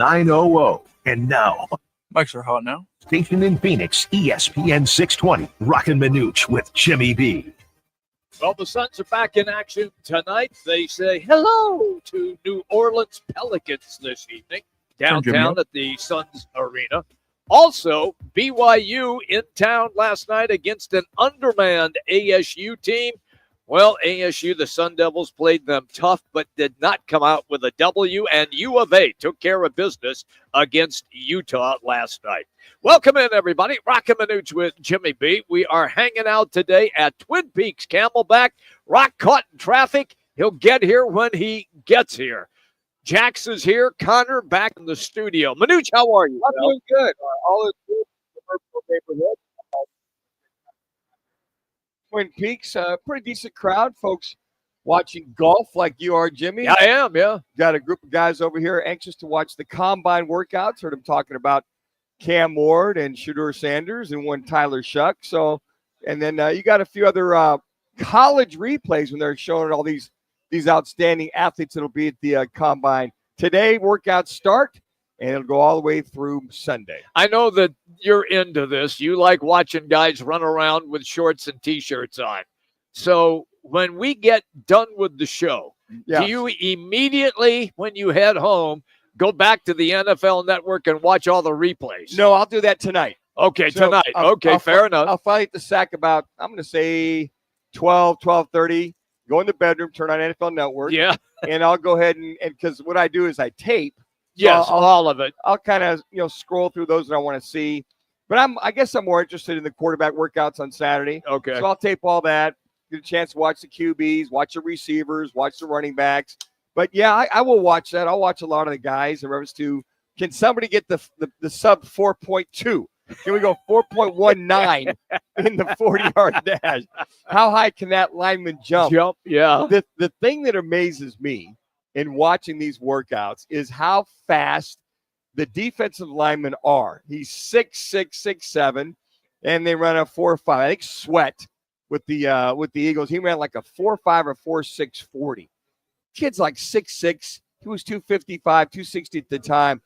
900. And now, Mics are hot now. station in Phoenix, ESPN 620, Roc and Manuch with Jimmy B. Well, the Suns are back in action tonight. They say hello to New Orleans Pelicans this evening downtown at the Suns Arena. Also, BYU in town last night against an undermanned ASU team. Well, ASU, the Sun Devils, played them tough, but did not come out with a W, and U of A took care of business against Utah last night. Welcome in, everybody. Roc and Manuch with Jimmy B. We are hanging out today at Twin Peaks Camelback. Rock caught in traffic. He'll get here when he gets here. Jax is here. Connor back in the studio. Manuch, how are you? I'm doing good. All is good in the Liverpool neighborhood. Twin Peaks, pretty decent crowd, folks watching golf like you are, Jimmy. I am, yeah. Got a group of guys over here anxious to watch the combine workouts. Heard them talking about Cam Ward and Shedeur Sanders and one Tyler Shuck. So, and then you got a few other college replays when they're showing all these outstanding athletes that'll be at the combine. Today, workouts start, and it'll go all the way through Sunday. I know that you're into this. You like watching guys run around with shorts and T-shirts on. So when we get done with the show, do you immediately, when you head home, go back to the NFL Network and watch all the replays? No, I'll do that tonight. Okay, so tonight. Fair enough. I'll finally hit the sack about, I'm going to say 12:30. Go in the bedroom, turn on NFL Network. Yeah. And I'll go ahead and because what I do is I tape. Yes, so all of it. I'll kind of scroll through those that I want to see. But I guess I'm more interested in the quarterback workouts on Saturday. Okay. So I'll tape all that, get a chance to watch the QBs, watch the receivers, watch the running backs. But yeah, I will watch that. I'll watch a lot of the guys in reference to, can somebody get the sub 4.2? Can we go 4.19 in the 40-yard dash? How high can that lineman jump? Yeah. The thing that amazes me in watching these workouts is how fast the defensive linemen are. He's 6'6", 6'7", and they run a 4.5. I think Sweat with the Eagles, he ran like a 4.5 or 4.6 40. Kid's like 6'6". He was 255, 260 at the time.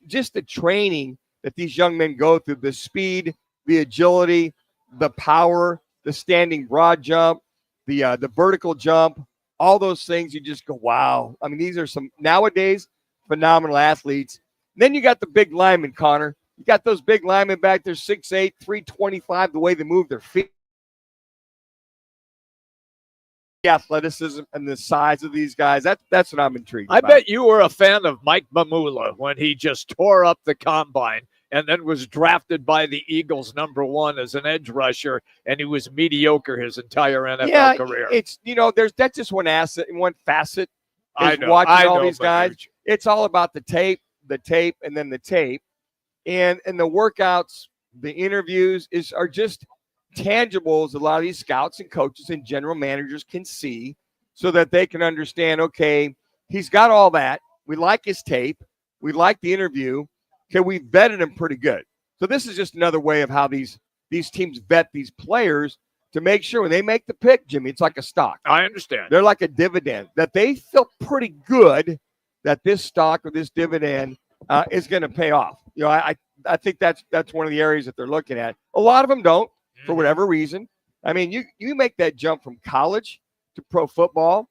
Just the training that these young men go through, the speed, the agility, the power, the standing broad jump, the vertical jump, all those things, you just go, wow. I mean, these are some nowadays phenomenal athletes. And then you got the big linemen, Connor. You got those big linemen back there, 6'8", 325, the way they move their feet. The athleticism and the size of these guys, that's what I'm intrigued about. I bet you were a fan of Mike Mamula when he just tore up the combine and then was drafted by the Eagles #1 as an edge rusher, and he was mediocre his entire NFL career. It's, that's just one facet. I know. Watching all these guys. It's all about the tape, and then the tape. And the workouts, the interviews are just tangibles a lot of these scouts and coaches and general managers can see so that they can understand, okay, he's got all that. We like his tape. We like the interview. Okay, we vetted him pretty good. So this is just another way of how these teams vet these players to make sure when they make the pick, Jimmy, it's like a stock. I understand. They're like a dividend, that they feel pretty good that this stock or this dividend is going to pay off. I think that's one of the areas that they're looking at. A lot of them don't, for whatever reason. I mean, you make that jump from college to pro football,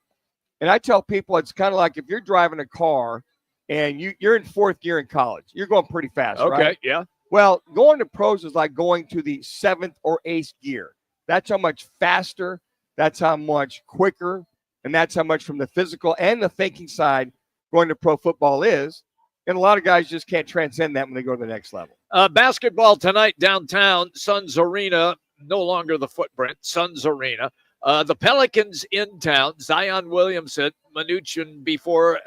and I tell people it's kind of like if you're driving a car and you're in fourth gear in college, you're going pretty fast, right? Okay, yeah. Well, going to pros is like going to the 7th or 8th gear. That's how much faster, that's how much quicker, and that's how much from the physical and the thinking side going to pro football is. And a lot of guys just can't transcend that when they go to the next level. Basketball tonight downtown, Suns Arena, no longer the Footprint, Suns Arena. The Pelicans in town, Zion Williamson, Manuch, before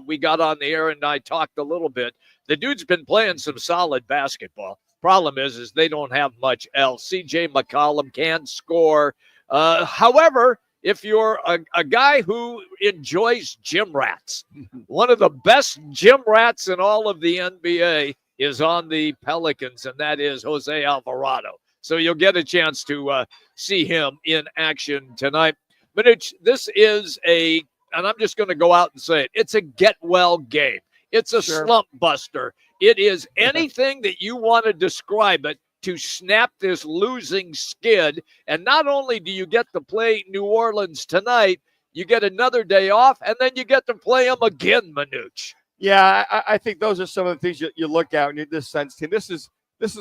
we got on the air and I talked a little bit. The dude's been playing some solid basketball. Problem is they don't have much else. C.J. McCollum can score. However, if you're a guy who enjoys gym rats, one of the best gym rats in all of the NBA is on the Pelicans, and that is Jose Alvarado. So you'll get a chance to see him in action tonight. But this is and I'm just going to go out and say it, it's a get-well game. It's a slump buster. It is anything that you want to describe it to snap this losing skid. And not only do you get to play New Orleans tonight, you get another day off, and then you get to play them again, Manuch. Yeah, I think those are some of the things you look at in this Suns team. This is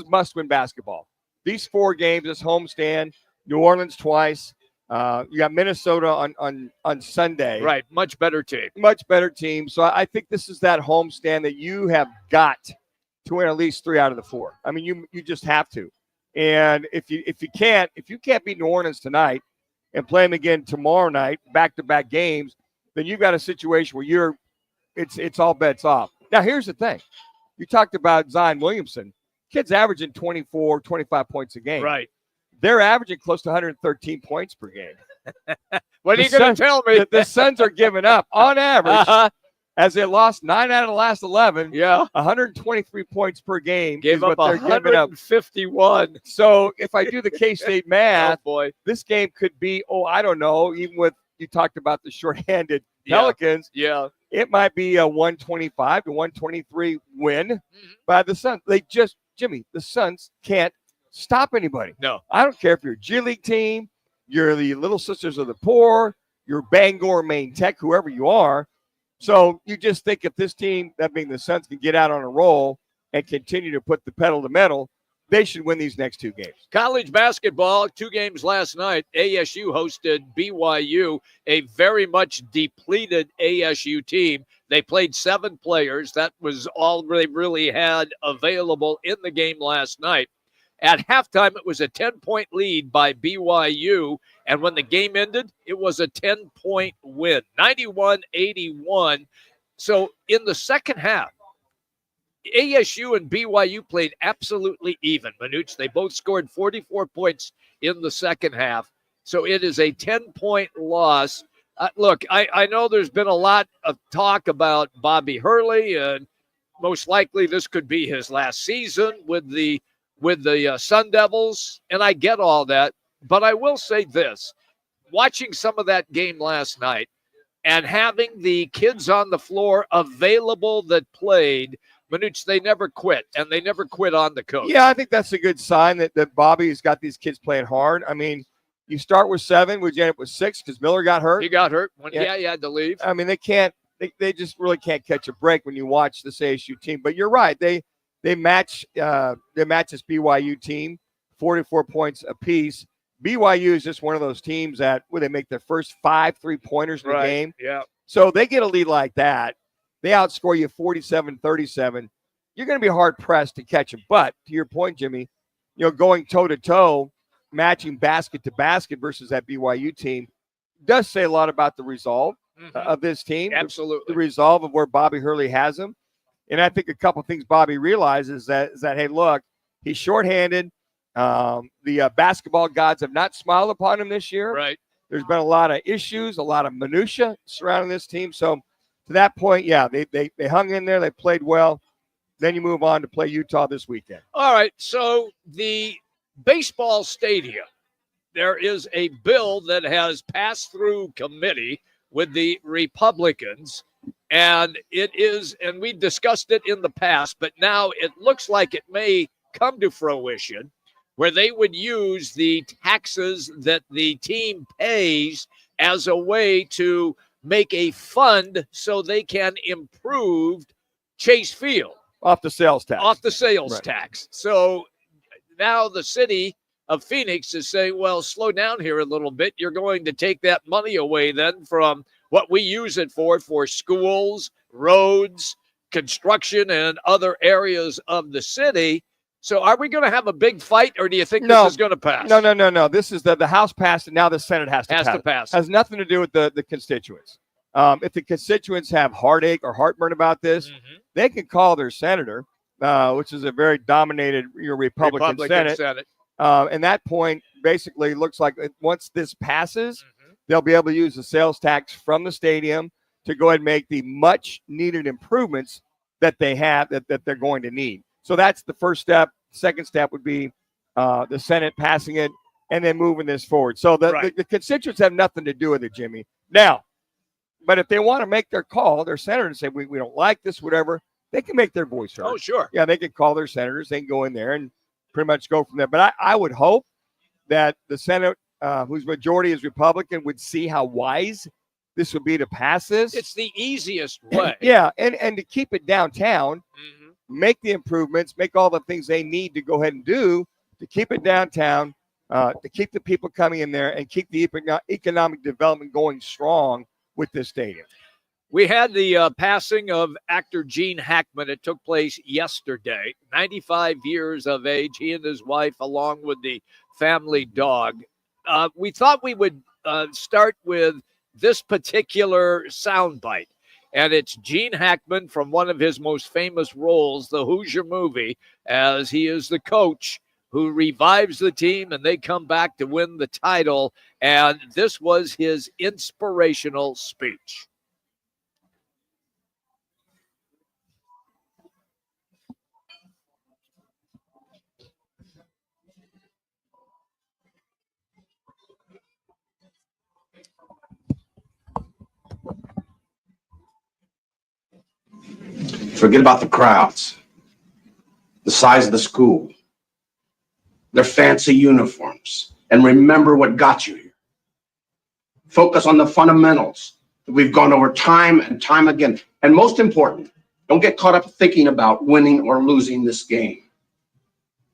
must-win basketball. These 4 games, this homestand, New Orleans twice. You got Minnesota on Sunday. Right, much better team. Much better team. So I think this is that homestand that you have got to win at least 3 out of the 4. I mean, you just have to. And if you can't beat New Orleans tonight and play them again tomorrow night, back-to-back games, then you've got a situation where it's all bets off. Now, here's the thing. You talked about Zion Williamson. Kid's averaging 24, 25 points a game. Right. They're averaging close to 113 points per game. What are you going to tell me? The Suns are giving up, on average, as they lost 9 out of the last 11, 123 points per game. Gave up what they're giving up. 151. So if I do the K-State math, oh boy, this game could be, I don't know, even with, you talked about the shorthanded Pelicans. Yeah. It might be a 125 to 123 win by the Suns. Jimmy, the Suns can't stop anybody. No. I don't care if you're a G League team, you're the Little Sisters of the Poor, you're Bangor, Maine Tech, whoever you are. So you just think if this team, that being the Suns, can get out on a roll and continue to put the pedal to metal, they should win these next 2 games. College basketball, 2 games last night. ASU hosted BYU, a very much depleted ASU team. They played 7 players. That was all they really had available in the game last night. At halftime, it was a 10-point lead by BYU, and when the game ended, it was a 10-point win, 91-81. So in the second half, ASU and BYU played absolutely even. Manuch, they both scored 44 points in the second half. So it is a 10-point loss. Look, I know there's been a lot of talk about Bobby Hurley, and most likely this could be his last season with the Sun Devils, and I get all that. But I will say this. Watching some of that game last night and having the kids on the floor available that played, Manuch, they never quit, and they never quit on the coach. Yeah, I think that's a good sign that Bobby's got these kids playing hard. I mean, you start with 7, would you end up with 6 because Miller got hurt? He got hurt. He had to leave. I mean, they just really can't catch a break when you watch this ASU team. But you're right. They match this BYU team, 44 points apiece. BYU is just one of those teams that they make their first 5 3-pointers in the game. Yeah. So they get a lead like that. They outscore you 47-37. You're going to be hard-pressed to catch them. But to your point, Jimmy, going toe-to-toe, matching basket to basket versus that BYU team does say a lot about the resolve of this team. Absolutely. The resolve of where Bobby Hurley has them. And I think a couple things Bobby realizes that hey, look, he's shorthanded. The basketball gods have not smiled upon him this year. Right. There's been a lot of issues, a lot of minutia surrounding this team. So to that point, yeah, they hung in there. They played well. Then you move on to play Utah this weekend. All right. So the baseball stadium, there is a bill that has passed through committee with the Republicans. And it is, and we discussed it in the past, but now it looks like it may come to fruition where they would use the taxes that the team pays as a way to make a fund so they can improve Chase Field. Off the sales tax. Off the sales Right. tax. So now the city of Phoenix is saying, well, slow down here a little bit. You're going to take that money away then from what we use it for schools, roads, construction, and other areas of the city. So are we going to have a big fight, or do you think this is going to pass? No. This is the House passed, and now the Senate has to pass. Has nothing to do with the constituents. If the constituents have heartache or heartburn about this, they can call their senator, which is a very dominated Republican Senate. And that point basically looks like once this passes, they'll be able to use the sales tax from the stadium to go ahead and make the much needed improvements that they have that they're going to need. So that's the first step. Second step would be the Senate passing it and then moving this forward. So the constituents have nothing to do with it, Jimmy. Now, But if they want to make their call, their senator, and say, we don't like this, whatever, they can make their voice heard. Oh, sure. Yeah, they can call their senators. They can go in there and pretty much go from there. But I would hope that the Senate, whose majority is Republican, would see how wise this would be to pass this. It's the easiest way. Yeah, and to keep it downtown, Mm-hmm. make the improvements, make all the things they need to go ahead and do to keep it downtown, to keep the people coming in there and keep the economic development going strong with this stadium. We had the passing of actor Gene Hackman. It took place yesterday. 95 years of age. He and his wife, along with the family dog. We thought we would start with this particular soundbite. And it's Gene Hackman from one of his most famous roles, the Hoosier movie, as he is the coach who revives the team and they come back to win the title. And this was his inspirational speech. Forget about the crowds, the size of the school, their fancy uniforms, and remember what got you here. Focus on the fundamentals that we've gone over time and time again. And most important, don't get caught up thinking about winning or losing this game.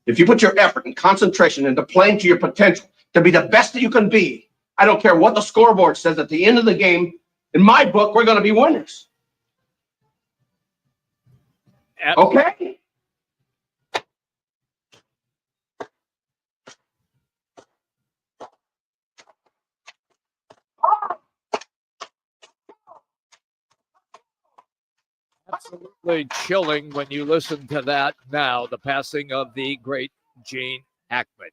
If you put your effort and concentration into playing to your potential to be the best that you can be, I don't care what the scoreboard says at the end of the game, in my book, we're going to be winners. Okay? Absolutely chilling when you listen to that now, the passing of the great Gene Hackman.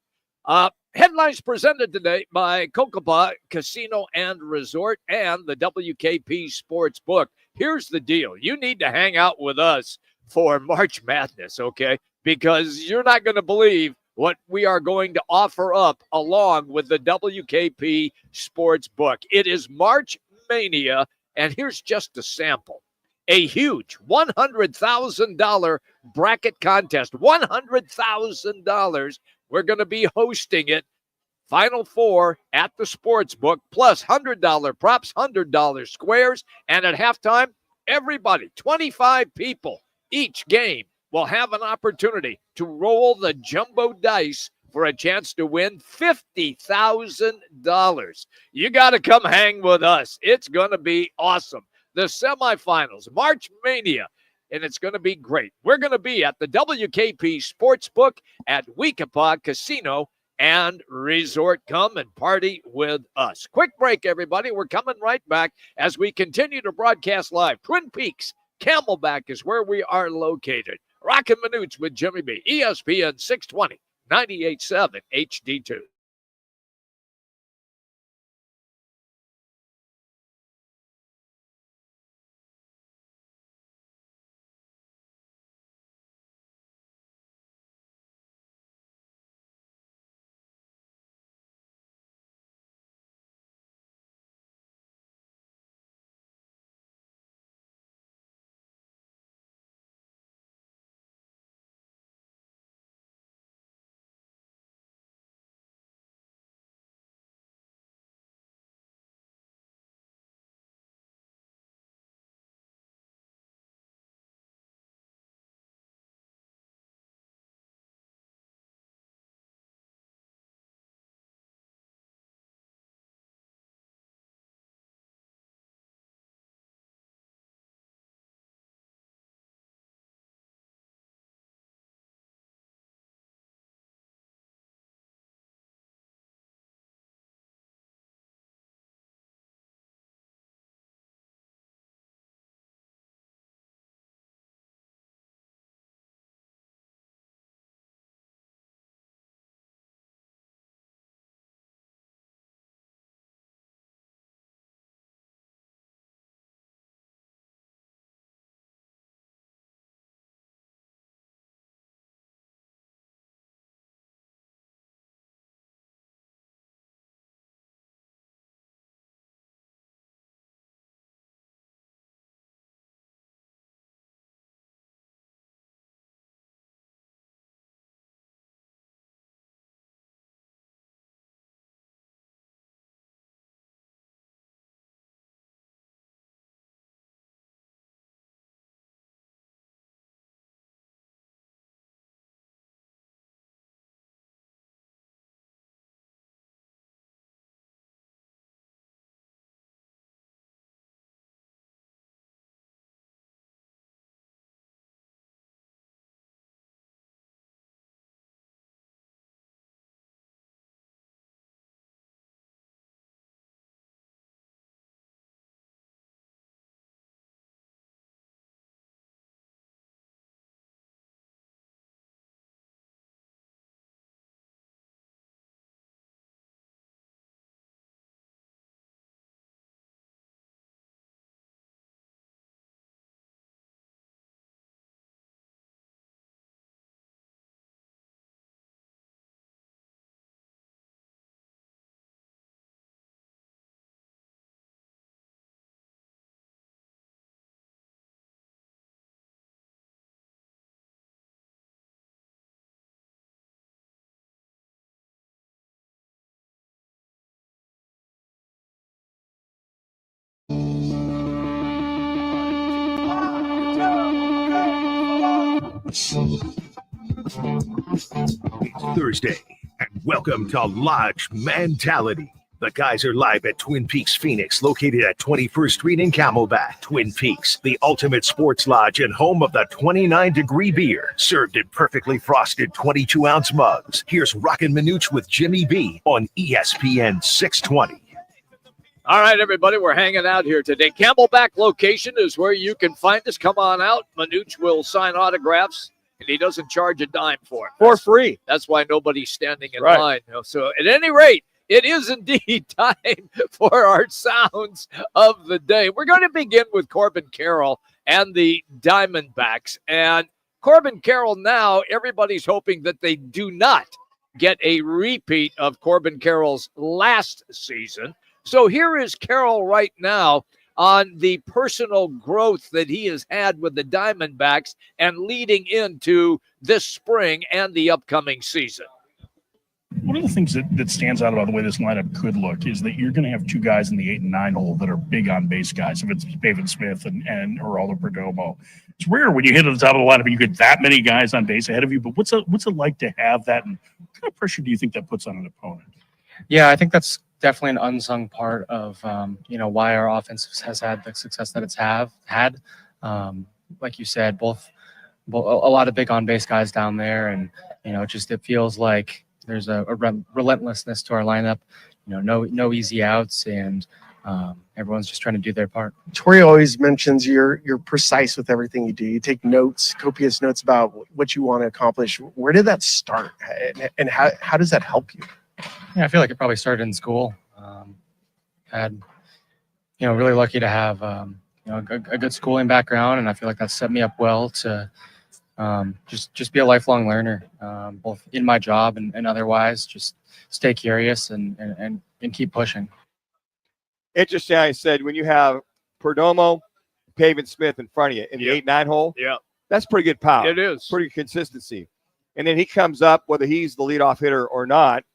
Headlines presented today by Kokopah Casino and Resort and the WKP Sports Book. Here's the deal. You need to hang out with us for March Madness, okay? Because you're not going to believe what we are going to offer up along with the WKP Sports Book. It is March Mania, and here's just a sample. A huge $100,000 bracket contest. $100,000. We're going to be hosting it. Final four at the sports book, plus $100 props, $100 squares. And at halftime, everybody, 25 people each game, will have an opportunity to roll the jumbo dice for a chance to win $50,000. You got to come hang with us. It's going to be awesome. The semifinals, March Mania, and it's going to be great. We're going to be at the WKP Sportsbook at Weekapaw Casino and Resort. Come and party with us. Quick break, everybody. We're coming right back as we continue to broadcast live. Twin Peaks Camelback is where we are located. Roc and Manuch with Jimmy B. ESPN 620, 98.7 HD2. It's Thursday, and welcome to Lodge Mentality. The guys are live at Twin Peaks Phoenix, located at 21st Street in Camelback. Twin Peaks, the ultimate sports lodge and home of the 29-degree beer, served in perfectly frosted 22-ounce mugs. Here's Roc and Manuch with Jimmy B on ESPN 620. All right, everybody, we're hanging out here today. Camelback location is where you can find us. Come on out. Manuch will sign autographs, and he doesn't charge a dime for it. For free. That's why nobody's standing in line. So at any rate, it is indeed time for our sounds of the day. We're going to begin with Corbin Carroll and the Diamondbacks. And Corbin Carroll now, everybody's hoping that they do not get a repeat of Corbin Carroll's last season. So here is Carroll right now on the personal growth that he has had with the Diamondbacks and leading into this spring and the upcoming season. One of the things that stands out about the way this lineup could look is that you're going to have two guys in the 8 and 9 hole that are big on base guys. If it's Pavin Smith and Geraldo Perdomo, it's rare when you hit at the top of the lineup and you get that many guys on base ahead of you. But what's it like to have that, and what kind of pressure do you think that puts on an opponent? Yeah, I think that's definitely an unsung part of why our offense has had the success that it's had. Like you said, both a lot of big on base guys down there, and it feels like there's a relentlessness to our lineup. No easy outs, and everyone's just trying to do their part. Tori always mentions you're precise with everything you do. You take notes, copious notes about what you want to accomplish. Where did that start, and how does that help you? Yeah, I feel like it probably started in school. Really lucky to have a good schooling background, and I feel like that set me up well to just be a lifelong learner, both in my job and otherwise. Just stay curious and keep pushing. Interesting. I said when you have Perdomo, Pavin Smith in front of you in the 8-9 hole, that's pretty good power. It is pretty consistency. And then he comes up, whether he's the leadoff hitter or not.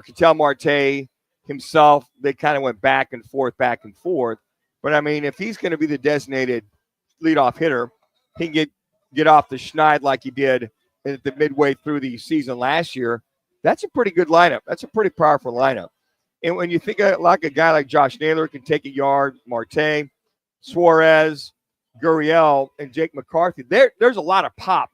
Ketel Marte himself, they kind of went back and forth. But I mean, if he's going to be the designated leadoff hitter, he can get off the schneid like he did at the midway through the season last year. That's a pretty good lineup. That's a pretty powerful lineup. And when you think like a guy like Josh Naylor can take a yard, Marte, Suarez, Gurriel, and Jake McCarthy, there's a lot of pop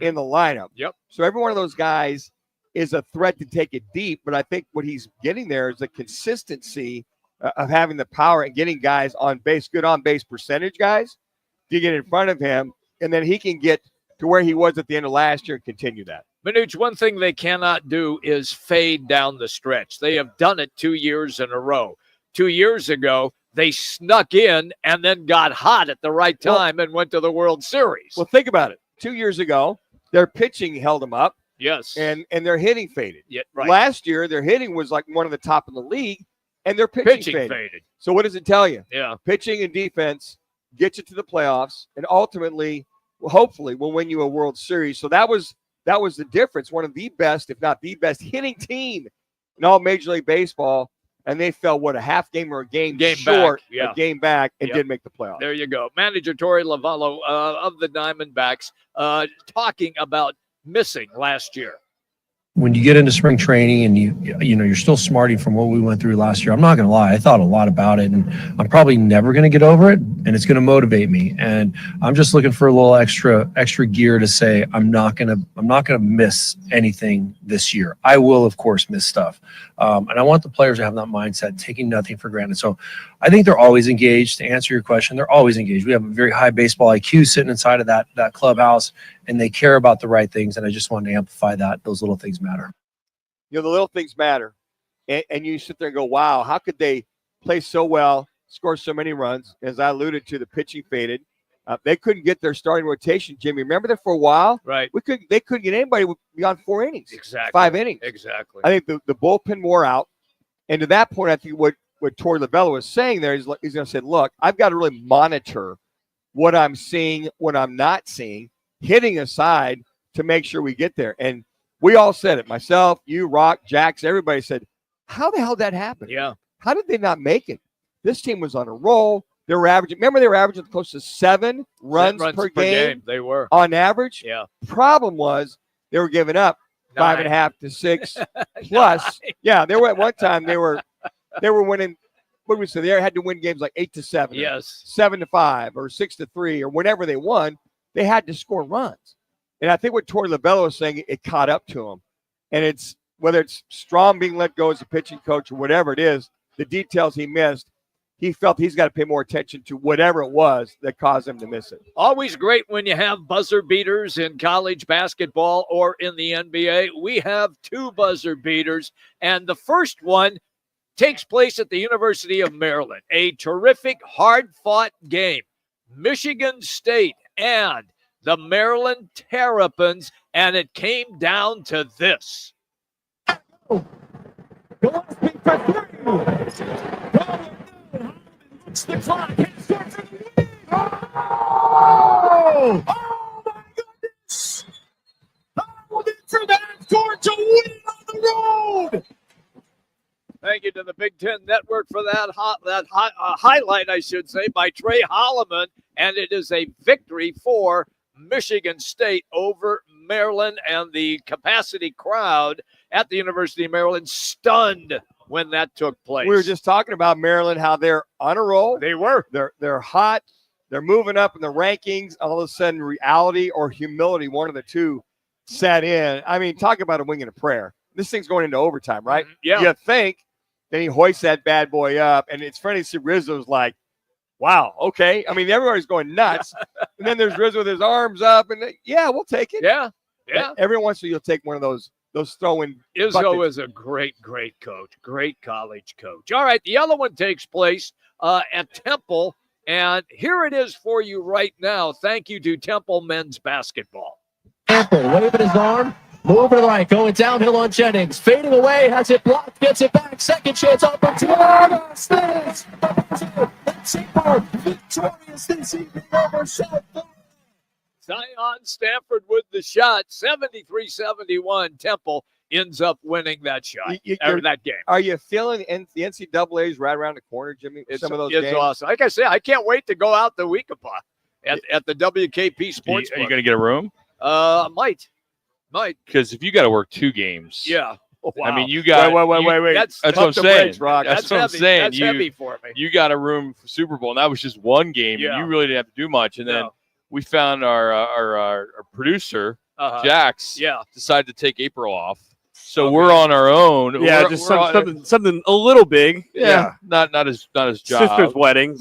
in the lineup. Yep. So every one of those guys is a threat to take it deep, but I think what he's getting there is the consistency of having the power and getting guys on base, good on base percentage guys, to get in front of him, and then he can get to where he was at the end of last year and continue that. Manuch, one thing they cannot do is fade down the stretch. They have done it 2 years in a row. 2 years ago, they snuck in and then got hot at the right time and went to the World Series. Well, think about it. 2 years ago, their pitching held them up. Yes. And their hitting faded. Yeah, right. Last year, their hitting was like one of the top in the league, and their pitching faded. So what does it tell you? Yeah. Pitching and defense get you to the playoffs, and ultimately, hopefully, will win you a World Series. So that was the difference. One of the best, if not the best, hitting team in all Major League Baseball, and they fell, a half game or a game short, a game back, and didn't make the playoffs. There you go. Manager Torey Lavallo of the Diamondbacks talking about missing last year. When you get into spring training and you're still smarting from what we went through last year, I'm not going to lie, I thought a lot about it, and I'm probably never going to get over it, and it's going to motivate me. And I'm just looking for a little extra gear to say I'm not going to miss anything this year. I will, of course, miss stuff, and I want the players to have that mindset, taking nothing for granted. So I think they're always engaged. To answer your question, they're always engaged. We have a very high baseball IQ sitting inside of that clubhouse, and they care about the right things. And I just wanted to amplify that. Those little things matter. The little things matter. And you sit there and go, wow, how could they play so well, score so many runs? As I alluded to, the pitching faded. They couldn't get their starting rotation, Jimmy. Remember that for a while? Right. They couldn't get anybody beyond 4 innings. Exactly. 5 innings. Exactly. I think the bullpen wore out. And to that point, I think what Torey Lavello was saying there is he's going to say, look, I've got to really monitor what I'm seeing, what I'm not seeing, hitting aside to make sure we get there. And we all said it, myself, you, Rock, Jax, everybody said, how the hell did that happen? Yeah. How did they not make it? This team was on a roll. They were averaging close to 7 runs per game. They were on average. Yeah. Problem was they were giving up 5.5 to 6 plus. Yeah, they were at one time they were winning. What did we say? They had to win games like 8-7, yes, 7-5, or 6-3, or whenever they won. They had to score runs, and I think what Torey Lovullo was saying, it caught up to him. And it's whether it's Strom being let go as a pitching coach or whatever it is, the details he missed. He felt he's got to pay more attention to whatever it was that caused him to miss it. Always great when you have buzzer beaters in college basketball or in the NBA. We have 2 buzzer beaters, and the first one takes place at the University of Maryland. A terrific, hard-fought game. Michigan State and the Maryland Terrapins, and it came down to this. It's the clock. Oh my goodness! Hold it for that score to win on the road. Thank you to the Big Ten Network for that highlight, I should say, by Trey Holloman, and it is a victory for Michigan State over Maryland, and the capacity crowd at the University of Maryland stunned when that took place. We were just talking about Maryland, how they're on a roll. They were. They're hot. They're moving up in the rankings. All of a sudden, reality or humility, one of the two, set in. I mean, talk about a wing and a prayer. This thing's going into overtime, right? Yeah. You think. Then he hoists that bad boy up, and it's funny to see Rizzo's like, wow, okay. I mean, everybody's going nuts. And then there's Rizzo with his arms up, and yeah, we'll take it. Yeah. Every once in a while, you'll take one of those throw-in Izzo buckets. is a great coach, great college coach. All right, the other one takes place at Temple, and here it is for you right now. Thank you to Temple men's basketball. Temple waving his arm, moving to the right, going downhill on Jennings, fading away, has it blocked, gets it back, second chance opportunity. Victorious this evening over South Florida. Zion Stanford with the shot, 73-71. Temple ends up winning that shot, or that game. Are you feeling the NCAA's right around the corner, Jimmy? Some of those games? It's awesome. Like I said, I can't wait to go out the Weekapa at the WKP Sports. Are you going to get a room? Might. Because if you got to work 2 games. Yeah. Oh, wow. I mean, you got. Wait. That's what I'm saying. Brakes, Rock. That's what I'm saying. That's heavy for me. You got a room for Super Bowl, and that was just one game, and you really didn't have to do much. And then we found our producer, Jax, decided to take April off. So we're on our own. Yeah, just something a little big. Yeah. Not his job. Sister's wedding.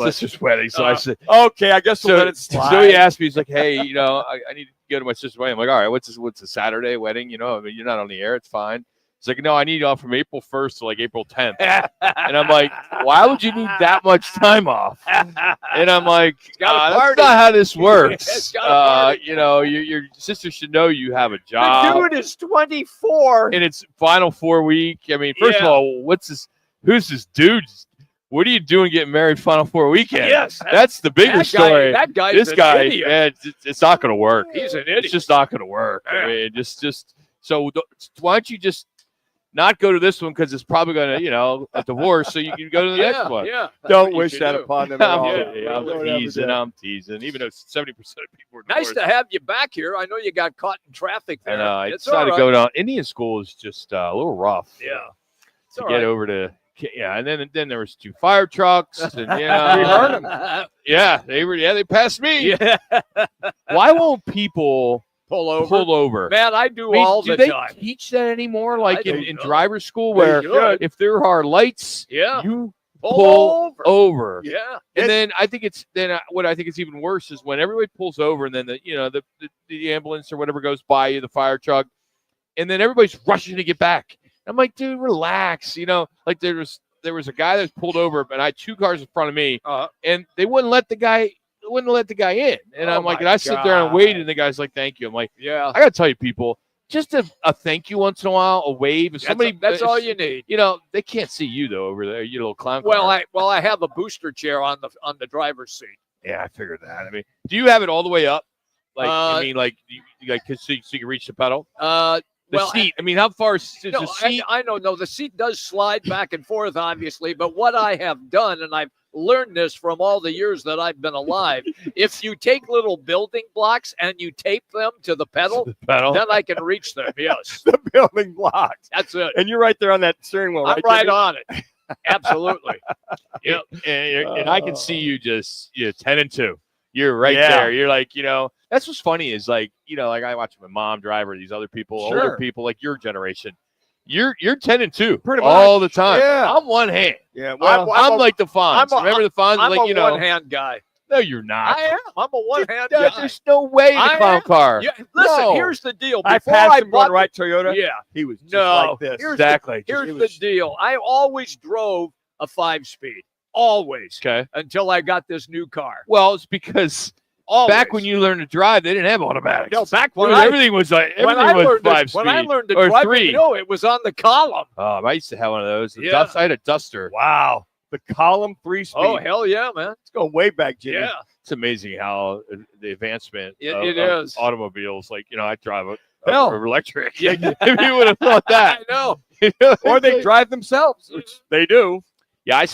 So I said, okay, I guess we'll let it slide. So he asked me, he's like, hey, I need to go to my sister's wedding. I'm like, all right, what's a Saturday wedding? I mean, you're not on the air. It's fine. He's like, no, I need you off from April 1st to like April 10th. And I'm like, why would you need that much time off? And I'm like, that's not how this works. Your sister should know you have a job. The dude is 24. And it's Final Four week. I mean, first of all, who's this dude? What are you doing getting married Final Four weekend? Yes. That's the bigger story. That guy's this guy, idiot. man, it's not going to work. He's an idiot. It's just not going to work. I mean, so why don't you just not go to this one because it's probably going to, a divorce, so you can go to the next one. Yeah. Don't wish that upon them at all. I'm teasing, even though 70% of people are nice to have you back here. I know you got caught in traffic there. I decided to go down. Indian school is just a little rough. Yeah. To get over to. Yeah, and then there was 2 fire trucks, and we heard them. Yeah, they passed me. Yeah. Why won't people pull over? Man, I do all the time. Do they teach that anymore? Like in driver's school, where if there are lights, you pull over. Yeah. And then I think what I think is even worse is when everybody pulls over, and then the ambulance or whatever goes by you, the fire truck, and then everybody's rushing to get back. I'm like, dude, relax. Like there was a guy that was pulled over, and I had 2 cars in front of me, and they wouldn't let the guy in. And I'm like, and I sit there and wait, and the guy's like, thank you. I'm like, I got to tell you, people, just a thank you once in a while, a wave. If somebody, that's all you need. They can't see you though over there, you little clown. Well, I have a booster chair on the driver's seat. Yeah, I figured that. I mean, do you have it all the way up? Like, so you can reach the pedal? Well, seat. I mean, how far is No, the seat? I know. No, the seat does slide back and forth, obviously. But what I have done, and I've learned this from all the years that I've been alive, if you take little building blocks and you tape them to the pedal, then I can reach them. Yes, The building blocks. that's it. And you're right there on that steering wheel, I'm right? right Jimmy? on it. Absolutely. Yeah, and I can see you just 10-2. You're right Yeah. there. You're like, that's what's funny is like, like I watch my mom drive or these other people, older Sure. people like your generation. You're 10-2 Pretty all the much. time. Yeah. I'm one hand. Yeah. Well, I'm like the Fonz. I'm a- Remember the Fonz? I'm Like, a one-hand guy. No, you're not. I am. I'm a one-hand There- guy. There's no way in I a clown am. car. Yeah, listen, No. here's the deal. I Before passed I him bought going right Toyota. Yeah. He was just No. like this. Here's Exactly. Here's It the was- deal. I always drove a 5-speed. Always. Okay. Until I got this new car. Well, it's because Always. back when you learned to drive, they didn't have automatics. No, back When when I everything was like when everything I was learned 5 to, when I speed learned to or drive, 3. it was on the column. I used to have one of those. Yeah. I had a Duster. Wow. The column 3-speed. Oh hell yeah, man! It's going way back, Jimmy. Yeah, It's amazing how the advancement It of is. automobiles. Like I drive a Hell. electric. Yeah. If you would have thought that, I know. Or they drive themselves, which they do. Yeah,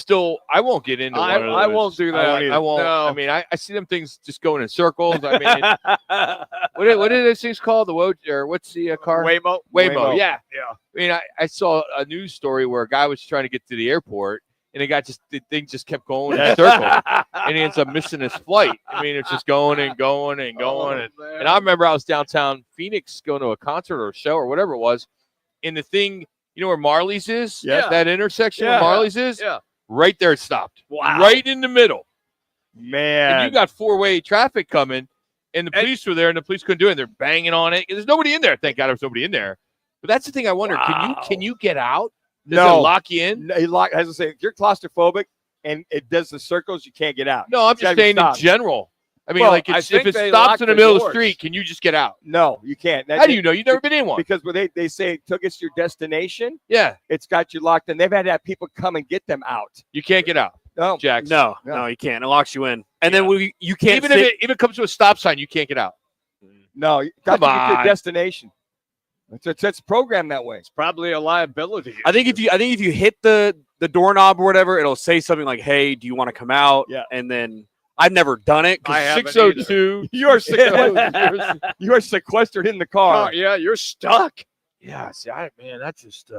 I won't get into one of those. I won't do that. I won't. No. I mean, I see them things just going in circles. I mean, what are those things called? The or what's the car? Waymo. Waymo. Yeah. Yeah. I mean, I saw a news story where a guy was trying to get to the airport, and the thing just kept going in a circle, and he ends up missing his flight. I mean, it's just going and going and going. And I remember I was downtown Phoenix going to a concert or a show or whatever it was, and the thing, where Marley's is? Yeah. That intersection Yeah. where Marley's is? Yeah. Right there it stopped. Wow. Right in the middle. Man. And you got 4-way traffic coming, and the police were there, and the police couldn't do it. They're banging on it. There's nobody in there. Thank God there's nobody in there. But that's the thing I wonder. Wow. Can you get out? Does No. it lock you in? No, as I say, if you're claustrophobic and it does the circles, you can't get out. No, I'm It's gotta just be saying in stopped. general. I mean, Well, like I if think it they stops lock in the the middle of the doors. street, can you just get out? No, you can't. How do you know? You've never been in one. Because when they say it took us to your destination, Yeah, it's got you locked in. They've had to have people come and get them out. you can't get out, No. Jax. No, Yeah. no, you can't. It locks you in, and then you can't. Even if it comes to a stop sign, you can't get out. No, you got Come to get to your on. destination. It's programmed that way. It's probably a liability. I think if you hit the doorknob or whatever, it'll say something like, "Hey, do you want to come out?" Yeah. And then I've never done it. I haven't 602. You are sequestered. You are sequestered in the Oh, car. yeah, you're stuck. Yeah, see, man, that's just.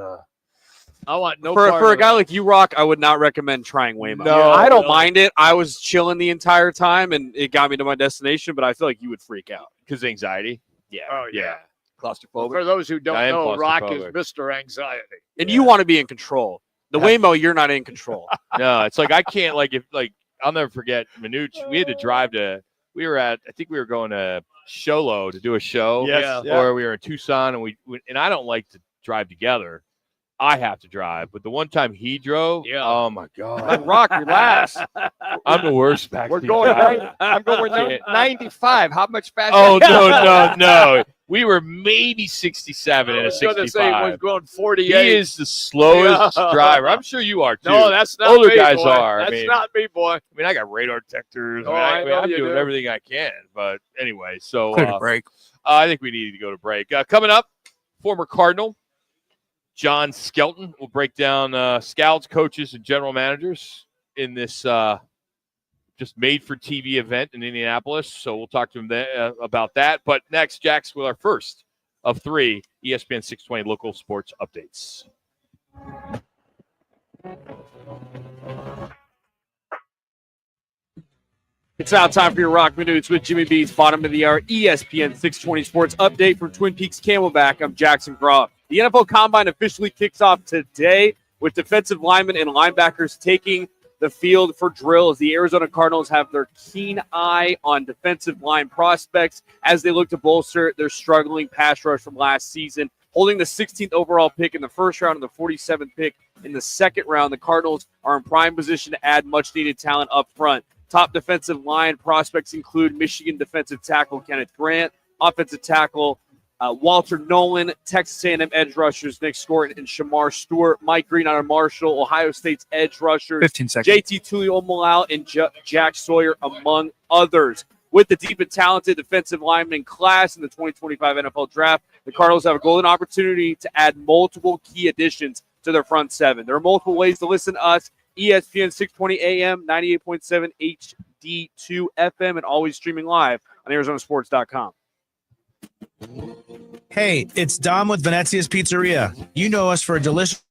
I want no for part a of guy that. like you, Rock, I would not recommend trying Waymo. No, I don't no. mind it. I was chilling the entire time, and it got me to my destination. But I feel like you would freak out. Because anxiety. Yeah. Oh yeah. Yeah. Claustrophobic. For those who don't I am know, Rock is claustrophobic. Mr. Anxiety. And you want to be in control. The Waymo, you're not in control. No, it's like I can't I'll never forget Manuch. We had to drive to. We were I think we were going to Sholo to do a show. Yes, yeah. Or we were in Tucson, and I don't like to drive together. I have to drive, but the one time he drove, Yeah. oh my Like, god, Rock, relax. I'm the worst back. We're going. I'm going 95. How much faster? Oh no! We were maybe 67 I and a was going to say it was 65. going He 48. is the slowest Yeah. driver. I'm sure you are too. No, that's not Older me, guys boy. are. I That's mean- not me, boy. I mean, I got radar detectors. Oh, I know I'm you doing do. everything I can. But anyway, so Clear to break. I think we need to go to break. Coming up, former Cardinal John Skelton will break down scouts, coaches, and general managers in this just made-for-TV event in Indianapolis. So we'll talk to him about that. But next, Jax with our first of 3 ESPN 620 local sports updates. It's now time for your Rock Minutes with Jimmy B's bottom of the hour ESPN 620 Sports update from Twin Peaks Camelback. I'm Jackson Groff. The NFL Combine officially kicks off today with defensive linemen and linebackers taking the field for drill as the Arizona Cardinals have their keen eye on defensive line prospects as they look to bolster their struggling pass rush from last season. Holding the 16th overall pick in the first round and the 47th pick in the second round, the Cardinals are in prime position to add much-needed talent up front. Top defensive line prospects include Michigan defensive tackle Kenneth Grant, offensive tackle Walter Nolan, Texas A&M edge rushers Nick Scorton and Shamar Stewart, Mike Green out of Marshall, Ohio State's edge rushers 15 seconds. JT Tuiomolao and Jack Sawyer, among others. With the deep and talented defensive lineman class in the 2025 NFL Draft, the Cardinals have a golden opportunity to add multiple key additions to their front seven. There are multiple ways to listen to us. ESPN 620 AM, 98.7 HD2 FM, and always streaming live on ArizonaSports.com. Hey, it's Dom with Venezia's Pizzeria. You know us for a delicious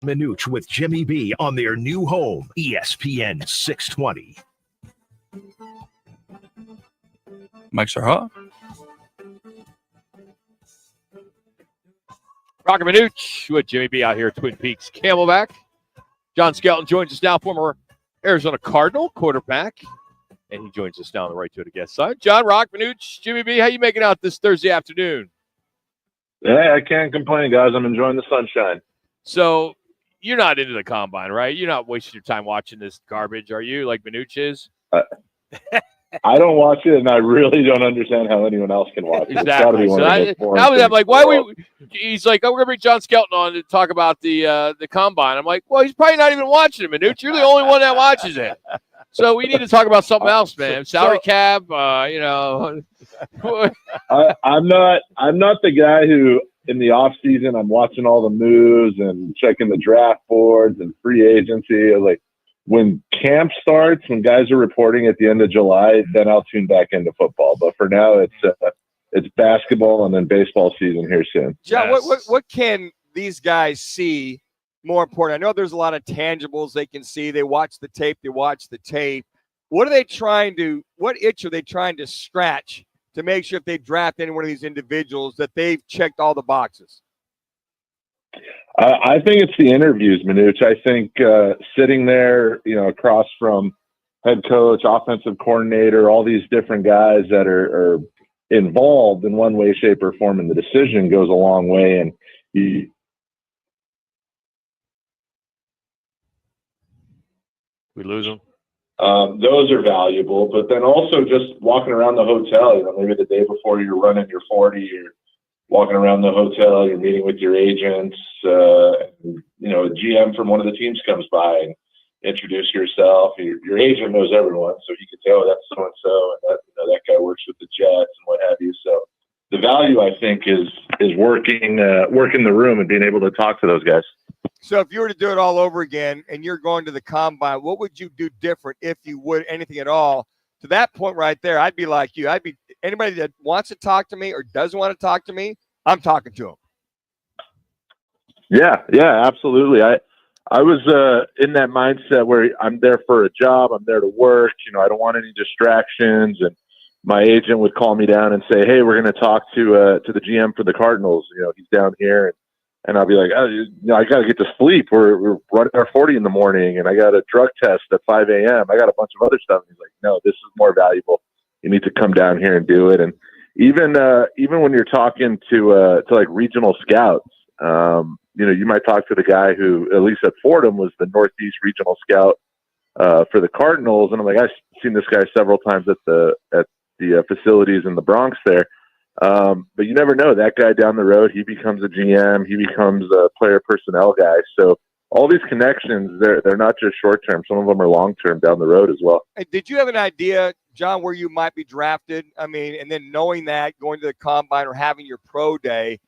Manuch with Jimmy B on their new home, ESPN 620. Mics are hot. Roc and Manuch with Jimmy B out here at Twin Peaks Camelback. John Skelton joins us now, former Arizona Cardinal quarterback, and he joins us now on the right to the guest side. John, Roc, Manuch, Jimmy B, how you making out this Thursday afternoon? Yeah, I can't complain, guys. I'm enjoying the sunshine. So you're not into the combine, right? You're not wasting your time watching this garbage, are you, like Manuch is? I don't watch it, and I really don't understand how anyone else can watch it. Exactly. It's gotta be one So I'm like, why we? He's like, oh, we're gonna bring John Skelton on to talk about the combine. I'm like, well, he's probably not even watching it, Manuch. You're the only one that watches it. So we need to talk about something else, man. Salary cap, you know. I'm not the guy who in the off season I'm watching all the moves and checking the draft boards and free agency. Like when camp starts, when guys are reporting at the end of July, then I'll tune back into football. But for now, it's basketball and then baseball season here soon. John, what can these guys see more important? I know there's a lot of tangibles they can see. They watch the tape. What are they trying to? What itch are they trying to scratch to make sure if they draft any one of these individuals that they've checked all the boxes? I think it's the interviews, Manuch. I think sitting there, across from head coach, offensive coordinator, all these different guys that are involved in one way, shape, or form in the decision goes a long way. And we lose them. Those are valuable, but then also just walking around the hotel, maybe the day before you're running your 40, you're walking around the hotel, you're meeting with your agents, a GM from one of the teams comes by and introduce yourself. Your agent knows everyone, so you can say, oh, that's so-and-so, and that guy works with the Jets and what have you. So the value, I think, is working the room and being able to talk to those guys. So if you were to do it all over again and you're going to the combine, what would you do different if you would, anything at all? To that point right there, I'd be like you. I'd be anybody that wants to talk to me or doesn't want to talk to me, I'm talking to them. Yeah, absolutely. I was in that mindset where I'm there for a job. I'm there to work. I don't want any distractions. And my agent would call me down and say, hey, we're going to talk to the GM for the Cardinals. He's down here. And I'll be like, I got to get to sleep. We're running our 40 in the morning, and I got a drug test at 5 a.m. I got a bunch of other stuff. And he's like, no, this is more valuable. You need to come down here and do it. And even when you're talking to like regional scouts, you might talk to the guy who, at least at Fordham, was the Northeast regional scout for the Cardinals. And I'm like, I've seen this guy several times at the facilities in the Bronx there. But you never know, that guy down the road, he becomes a GM, he becomes a player personnel guy. So all these connections, they're not just short term. Some of them are long term down the road as well. Hey, did you have an idea, John, where you might be drafted? And then knowing that, going to the combine or having your pro day,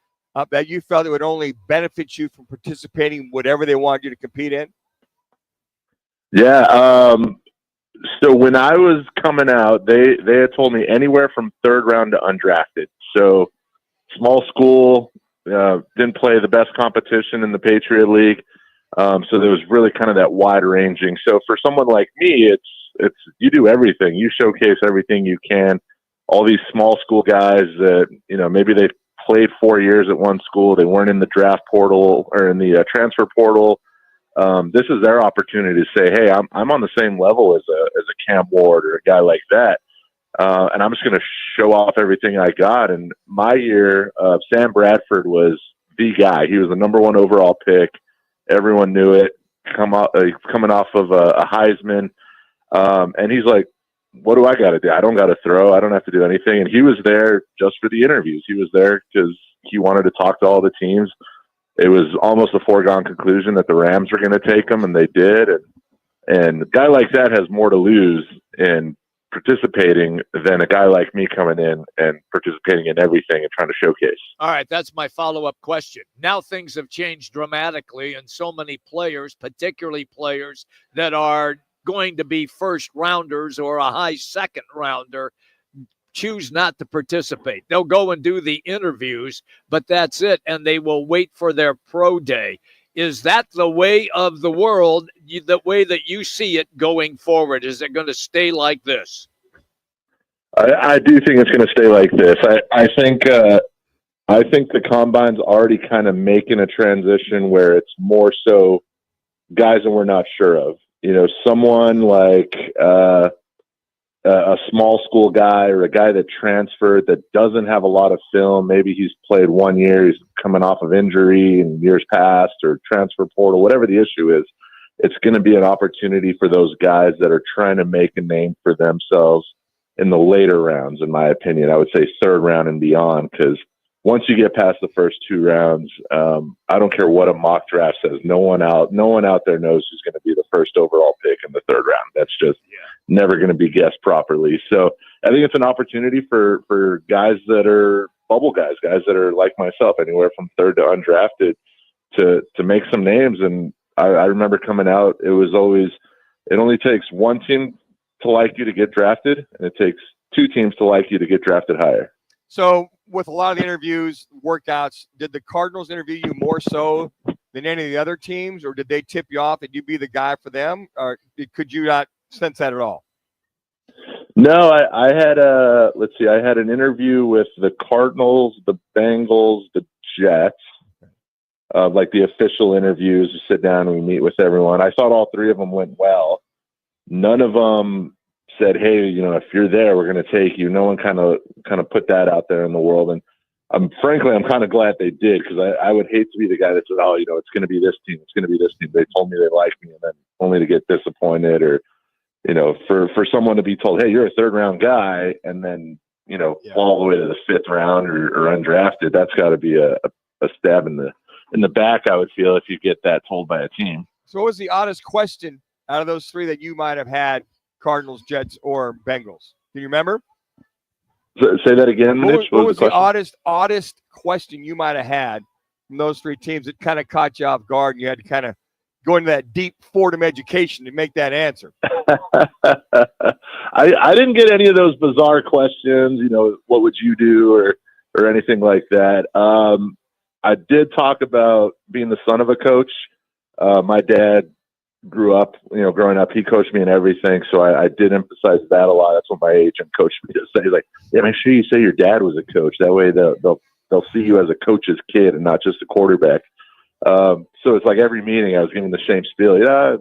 that you felt it would only benefit you from participating in whatever they wanted you to compete in? Yeah. So when I was coming out, they had told me anywhere from third round to undrafted. So small school, didn't play the best competition in the Patriot League. So there was really kind of that wide ranging. So for someone like me, it's you do everything. You showcase everything you can. All these small school guys that, maybe they played 4 years at one school. They weren't in the draft portal or in the transfer portal. This is their opportunity to say, hey, I'm on the same level as a Cam Ward or a guy like that. And I'm just going to show off everything I got. And my year, Sam Bradford was the guy. He was the number 1 overall pick. Everyone knew it. Coming off of a Heisman. And he's like, what do I got to do? I don't got to throw. I don't have to do anything. And he was there just for the interviews. He was there because he wanted to talk to all the teams. It was almost a foregone conclusion that the Rams were going to take him, and they did. And a guy like that has more to lose in participating than a guy like me coming in and participating in everything and trying to showcase. All right, that's my follow-up question. Now things have changed dramatically, and so many players, particularly players that are going to be first rounders or a high second rounder, choose not to participate. They'll go and do the interviews, but that's it, and they will wait for their pro day. Is that the way of the world, the way that you see it going forward? Is it going to stay like this? I do think it's going to stay like this. I think the combine's already kind of making a transition where it's more so guys that we're not sure of. Someone like a small school guy or a guy that transferred that doesn't have a lot of film. Maybe he's played 1 year, he's coming off of injury in years past or transfer portal, whatever the issue is. It's going to be an opportunity for those guys that are trying to make a name for themselves in the later rounds, in my opinion. I would say third round and beyond, because once you get past the first 2 rounds, I don't care what a mock draft says. No one out there knows who's going to be the first overall pick in the third round. That's just never going to be guessed properly. So I think it's an opportunity for guys that are bubble guys that are like myself, anywhere from third to undrafted, to make some names. And I remember coming out, it only takes one team to like you to get drafted, and it takes 2 teams to like you to get drafted higher. So with a lot of the interviews, workouts, did the Cardinals interview you more so than any of the other teams, or did they tip you off that you'd be the guy for them, or could you not sense that at all? No, I had an interview with the Cardinals, the Bengals, the Jets, like the official interviews. We sit down and we meet with everyone. I thought all 3 of them went well. none of them said, hey, if you're there, we're going to take you. No one kind of put that out there in the world. And frankly, I'm kind of glad they did, because I would hate to be the guy that says, oh, it's going to be this team. It's going to be this team. They told me they like me, and then only to get disappointed, or, for someone to be told, hey, you're a third round guy, and then, all the way to the fifth round or undrafted. That's got to be a stab in the back, I would feel, if you get that told by a team. So what was the oddest question out of those three that you might have had, Cardinals, Jets, or Bengals? Can you remember? Say that again, Mitch. What was the oddest question you might have had from those three teams that kind of caught you off guard, and you had to kind of go into that deep Fordham education to make that answer? I didn't get any of those bizarre questions, what would you do, or anything like that. I did talk about being the son of a coach. My dad grew up, growing up, he coached me in everything. So I did emphasize that a lot. That's what my agent coached me to say, like, yeah, make sure you say your dad was a coach. That way they'll see you as a coach's kid and not just a quarterback. So it's like every meeting I was giving the same spiel. Yeah, I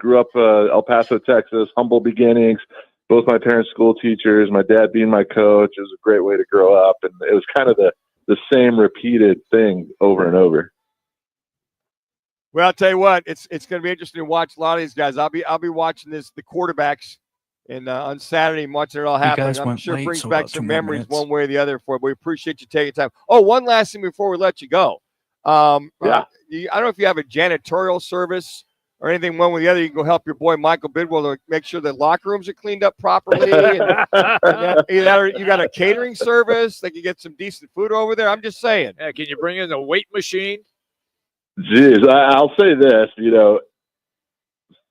grew up El Paso, Texas, humble beginnings. Both my parents school teachers, my dad being my coach. It was a great way to grow up. And it was kind of the same repeated thing over and over. Well, I'll tell you what, it's going to be interesting to watch a lot of these guys. I'll be watching the quarterbacks on Saturday and watching it all happen. I'm sure it brings back some memories one way or the other for it. We appreciate you taking time. Oh, one last thing before we let you go. I don't know if you have a janitorial service or anything one way or the other. You can go help your boy Michael Bidwell to make sure the locker rooms are cleaned up properly. and you got a catering service. They can get some decent food over there. I'm just saying. Yeah, can you bring in a weight machine? Jeez, I'll say this,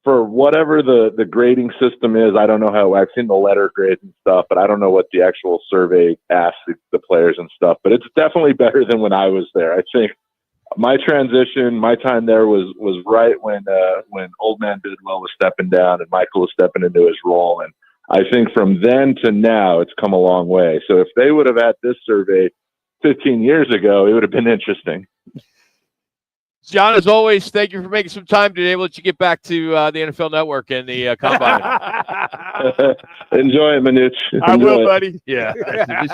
for whatever the grading system is, I don't know how. I've seen the letter grades and stuff, but I don't know what the actual survey asks the players and stuff. But it's definitely better than when I was there. I think my transition, my time there was right when old man Bidwell was stepping down and Michael was stepping into his role. And I think from then to now, it's come a long way. So if they would have had this survey 15 years ago, it would have been interesting. John, as always, thank you for making some time today. We'll let you get back to the NFL Network and the Combine. Enjoy it, Manuch. I will, buddy. Yeah,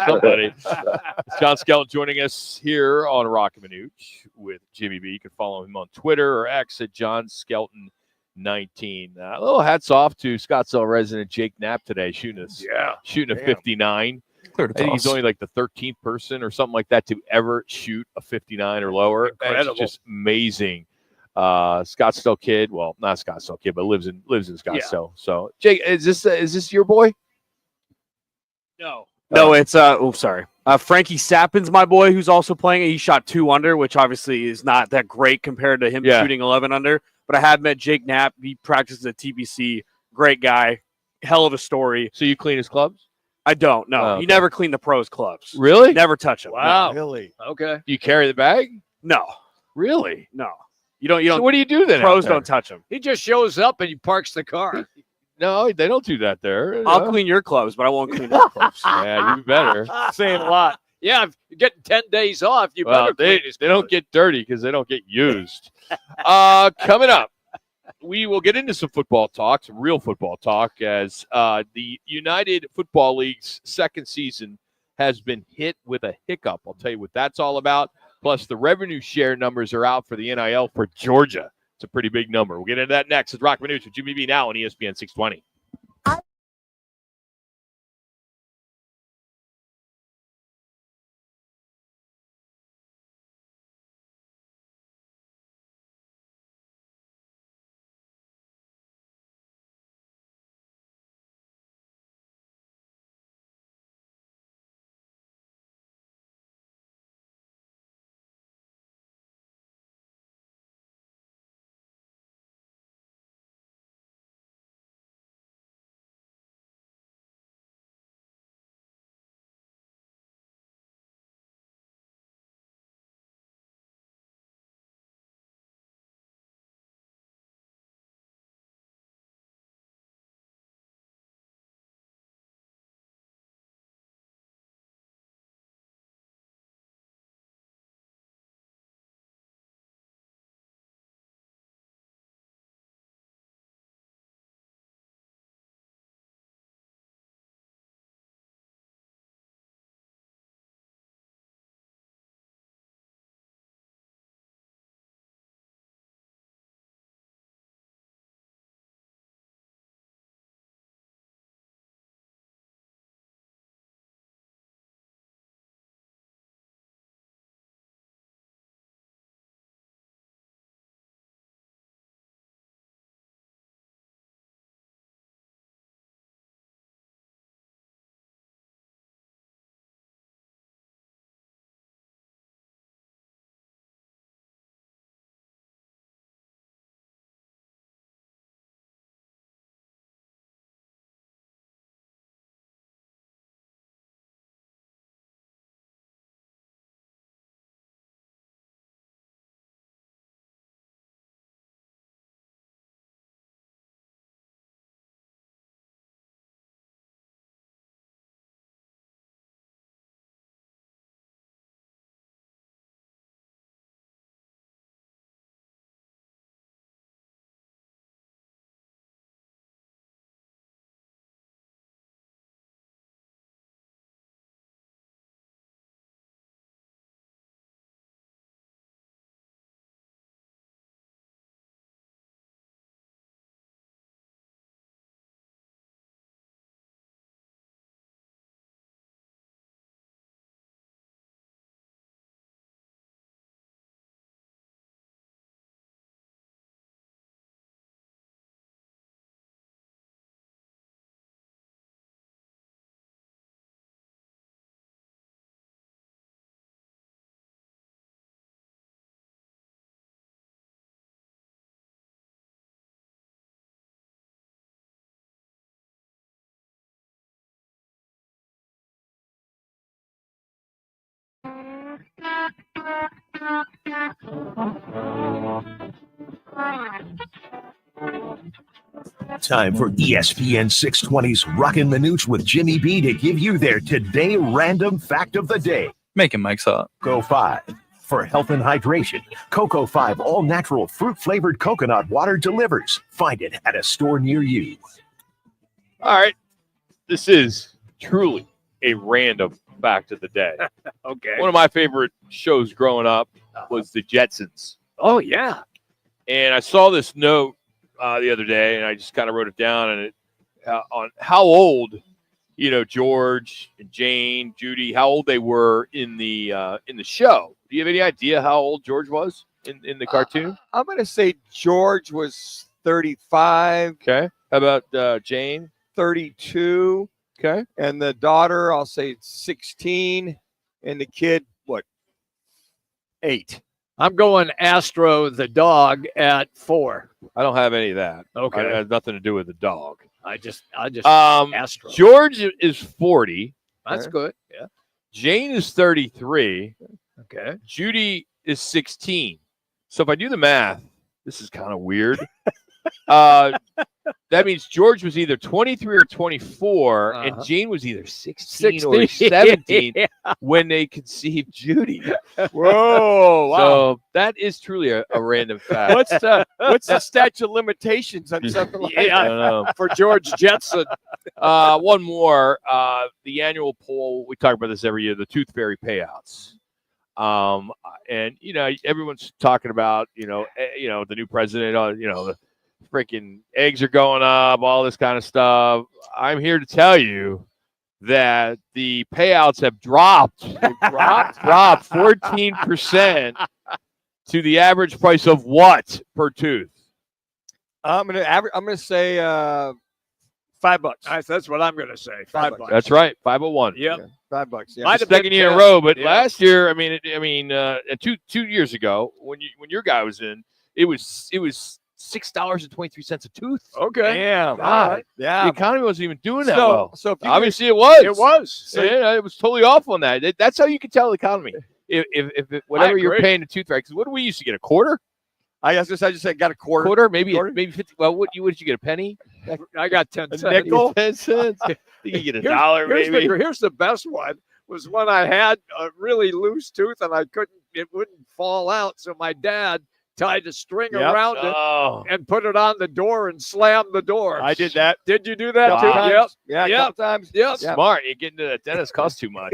somebody. John Skelton joining us here on Roc and Manuch with Jimmy B. You can follow him on Twitter or X at John Skelton19. A little hats off to Scottsdale resident Jake Knapp today, shooting a 59. I think he's only like the 13th person or something like that to ever shoot a 59 or lower. Incredible. It's just amazing. Scottsdale kid. Well, not Scottsdale kid, but lives in Scottsdale. Yeah. So, Jake, is this your boy? No, it's sorry. Frankie Sappin's my boy, who's also playing. He shot 2 under, which obviously is not that great compared to him shooting 11 under. But I have met Jake Knapp. He practices at TBC. Great guy. Hell of a story. So you clean his clubs? I don't. No, okay. He never cleaned the pros' clubs. Really? Never touch them. Wow. No. Really? Okay. Do you carry the bag? No. Really? No. You don't. So what do you do then? Pros don't touch them. He just shows up and he parks the car. No, they don't do that there. I'll clean your clubs, but I won't clean their clubs. Yeah, you better. Saying a lot. Yeah, if you're getting 10 days off, you better clean his they don't get dirty because they don't get used. Coming up, we will get into some football talk, some real football talk, as the United Football League's second season has been hit with a hiccup. I'll tell you what that's all about. Plus, the revenue share numbers are out for the NIL for Georgia. It's a pretty big number. We'll get into that next. It's Roc and Manuch with Jimmy B now on ESPN 620. Time for ESPN 620's Roc and Manuch with Jimmy B to give you their Today Random Fact of the Day. Making Mike's hot. Cocoa 5. For health and hydration, Cocoa 5 all-natural fruit-flavored coconut water delivers. Find it at a store near you. All right. This is truly a random fact of the day. Okay. One of my favorite shows growing up was The Jetsons. Oh, yeah. And I saw this note the other day, and I just kind of wrote it down, and it on how old, George and Jane, Judy, how old they were in the show. Do you have any idea how old George was in the cartoon? I'm going to say George was 35. Okay. How about Jane? 32. Okay. And the daughter, I'll say 16. And the kid, 8. I'm going Astro the dog at 4. I don't have any of that. Okay. It has nothing to do with the dog. I just Astro. George is 40. That's good. Yeah. Jane is 33. Okay. Judy is 16. So if I do the math, this is kind of weird. That means George was either 23 or 24, and Jane was either 16 or 17 when they conceived Judy. Whoa! Wow. So that is truly a random fact. What's the statute of limitations on something like that? I don't know. For George Jetson. One more. The annual poll, we talk about this every year, the Tooth Fairy payouts. And everyone's talking about the new president, the freaking eggs are going up, all this kind of stuff. I'm here to tell you that the payouts have dropped 14% to the average price of what per tooth? I'm gonna say $5. That's what I'm gonna say. $5. That's right, 501. Yep. $5. Yeah. Might have Second been year in a 10. row, but Yeah. last year, two years ago, when your guy was in, it was $6.23 a tooth. Okay. Damn. God. Yeah. The economy wasn't even doing that well. So if you obviously it was. It was. So, it was totally off on that. That's how you can tell the economy. If whatever you're paying a tooth fairy, because what did we used to get, a quarter? I just said got a quarter. Maybe 50. Well, what did you get, a penny? I got 10 cents. nickel? 10 cents. I think you get a dollar, maybe. Here's the best one. Was when I had a really loose tooth and it wouldn't fall out. So my dad tied a string around it and put it on the door and slammed the door. I did that. Did you do that Couple too? times. Yep. Yeah, a Yep. couple times. Yep. Smart. You getting to that dentist costs too much.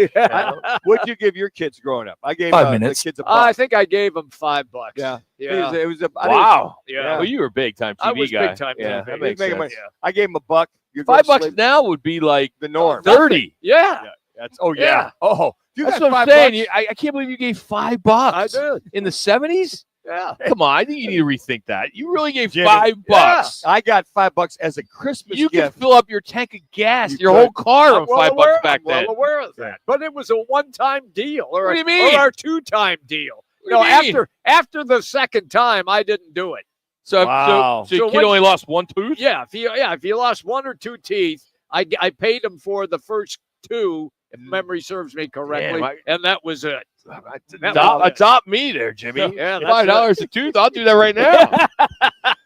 What'd you give your kids growing up? I gave 5 the minutes. kids a I buck. think I gave him $5. Yeah. Yeah. It was a Wow. Yeah. Well, you were a big time TV I was guy. big time. Yeah, TV. that makes Making sense. money. I gave him a buck. You're $5 gonna sleep- now would be like the norm. 30. Yeah. That's yeah. Yeah. Oh, you That's got what I'm $5 saying. I can't believe you gave $5 I did. in the 70s. Yeah. Come on, I think you need to rethink that. You really gave Jimmy, $5. I got $5 as a Christmas You gift. could fill up your tank of gas, You your could. whole car I'm on well $5 aware- back I'm well then. aware of that. But it was a one-time deal or What do you mean? or a two-time deal. What do you mean? After the second time, I didn't do it. So, Wow. so your So kid what- only lost one tooth? Yeah, if you lost one or two teeth, I paid him for the first two, if memory serves me correctly, Damn, and that was it. Adopt me there, Jimmy. Yeah, that's $5 a tooth. I'll do that right now.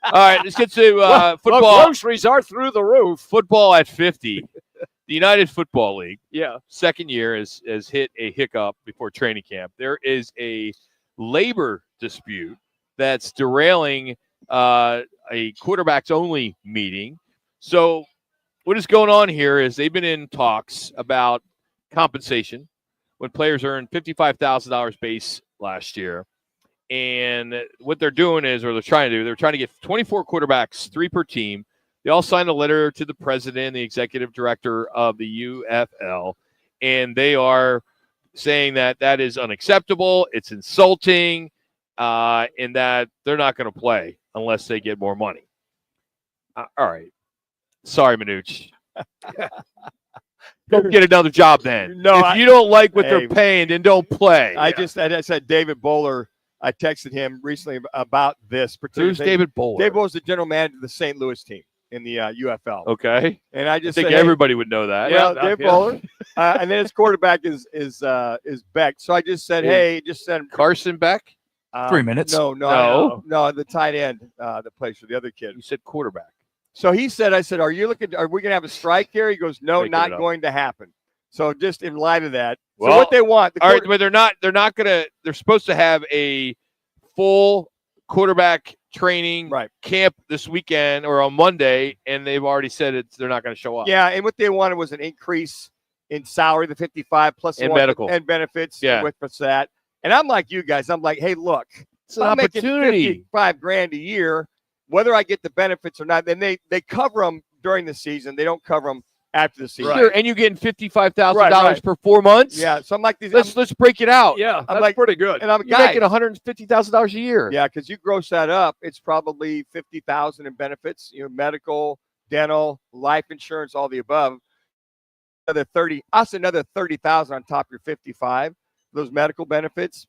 All right, let's get to football. Well, groceries are through the roof. Football at 50. The United Football League, Yeah. second year, has hit a hiccup before training camp. There is a labor dispute that's derailing a quarterbacks only meeting. So what is going on here is they've been in talks about compensation when players earned $55,000 base last year. And what they're doing is, or they're trying to get 24 quarterbacks, 3 per team. They all signed a letter to the president, the executive director of the UFL, and they are saying that that is unacceptable, it's insulting, and that they're not going to play unless they get more money. All right. Sorry, Manuch. Go get another job then. No, if you don't like what they're paying, then don't play. I said David Bowler. I texted him recently about this. Who's David Bowler? David Bowler's the general manager of the St. Louis team. in the UFL. Okay. And I I just think said, hey, everybody would know that. well, Dave Bowler. And then his quarterback is Beck. So I just said, hey, just send him. Carson Beck? 3 minutes. No, the tight end that plays for the other kid. You said quarterback. So he said, I said, are we going to have a strike here? He goes, no, Making not it up. going to happen. So just in light of that. Well, so what they want. All right, but they're not going to – they're supposed to have a full quarterback training camp this weekend or on Monday, and they've already said they're not going to show up. Yeah, and what they wanted was an increase in salary, the 55 plus and one, medical and benefits. Yeah. With that. And I'm like you guys. I'm like, hey, look, it's an I'm making opportunity. $55,000 a year, whether I get the benefits or not. Then they cover them during the season. They don't cover them after the season. Sure, and you're getting $55,000 for 4 months. Yeah, so I'm like these. Let's break it out. Yeah, I'm that's like pretty good. And I'm You're making $150,000 a year. Yeah, because you gross that up, it's probably $50,000 in benefits. Medical, dental, life insurance, all the above. Another $30,000 on top of your 55. Those medical benefits,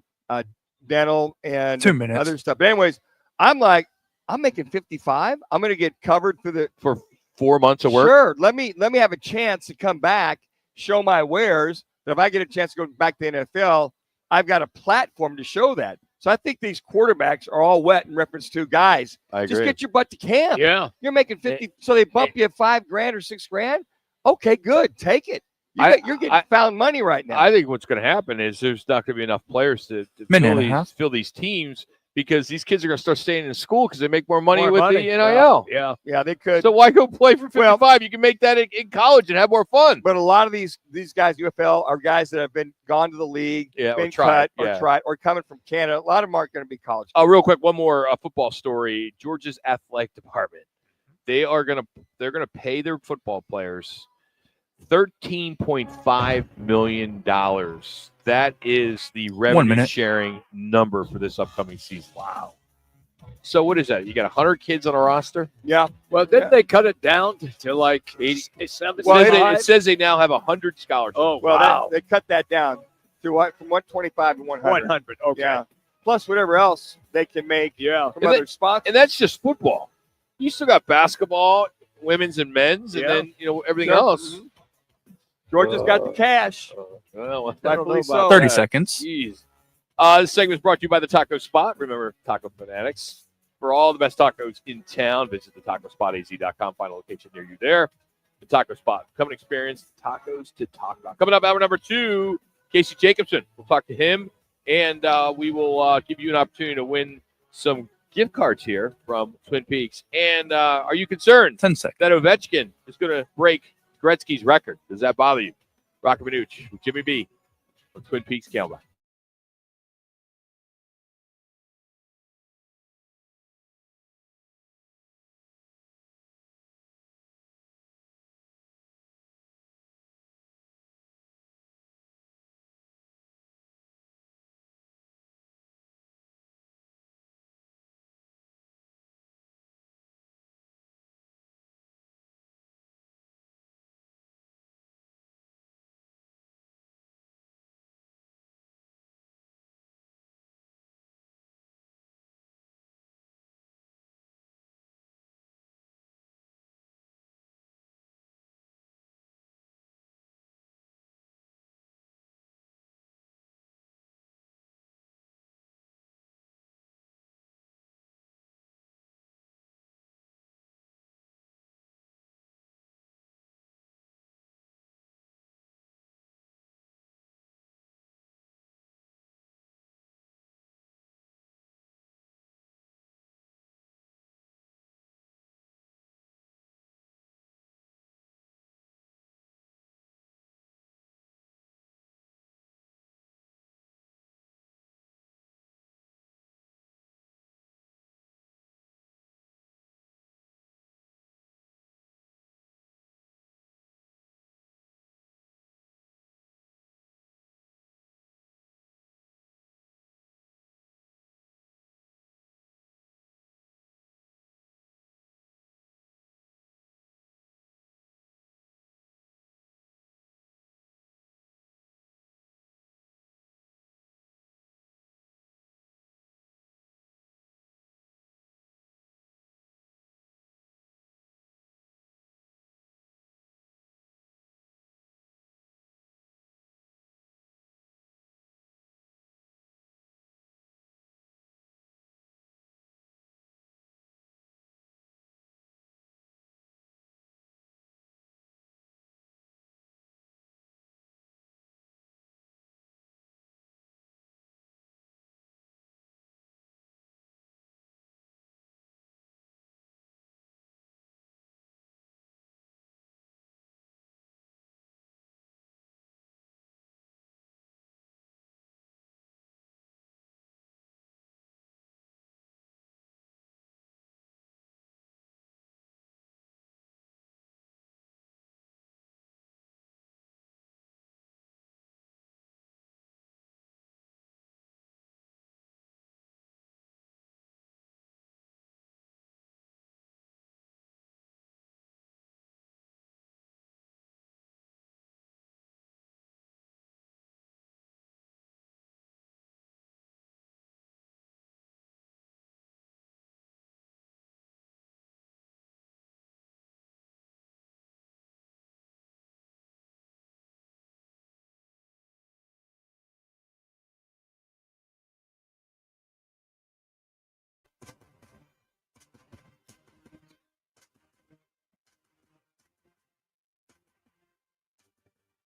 dental, and 2 minutes. other stuff. But anyways, I'm like, I'm making 55. I'm going to get covered for 4 months of work. Sure. Let me have a chance to come back, show my wares. That if I get a chance to go back to the NFL, I've got a platform to show that. So I think these quarterbacks are all wet in reference to guys. I agree. Just get your butt to camp. Yeah. You're making 50. So they bump you $5,000 or $6,000. Okay, good. Take it. You're getting found money right now. I think what's going to happen is there's not going to be enough players to fill these teams because these kids are going to start staying in school because they make more money with the NIL. Yeah, they could. So why go play for 55? You can make that in college and have more fun. But a lot of these guys, UFL, are guys that have been gone to the league, been cut, or coming from Canada. A lot of them aren't going to be college. Real quick, one more football story. Georgia's athletic department. They're going to pay their football players $13.5 million. That is the revenue sharing number for this upcoming season. Wow. So what is that? You got 100 kids on a roster? Yeah. Well, didn't they cut it down to like 80, 70? Well, it says they now have 100 scholarships. Oh, well, wow. They cut that down to from 125 to 100. 100. Okay. Yeah. Plus whatever else they can make. Yeah. From other spots. And that's just football. You still got basketball, women's and men's, and then everything else. Mm-hmm. Georgia's got the cash. Well, I don't know about 30 seconds. Jeez. This segment is brought to you by the Taco Spot. Remember, Taco Fanatics. For all the best tacos in town, visit the TacoSpotAZ.com. Find a location near you there. The Taco Spot. Come and experience tacos to talk about. Coming up, hour number 2, Casey Jacobson. We'll talk to him, and we will give you an opportunity to win some gift cards here from Twin Peaks. And are you concerned 10 seconds. that Ovechkin is going to break Gretzky's record? Does that bother you? Roc and Manuch with Jimmy B from Twin Peaks Camelback.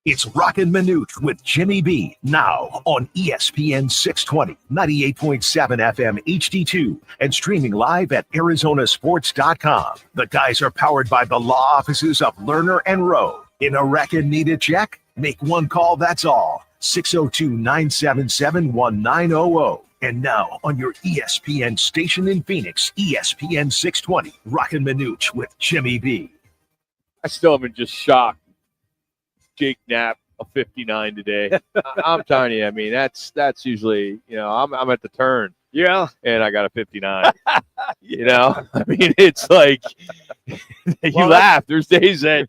It's Roc and Manuch with Jimmy B, now on ESPN 620, 98.7 FM HD2, and streaming live at arizonasports.com. The guys are powered by the law offices of Lerner and Rowe. In a wreck and need a check? Make one call, that's all. 602-977-1900. And now on your ESPN station in Phoenix, ESPN 620, Roc and Manuch with Jimmy B. I still am in just shock. Jake Knapp, a 59 today. I'm telling you, I mean, that's usually, I'm at the turn. Yeah. And I got a 59. I mean, it's like, you laugh. There's days that,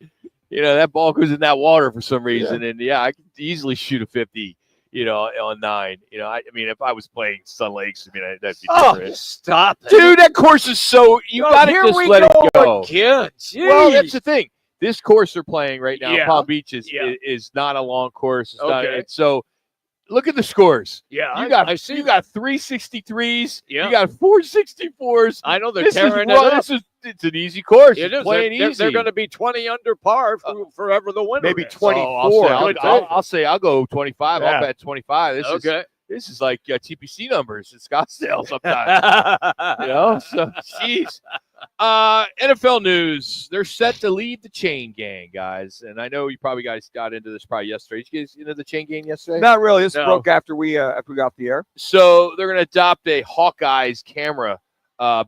that ball goes in that water for some reason. Yeah. And I could easily shoot a 50, on 9. I mean, if I was playing Sun Lakes, I mean, that'd be different. Stop it. Dude, that course is so, you got to just let it go. Again. Well, that's the thing. This course they're playing right now, Yeah. Palm Beach, is not a long course. It's not, so look at the scores. Yeah, you got I see. You got 363s. Yeah. You got 464s. I know they're This tearing is, it up. It's an easy course. It It's is. playing They're easy. going to be 20 under par forever the winner. Maybe is. 24. I'll say I'll go 25. Yeah. I'll bet 25. This is like TPC numbers in Scottsdale sometimes. So jeez. NFL news. They're set to leave the chain gang, guys. And I know you guys got into this yesterday. Did you guys into the chain gang yesterday? Not really. This broke after we got off the air. So they're going to adopt a Hawkeyes camera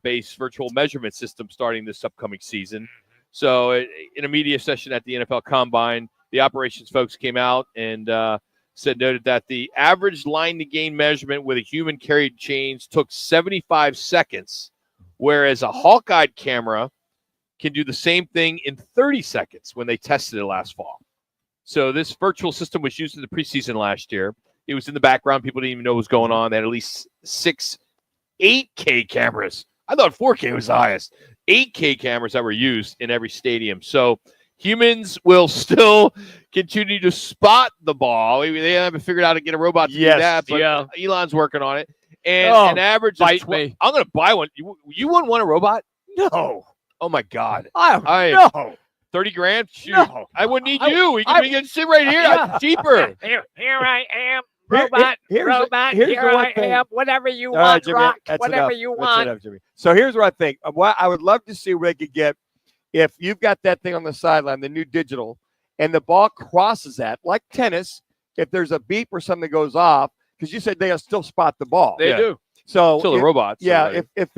based virtual measurement system starting this upcoming season. So in a media session at the NFL Combine, the operations folks came out and noted that the average line to gain measurement with a human carried chains took 75 seconds, whereas a Hawkeye camera can do the same thing in 30 seconds when they tested it last fall. So this virtual system was used in the preseason last year. It was in the background. People didn't even know what was going on. They had at least 6 8K cameras. I thought 4K was the highest. 8K cameras that were used in every stadium. So humans will still continue to spot the ball. They haven't figured out how to get a robot to do that, but Elon's working on it. And an average of I'm going to buy one. You wouldn't want a robot? No. Oh, my God. No. 30 grand? Shoot. No. I wouldn't need you. We can sit right here. It's cheaper. Here I am. Robot, here's here the one I thing. am. Whatever you All right, want, Jimmy, Rock. that's Whatever enough. you That's want. enough, Jimmy. So here's what I think. What I would love to see where they could get, if you've got that thing on the sideline, the new digital, and the ball crosses that, like tennis, if there's a beep or something that goes off, because you said they'll still spot the ball. They do. So Still the robots. Yeah, if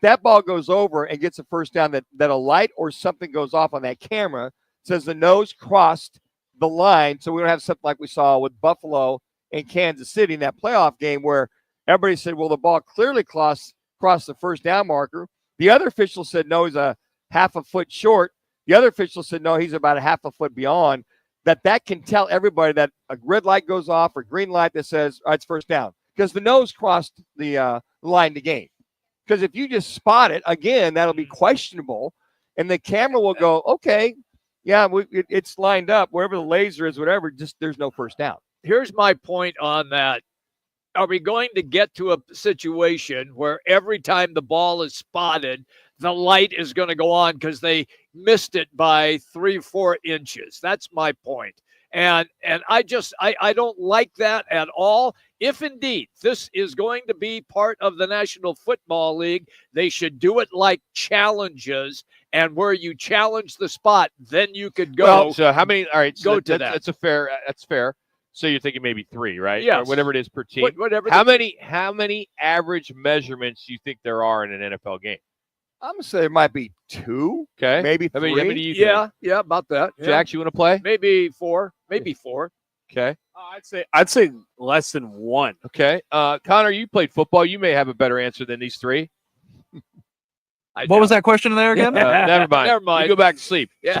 that ball goes over and gets a first down, that a light or something goes off on that camera, says the nose crossed the line, so we don't have something like we saw with Buffalo and Kansas City in that playoff game where everybody said, well, the ball clearly crossed the first down marker. The other official said, no, he's a half a foot short. The other official said, no, he's about a half a foot beyond. That can tell everybody that a red light goes off or green light that says, all right, it's first down. Because the nose crossed the line to gain. Because if you just spot it, again, that'll be questionable. And the camera will go, okay, yeah, it's lined up. Wherever the laser is, whatever, just there's no first down. Here's my point on that. Are we going to get to a situation where every time the ball is spotted, the light is going to go on because they missed it by 3-4 inches? That's my point. And I don't like that at all. If indeed this is going to be part of the National Football League, they should do it like challenges, and where you challenge the spot, then you could go. Well, so how many? All right, so go to that. That's fair. That's fair. So you're thinking maybe 3, right? Yes. Or whatever it is per team. Whatever. How many average measurements do you think there are in an NFL game? I'm going to say there might be 2, Okay. maybe 3. How many do you think? Yeah, about that. Jax, you want to play? Maybe 4. Maybe 4. Okay. I'd say less than 1. Okay. Connor, you played football. You may have a better answer than these 3. What was that question there again? Never mind. Never mind. You go back to sleep. Yeah.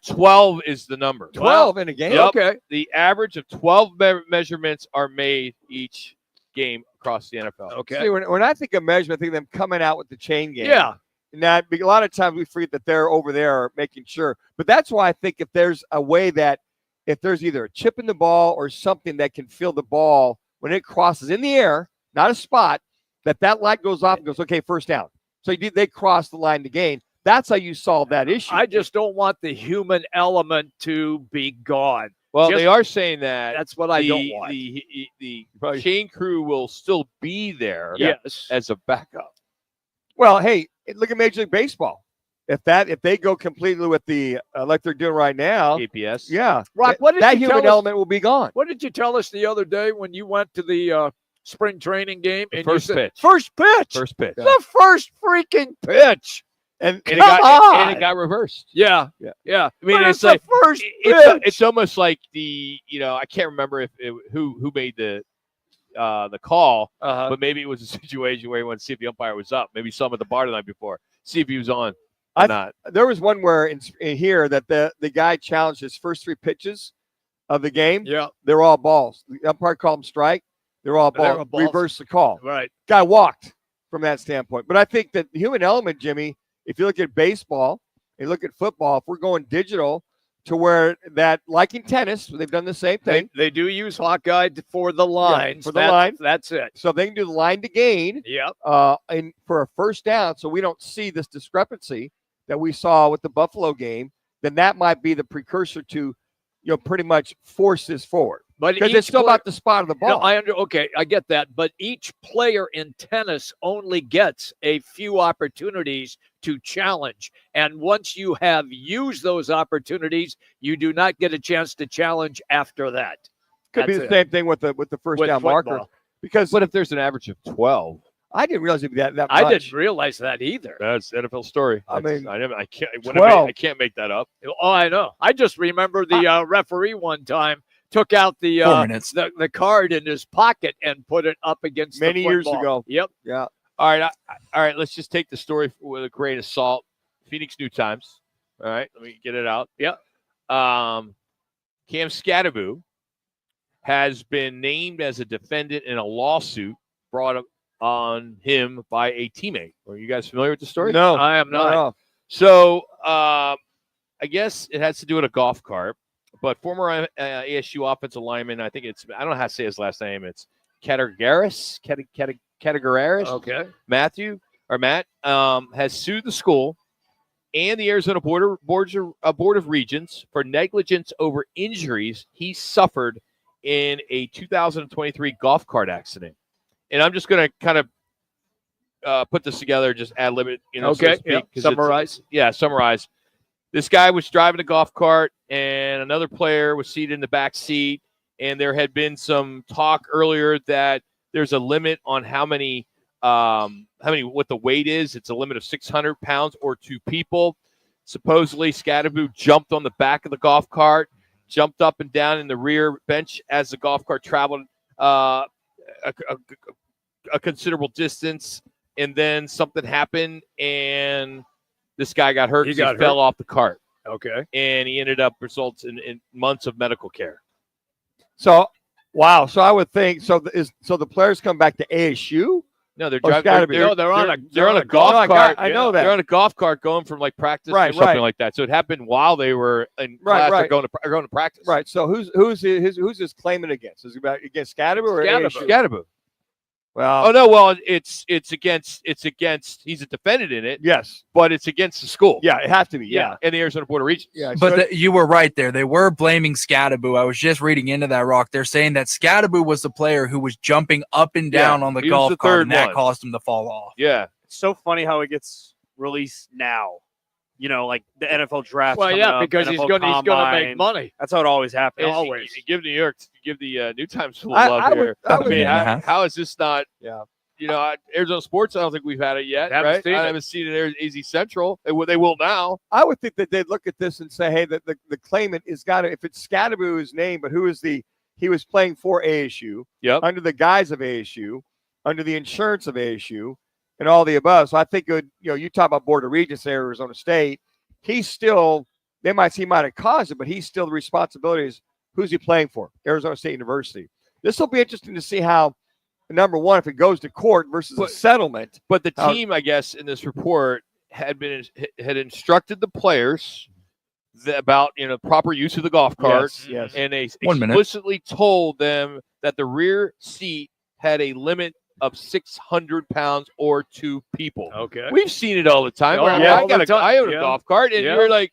12 is the number. 12 in a game? Yep. Okay. The average of 12 measurements are made each game across the NFL. Okay. See, when I think of measurement, I think of them coming out with the chain game. Yeah. Now, a lot of times we forget that they're over there making sure. But that's why I think if there's a way that if there's either a chip in the ball or something that can feel the ball when it crosses in the air, not a spot, that light goes off and goes, okay, first down. So they cross the line to gain. That's how you solve that issue. I just don't want the human element to be gone. Well, they are saying that that's what I don't want. The chain crew will still be there as a backup. Well, hey, look at Major League Baseball. If they go completely with the like they're doing right now, KPS. Yeah, Rock, what did that you human tell us- element will be gone. What did you tell us the other day when you went to the spring training game? The and first you said, pitch. First pitch. First pitch. The first freaking pitch. And it got reversed. Yeah. I But mean, it's the like first it's almost like I can't remember who made the call, but maybe it was a situation where he wanted to see if the umpire was up. Maybe he saw him at the bar the night before, see if he was on or not. There was one where in here that the guy challenged his first 3 pitches of the game. Yeah, they were all balls. The umpire called them strike. They're all balls. They were balls. Reverse the call. Right. Guy walked from that standpoint. But I think that the human element, Jimmy, if you look at baseball, you look at football, if we're going digital to where that, like in tennis, they've done the same thing. They do use Hawkeye for the lines. for the line. That's it. So they can do the line to gain. Yep. And for a first down, so we don't see this discrepancy that we saw with the Buffalo game, then that might be the precursor to, pretty much force this forward. But because it's still about the spot of the ball. No, okay, I get that. But each player in tennis only gets a few opportunities to challenge. And once you have used those opportunities, you do not get a chance to challenge after that. Could be the same thing with the first down marker. Because what if there's an average of 12? I didn't realize it'd be that much. I didn't realize that either. That's NFL story. I mean, I can't. 12. I can't make that up. Oh, I know. I just remember the referee one time took out the 4 minutes. the card in his pocket and put it up against Many the years football. ago. Yep. Yeah. All right. All right. Let's just take the story with a grain of salt. Phoenix New Times. All right. Let me get it out. Yep. Cam Scadaboo has been named as a defendant in a lawsuit brought up on him by a teammate. Are you guys familiar with the story? No, I am not. No. So I guess it has to do with a golf cart. But former ASU offensive lineman, I don't know how to say his last name. It's Categoraris. Okay. Matt has sued the school and the Arizona Board of Regents for negligence over injuries he suffered in a 2023 golf cart accident. And I'm just going to kind of put this together, just ad-lib it, so to speak, Summarize. Summarize. This guy was driving a golf cart, and another player was seated in the back seat, and there had been some talk earlier that there's a limit on what the weight is. It's a limit of 600 pounds or 2 people. Supposedly, Scadaboo jumped on the back of the golf cart, jumped up and down in the rear bench as the golf cart traveled a considerable distance, and then something happened, and this guy got hurt. He fell off the cart. Okay. And he ended up results in months of medical care. So, wow. So I would think so the players come back to ASU? No, they're Oh, driving. they're on a golf cart. I know that. They're on a golf cart going from like practice or something like that. So it happened while they were in class or going to practice. Right. So who's his claimant against? Is it about against Scadaboo or ASU? Scadaboo. Well, oh no, well it's against he's a defendant in it. Yes, but it's against the school. Yeah, it has to be. Yeah, and the Arizona Board of Regents. Yeah, but you were right there. They were blaming Scadaboo. I was just reading into that, Rock. They're saying that Scadaboo was the player who was jumping up and down on the golf cart, and that caused him to fall off. Yeah, it's so funny how it gets released now. Like the NFL draft. Well, yeah, because he's going to make money. That's how it always happens. Always. You give the New Times a little love here. How is this not? Yeah. Arizona sports. I don't think we've had it yet. Haven't right? seen I haven't seen it at AZ Central. They will now. I would think that they'd look at this and say, "Hey, the claimant is got to. If it's Scadaboo's name, but who is he was playing for ASU, under the guise of ASU, under the insurance of ASU, and all the above. So I think you talk about Board of Regents, Arizona State. He's still. He might have caused it, but he's still the responsibility is who's he playing for? Arizona State University. This will be interesting to see how. Number one, if it goes to court versus a settlement. But the team, I guess, in this report had instructed the players about proper use of the golf cart. Yes. And they explicitly told them that the rear seat had a limit of 600 pounds or 2 people. Okay. We've seen it all the time. Oh, I own a golf cart, and you're like,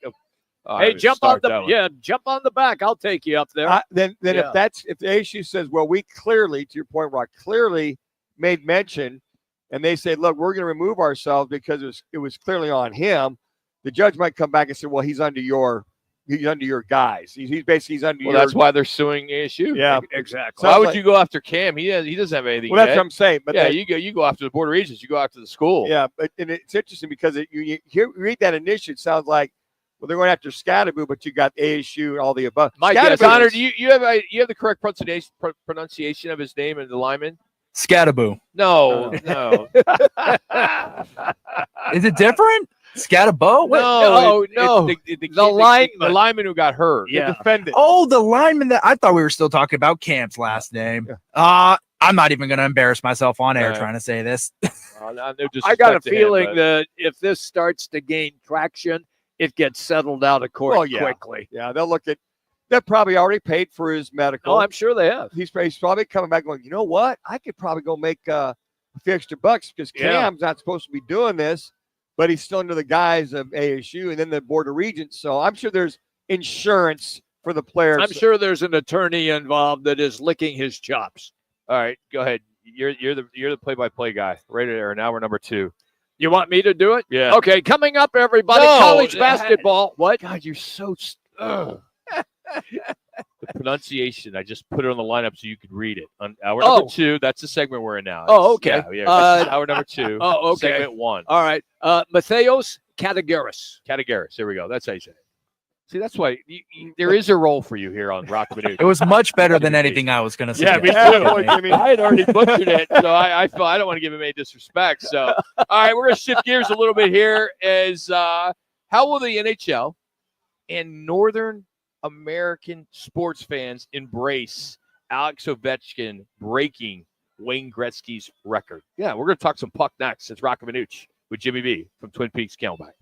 Hey, jump on the back. I'll take you up there. Then if the ASU says, well, we clearly, to your point, Rock, clearly made mention, and they say, look, we're going to remove ourselves because it was clearly on him. The judge might come back and say, well, he's under your guys. He's under your. Well, that's why they're suing ASU. Yeah, exactly. Why would you go after Cam? He doesn't have anything. Well, that's what I'm saying. But you go after the Board of Regents. You go after the school. Yeah, but it's interesting because you read that initially, it sounds like, well, they're going after Scatterboo, but you got ASU and all the above. Mike, Connor, do you have the correct pronunciation of his name and the lineman? Scatterboo. No. Is it different? Scatterbo? No. The lineman who got hurt. Yeah. The defendant. Oh, the lineman that I thought we were still talking about Camp's last name. I'm not even going to embarrass myself on air trying to say this. I got a feeling that if this starts to gain traction, it gets settled out of court quickly. Yeah, they'll probably already paid for his medical. Oh, I'm sure they have. He's probably coming back going, you know what? I could probably go make a few extra bucks because Cam's not supposed to be doing this, but he's still under the guise of ASU and then the Board of Regents. So I'm sure there's insurance for the players. I'm sure there's an attorney involved that is licking his chops. All right, go ahead. You're the play-by-play guy. Right there. Now we're number 2. You want me to do it? Yeah. Okay, coming up, everybody, college basketball. What? God, you're so the pronunciation. I just put it on the lineup so you could read it. On hour number 2, that's the segment we're in now. Okay. Hour number 2. Oh, okay. Segment 1. All right. Matheos Katageris. Here we go. That's how you say it. See, that's why there is a role for you here on Roc and Manuch. It was much better than anything I was going to say. Yeah, me too. I had already butchered it, so I feel I don't want to give him any disrespect. So, all right, we're going to shift gears a little bit here. How will the NHL and Northern American sports fans embrace Alex Ovechkin breaking Wayne Gretzky's record? Yeah, we're going to talk some puck next. It's Roc and Manuch with Jimmy B from Twin Peaks Camelback.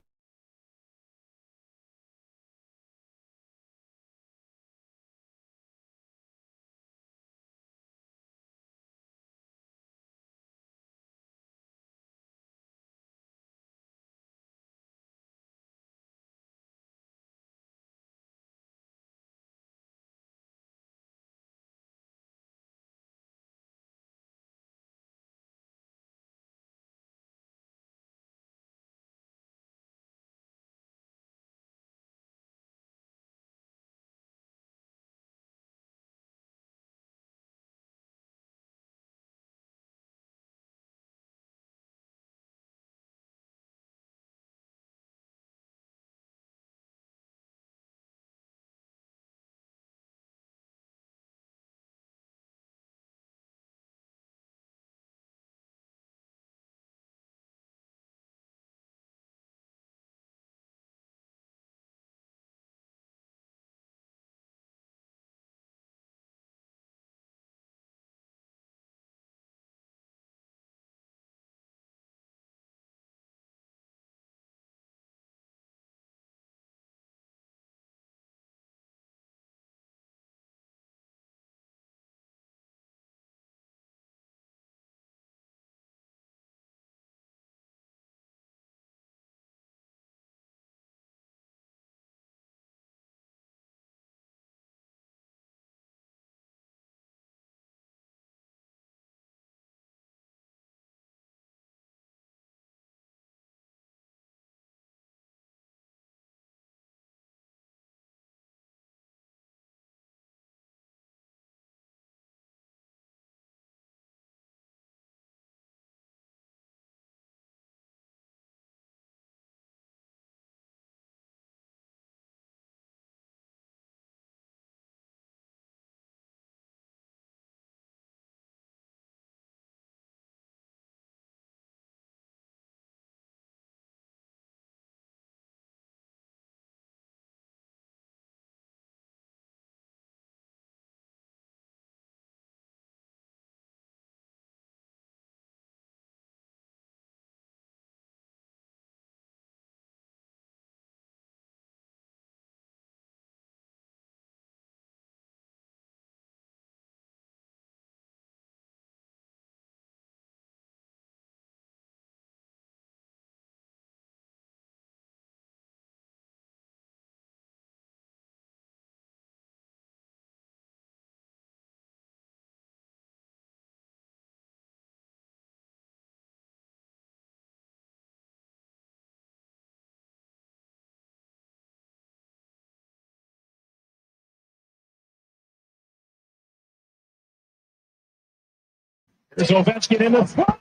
There's Ovechkin in the front.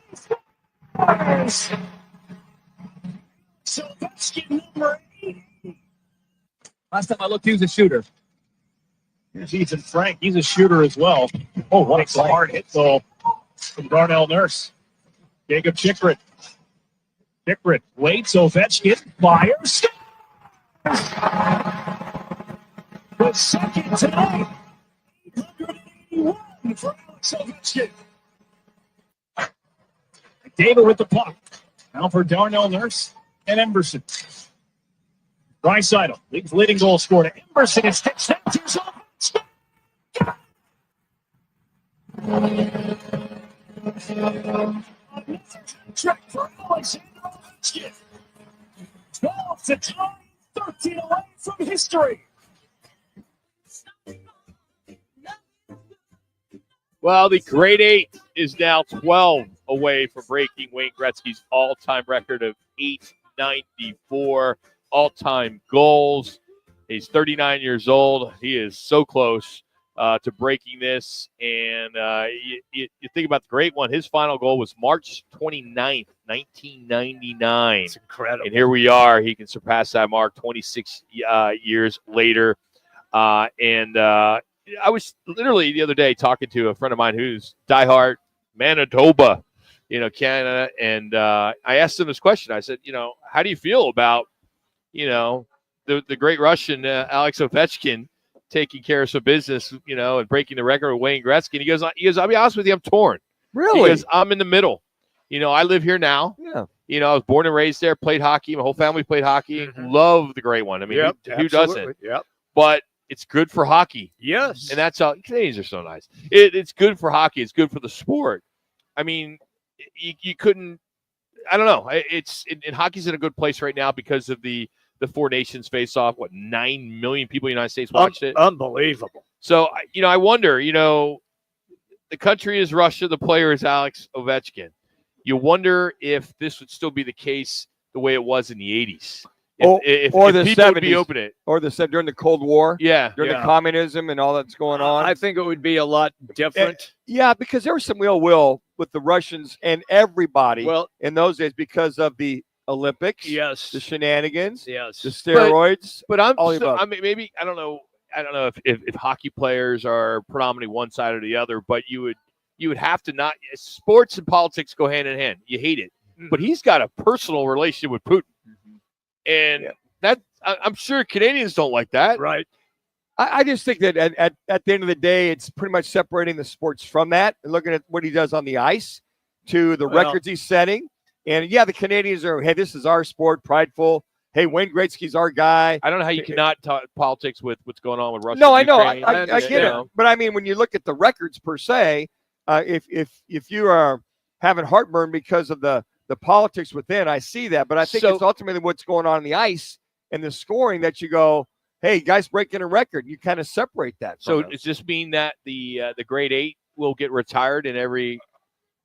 So Ovechkin number 8. Last time I looked, he was a shooter. Here's Ethan Frank. He's a shooter as well. Oh, what a hard hit, though, from Darnell Nurse. Jacob Chikrit. Chikrit waits. Ovechkin fires. The second tonight. 881 for Alex Ovechkin. David with the puck. Now for Darnell Nurse and Emberson. Draisaitl, league's leading goal scorer to Emberson. It sticks down to his offense. Trick for Alexander Ovechkin. 12 to tie, 13 away from history. Well, the grade 8 is now 12 away from breaking Wayne Gretzky's all-time record of 894 all-time goals. He's 39 years old. He is so close to breaking this. And you think about the great one. His final goal was March 29th, 1999. It's incredible. And here we are. He can surpass that mark 26 years later. I was literally the other day talking to a friend of mine who's diehard Manitoba, Canada. And I asked him this question. I said, how do you feel about, the great Russian Alex Ovechkin taking care of some business, and breaking the record with Wayne Gretzky? And he goes, I'll be honest with you, I'm torn. Really? Because I'm in the middle. I live here now. Yeah. I was born and raised there, played hockey. My whole family played hockey. Love the great one. I mean, who doesn't? Yep. But it's good for hockey. Yes. And that's how Canadians are so nice. It's good for hockey. It's good for the sport. I mean, you couldn't, I don't know. And hockey's in a good place right now because of the Four Nations face-off. 9 million people in the United States watched it. Unbelievable. So, I wonder, the country is Russia. The player is Alex Ovechkin. You wonder if this would still be the case the way it was in the 80s. If the people 70s, would be open it. Or during the Cold War. Yeah. During the communism and all that's going on. I think it would be a lot different. Yeah, because there was some ill will with the Russians and everybody in those days because of the Olympics. Yes. The shenanigans. Yes. The steroids. But I mean, maybe, I don't know if hockey players are predominantly one side or the other, but you would have to not. Sports and politics go hand in hand. You hate it. But he's got a personal relationship with Putin. And that I'm sure Canadians don't like that. Right. I just think that at the end of the day, it's pretty much separating the sports from that and looking at what he does on the ice to the records he's setting. And, the Canadians are, hey, this is our sport, prideful. Hey, Wayne Gretzky's our guy. I don't know how you cannot talk politics with what's going on with Russia. No, I know. I get it. But, I mean, when you look at the records per se, if you are having heartburn because of the politics within, I see that. But I think it's ultimately what's going on the ice and the scoring that you go, hey, guys breaking a record. You kind of separate that. So does this mean that the grade 8 will get retired in every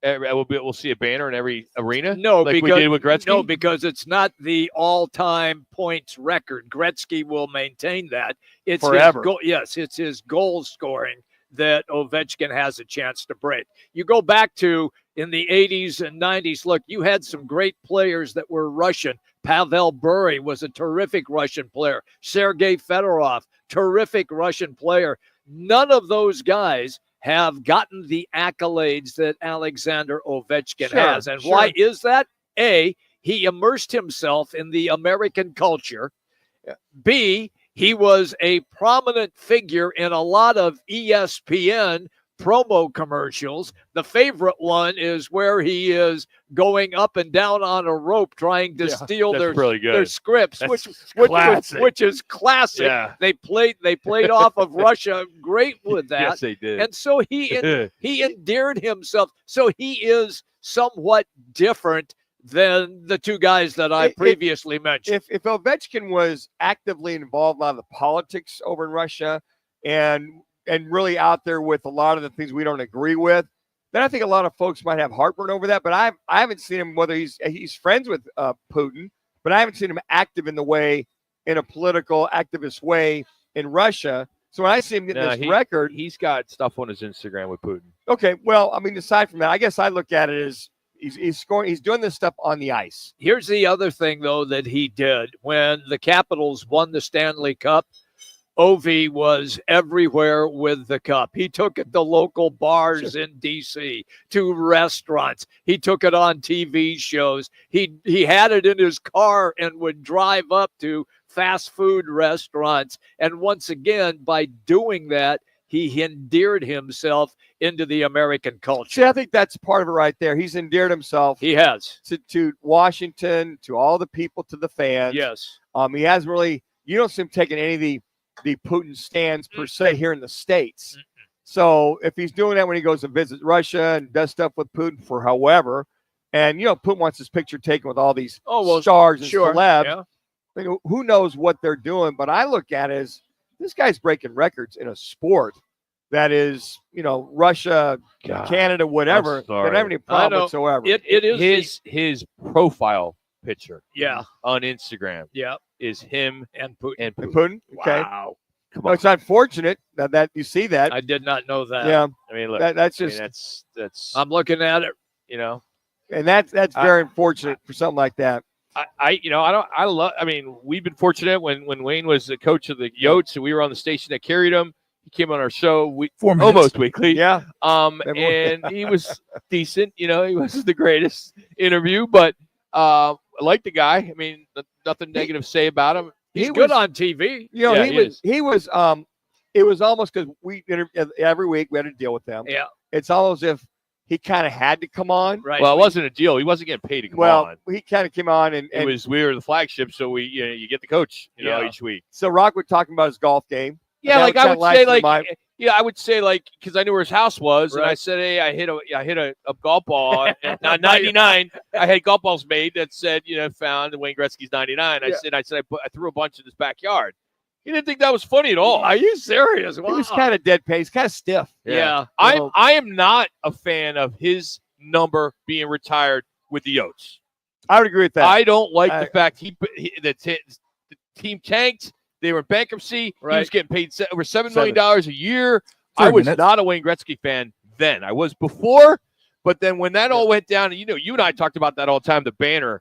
we'll see a banner in every arena? No, like because we did with Gretzky? No, because it's not the all-time points record. Gretzky will maintain that. It's forever. It's his goal scoring that Ovechkin has a chance to break. You go back to in the 80s and 90s, look, you had some great players that were Russian. Pavel Bure was a terrific Russian player. Sergei Fedorov, terrific Russian player. None of those guys have gotten the accolades that Alexander Ovechkin has. And why is that? A, he immersed himself in the American culture. B, he was a prominent figure in a lot of ESPN promo commercials. The favorite one is where he is going up and down on a rope trying to steal their scripts, which is classic. Yeah. They played off of Russia great with that. Yes, they did. And so he endeared himself. So he is somewhat different than the two guys that I previously mentioned. If Ovechkin was actively involved in a lot of the politics over in Russia and really out there with a lot of the things we don't agree with, then I think a lot of folks might have heartburn over that. But I haven't seen him, whether he's friends with Putin, but I haven't seen him active in a political activist way in Russia. So when I see him getting this record, he's got stuff on his Instagram with Putin. Okay, well, I mean, aside from that, I guess I look at it as he's scoring. He's doing this stuff on the ice. Here's the other thing, though, that he did when the Capitals won the Stanley Cup. Ovi was everywhere with the cup. He took it to local bars in D.C., to restaurants. He took it on TV shows. He had it in his car and would drive up to fast food restaurants. And once again, by doing that, he endeared himself into the American culture. See, I think that's part of it right there. He's endeared himself. He has. To Washington, to all the people, to the fans. Yes. He hasn't really, you don't see him taking any of the Putin stands per se here in the States. So if he's doing that when he goes to visit Russia and does stuff with Putin for however, and Putin wants his picture taken with all these stars and celebs, who knows what they're doing? But I look at it as this guy's breaking records in a sport that is, Russia, Canada, whatever. They don't have any problem whatsoever. It is his profile picture. Yeah. On Instagram. Yeah. Is him and Putin. Okay. Wow. Come on. It's unfortunate that you see that. I did not know that. Yeah. I mean, look. That's just. That's. I'm looking at it. And that's very unfortunate for something like that. I mean, we've been fortunate when Wayne was the coach of the Yotes and we were on the station that carried him. He came on our show almost weekly. Yeah. And he was decent. He wasn't the greatest interview, but I like the guy. I mean, nothing negative to say about him. He's good on TV. He was. It was almost because every week we had to deal with them. Yeah. It's almost as if he kind of had to come on. Right. Well, it wasn't a deal. He wasn't getting paid to come on. He kind of came on and we were the flagship, so you get the coach, each week. So Rock was talking about his golf game. Yeah, I would say because I knew where his house was, and I said, hey, I hit a golf ball at 99. I had golf balls made that said, found Wayne Gretzky's 99. I said I threw a bunch in his backyard. He didn't think that was funny at all. Are you serious? Wow. He was kind of deadpan. He's kind of stiff. Yeah. I am not a fan of his number being retired with the Yotes. I would agree with that. I don't like the fact the team tanked. They were in bankruptcy. Right. He was getting paid over $7 million a year. I was not a Wayne Gretzky fan then. I was before, but then when that all went down, and you and I talked about that all the time, the banner,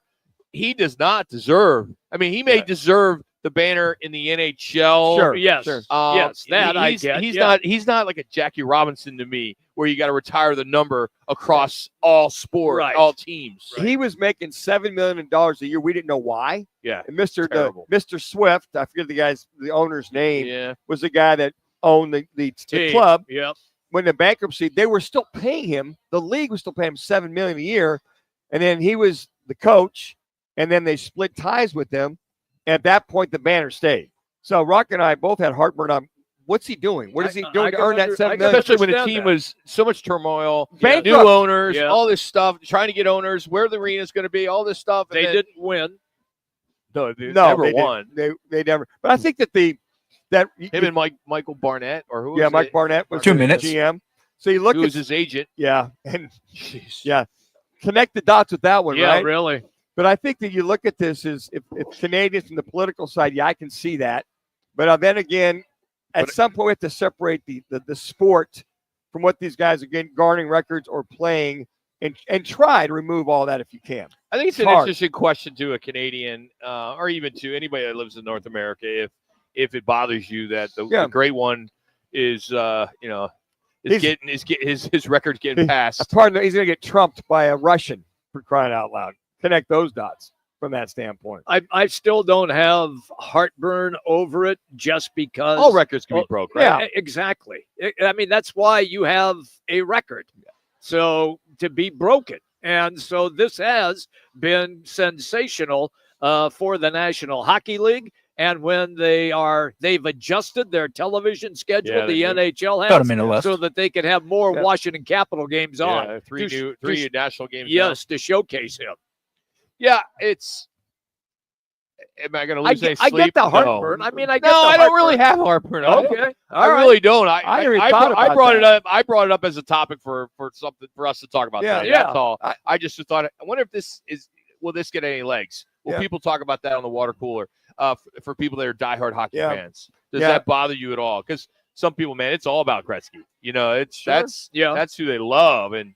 he does not deserve. I mean, he may deserve the banner in the NHL. Sure. Yes. Sure. Yes. That I get. He's not like a Jackie Robinson to me, where you got to retire the number across all sports, all teams. Right. He was making $7 million a year. We didn't know why. Yeah. And Mr. Swift, I forget the owner's name. Yeah. Was the guy that owned the club. Yeah. When the bankruptcy, they were still paying him. The league was still paying him $7 million a year, and then he was the coach, and then they split ties with them. At that point, the banner stayed. So Rock and I both had heartburn on what's he doing? What is he doing to earn that $7 million? Especially when the team was so much turmoil, Bankrupt. new owners, all this stuff, trying to get owners, where the arena is going to be, all this stuff. They didn't win. No, they never won. They never. But I think that him and Michael Barnett or who? Mike Barnett was 2 minutes. GM. So you look who was his agent? Yeah, and connect the dots with that one, right? Yeah, really. But I think that you look at this as if Canadians from the political side, I can see that. But then again, at some point, we have to separate the sport from what these guys are garnering records or playing and try to remove all that if you can. I think it's an interesting question to a Canadian or even to anybody that lives in North America if it bothers you that the great one is getting his record getting passed. Pardon, he's going to get trumped by a Russian, for crying out loud. Connect those dots from that standpoint. I still don't have heartburn over it just because all records can be broke, right? Yeah, exactly. I mean, that's why you have a record. So to be broken. And so this has been sensational for the National Hockey League. And when they've adjusted their television schedule, the NHL has, so that they can have more Washington Capital games on. Three national games. Yes, to showcase him. Yeah, am I going to lose any sleep? I get the heartburn. No. I mean, I don't really have heartburn. Okay, I really don't. I brought it up. I brought it up as a topic for something for us to talk about. Yeah, today. That's all. I just thought. I wonder if will this get any legs? Will people talk about that on the water cooler? For people that are diehard hockey fans, does that bother you at all? Because some people, man, it's all about Gretzky. Sure. That's who they love. And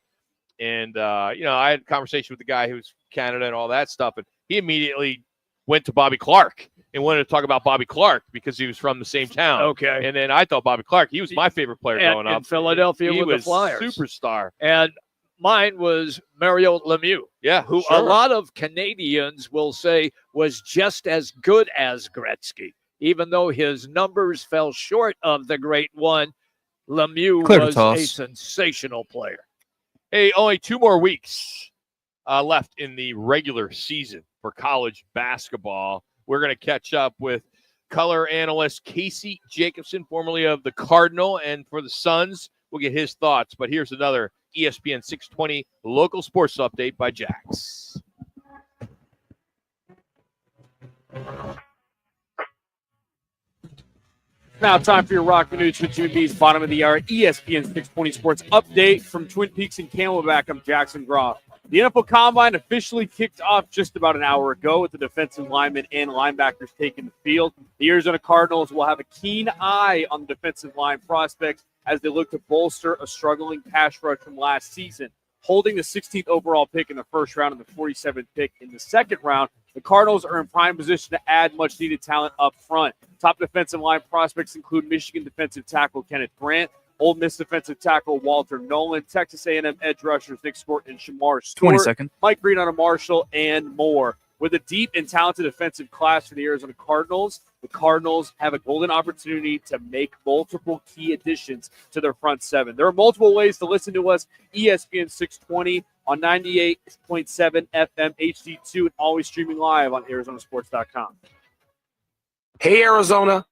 I had a conversation with the guy who's Canada and all that stuff, and he immediately went to Bobby Clark and wanted to talk about Bobby Clark because he was from the same town. Okay. And then I thought Bobby Clark, he was my favorite player growing up. In Philadelphia he with was the Flyers. Superstar. And mine was Mario Lemieux. Yeah, who sure. a lot of Canadians will say was just as good as Gretzky. Even though his numbers fell short of the great one, Lemieux was a sensational player. Hey, only 2 more weeks left in the regular season for college basketball. We're going to catch up with color analyst Casey Jacobson, formerly of the Cardinal, and for the Suns, we'll get his thoughts. But here's another ESPN 620 local sports update by Jax. Now time for your Roc and Manuch with Jimmy B's bottom of the hour ESPN 620 Sports update from Twin Peaks and Camelback. I'm Jackson Groff. The NFL Combine officially kicked off just about an hour ago with the defensive linemen and linebackers taking the field. The Arizona Cardinals will have a keen eye on the defensive line prospects as they look to bolster a struggling pass rush from last season. Holding the 16th overall pick in the first round and the 47th pick in the second round, the Cardinals are in prime position to add much-needed talent up front. Top defensive line prospects include Michigan defensive tackle Kenneth Grant, Ole Miss defensive tackle Walter Nolan, Texas A&M edge rushers Nick Scott and Shamar Stewart, 20 seconds. Mike Green on a Marshall, and more. With a deep and talented defensive class for the Arizona Cardinals, the Cardinals have a golden opportunity to make multiple key additions to their front seven. There are multiple ways to listen to us, ESPN 620 on 98.7 FM HD2 and always streaming live on arizonasports.com. Hey, Arizona.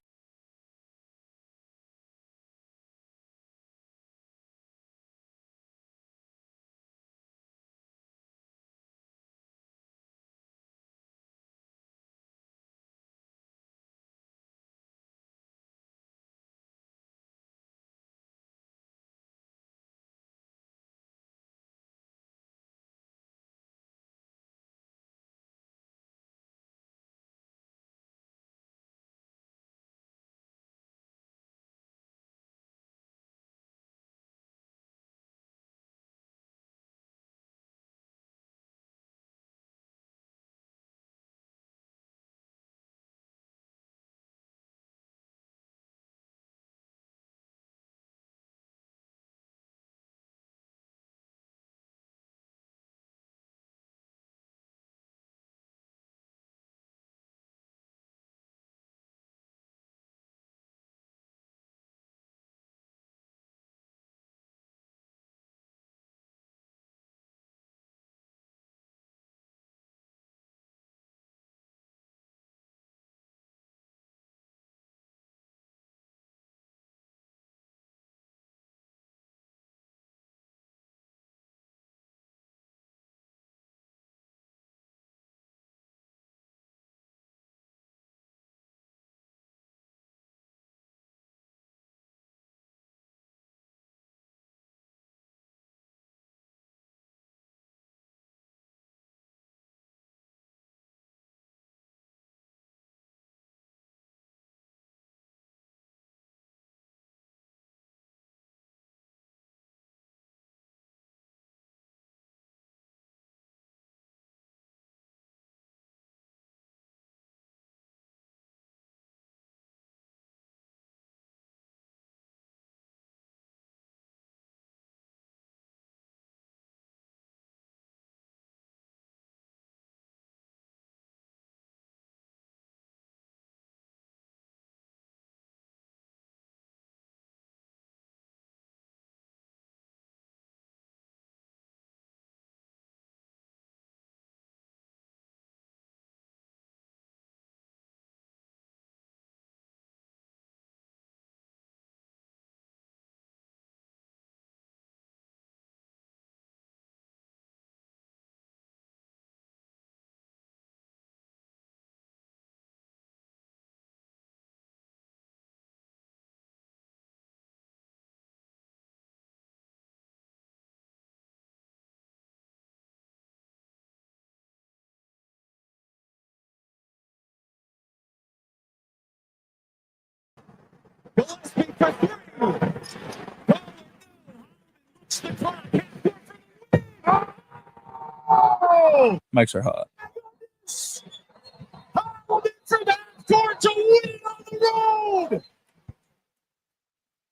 Mics are hot.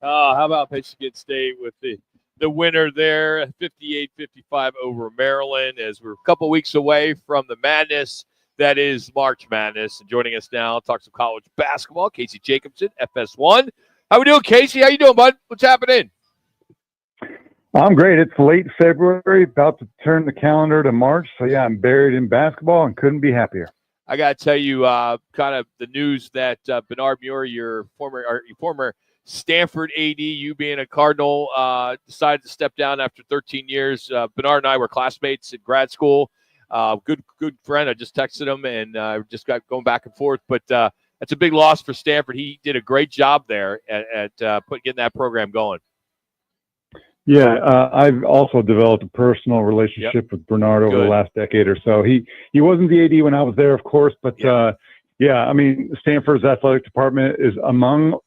How about Michigan State with the winner there, 58-55 over Maryland, as we're a couple weeks away from the madness that is March Madness. And joining us now, talk some college basketball, Casey Jacobson, FS1. How we doing, Casey? How you doing, bud? What's happening? I'm great. It's late February, about to turn the calendar to March. So, yeah, I'm buried in basketball and couldn't be happier. I got to tell you kind of the news that Bernard Muir, your former Stanford AD, you being a Cardinal, decided to step down after 13 years. Bernard and I were classmates at grad school. Good friend. I just texted him and just got going back and forth. But that's a big loss for Stanford. He did a great job there at getting that program going. Yeah, I've also developed a personal relationship with Bernard over the last decade or so. He wasn't the AD when I was there, of course, but yeah, I mean, Stanford's athletic department is among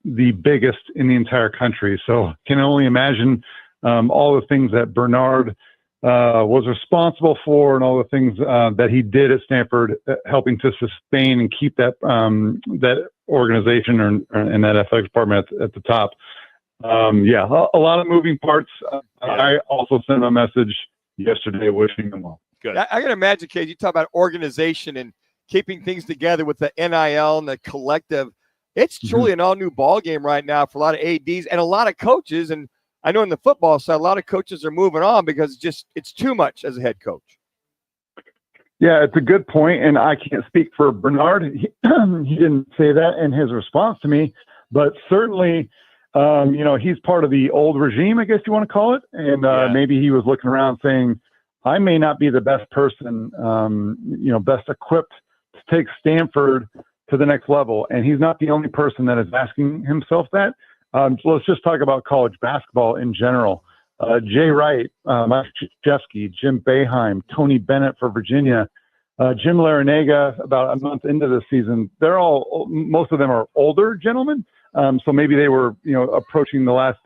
the biggest in the entire country. So can only imagine all the things that Bernard was responsible for and all the things that he did at Stanford, helping to sustain and keep that that organization and that athletic department at the top. Yeah, a lot of moving parts. I also sent a message yesterday wishing them well. Good. I can imagine, Case, you talk about organization and keeping things together with the NIL and the collective. It's truly an all-new ball game right now for a lot of ADs and a lot of coaches. And I know in the football side, a lot of coaches are moving on because it's too much as a head coach. Yeah, it's a good point, and I can't speak for Bernard. He didn't say that in his response to me, but certainly – he's part of the old regime, I guess you want to call it. And maybe he was looking around saying, I may not be the best person, best equipped to take Stanford to the next level. And he's not the only person that is asking himself that. So let's just talk about college basketball in general. Jay Wright, Mike Krzyzewski, Jim Boeheim, Tony Bennett for Virginia, Jim Larinaga, about a month into the season. Most of them are older gentlemen. So maybe they were, approaching the last,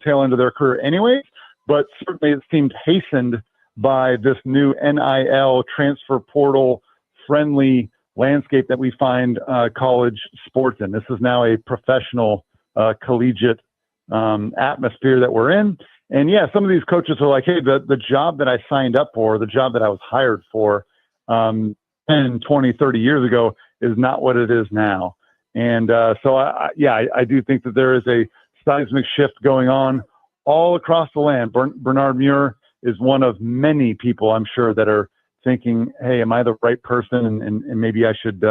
tail end of their career anyway. But certainly it seemed hastened by this new NIL transfer portal friendly landscape that we find college sports in. This is now a professional, collegiate atmosphere that we're in. And yeah, some of these coaches are like, hey, the job that I signed up for, the job that I was hired for 10, 20, 30 years ago is not what it is now. And so, I do think that there is a seismic shift going on all across the land. Bernard Muir is one of many people, I'm sure, that are thinking, hey, am I the right person? And maybe I should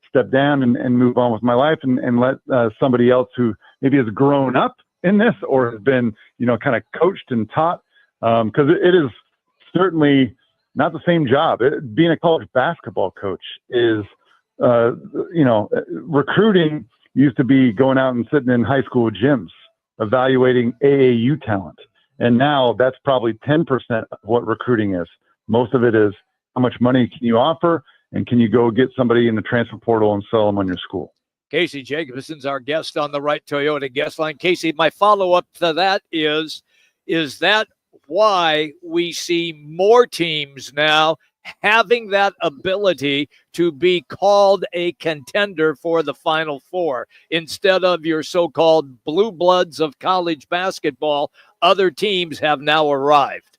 step down and move on with my life and let somebody else who maybe has grown up in this or has been, kind of coached and taught. Because it is certainly not the same job. Being a college basketball coach is recruiting used to be going out and sitting in high school gyms, evaluating AAU talent. And now that's probably 10% of what recruiting is. Most of it is how much money can you offer and can you go get somebody in the transfer portal and sell them on your school? Casey Jacobson's our guest on the Right Toyota guest line. Casey, my follow-up to that is that why we see more teams now having that ability to be called a contender for the Final Four instead of your so-called blue bloods of college basketball? Other teams have now arrived.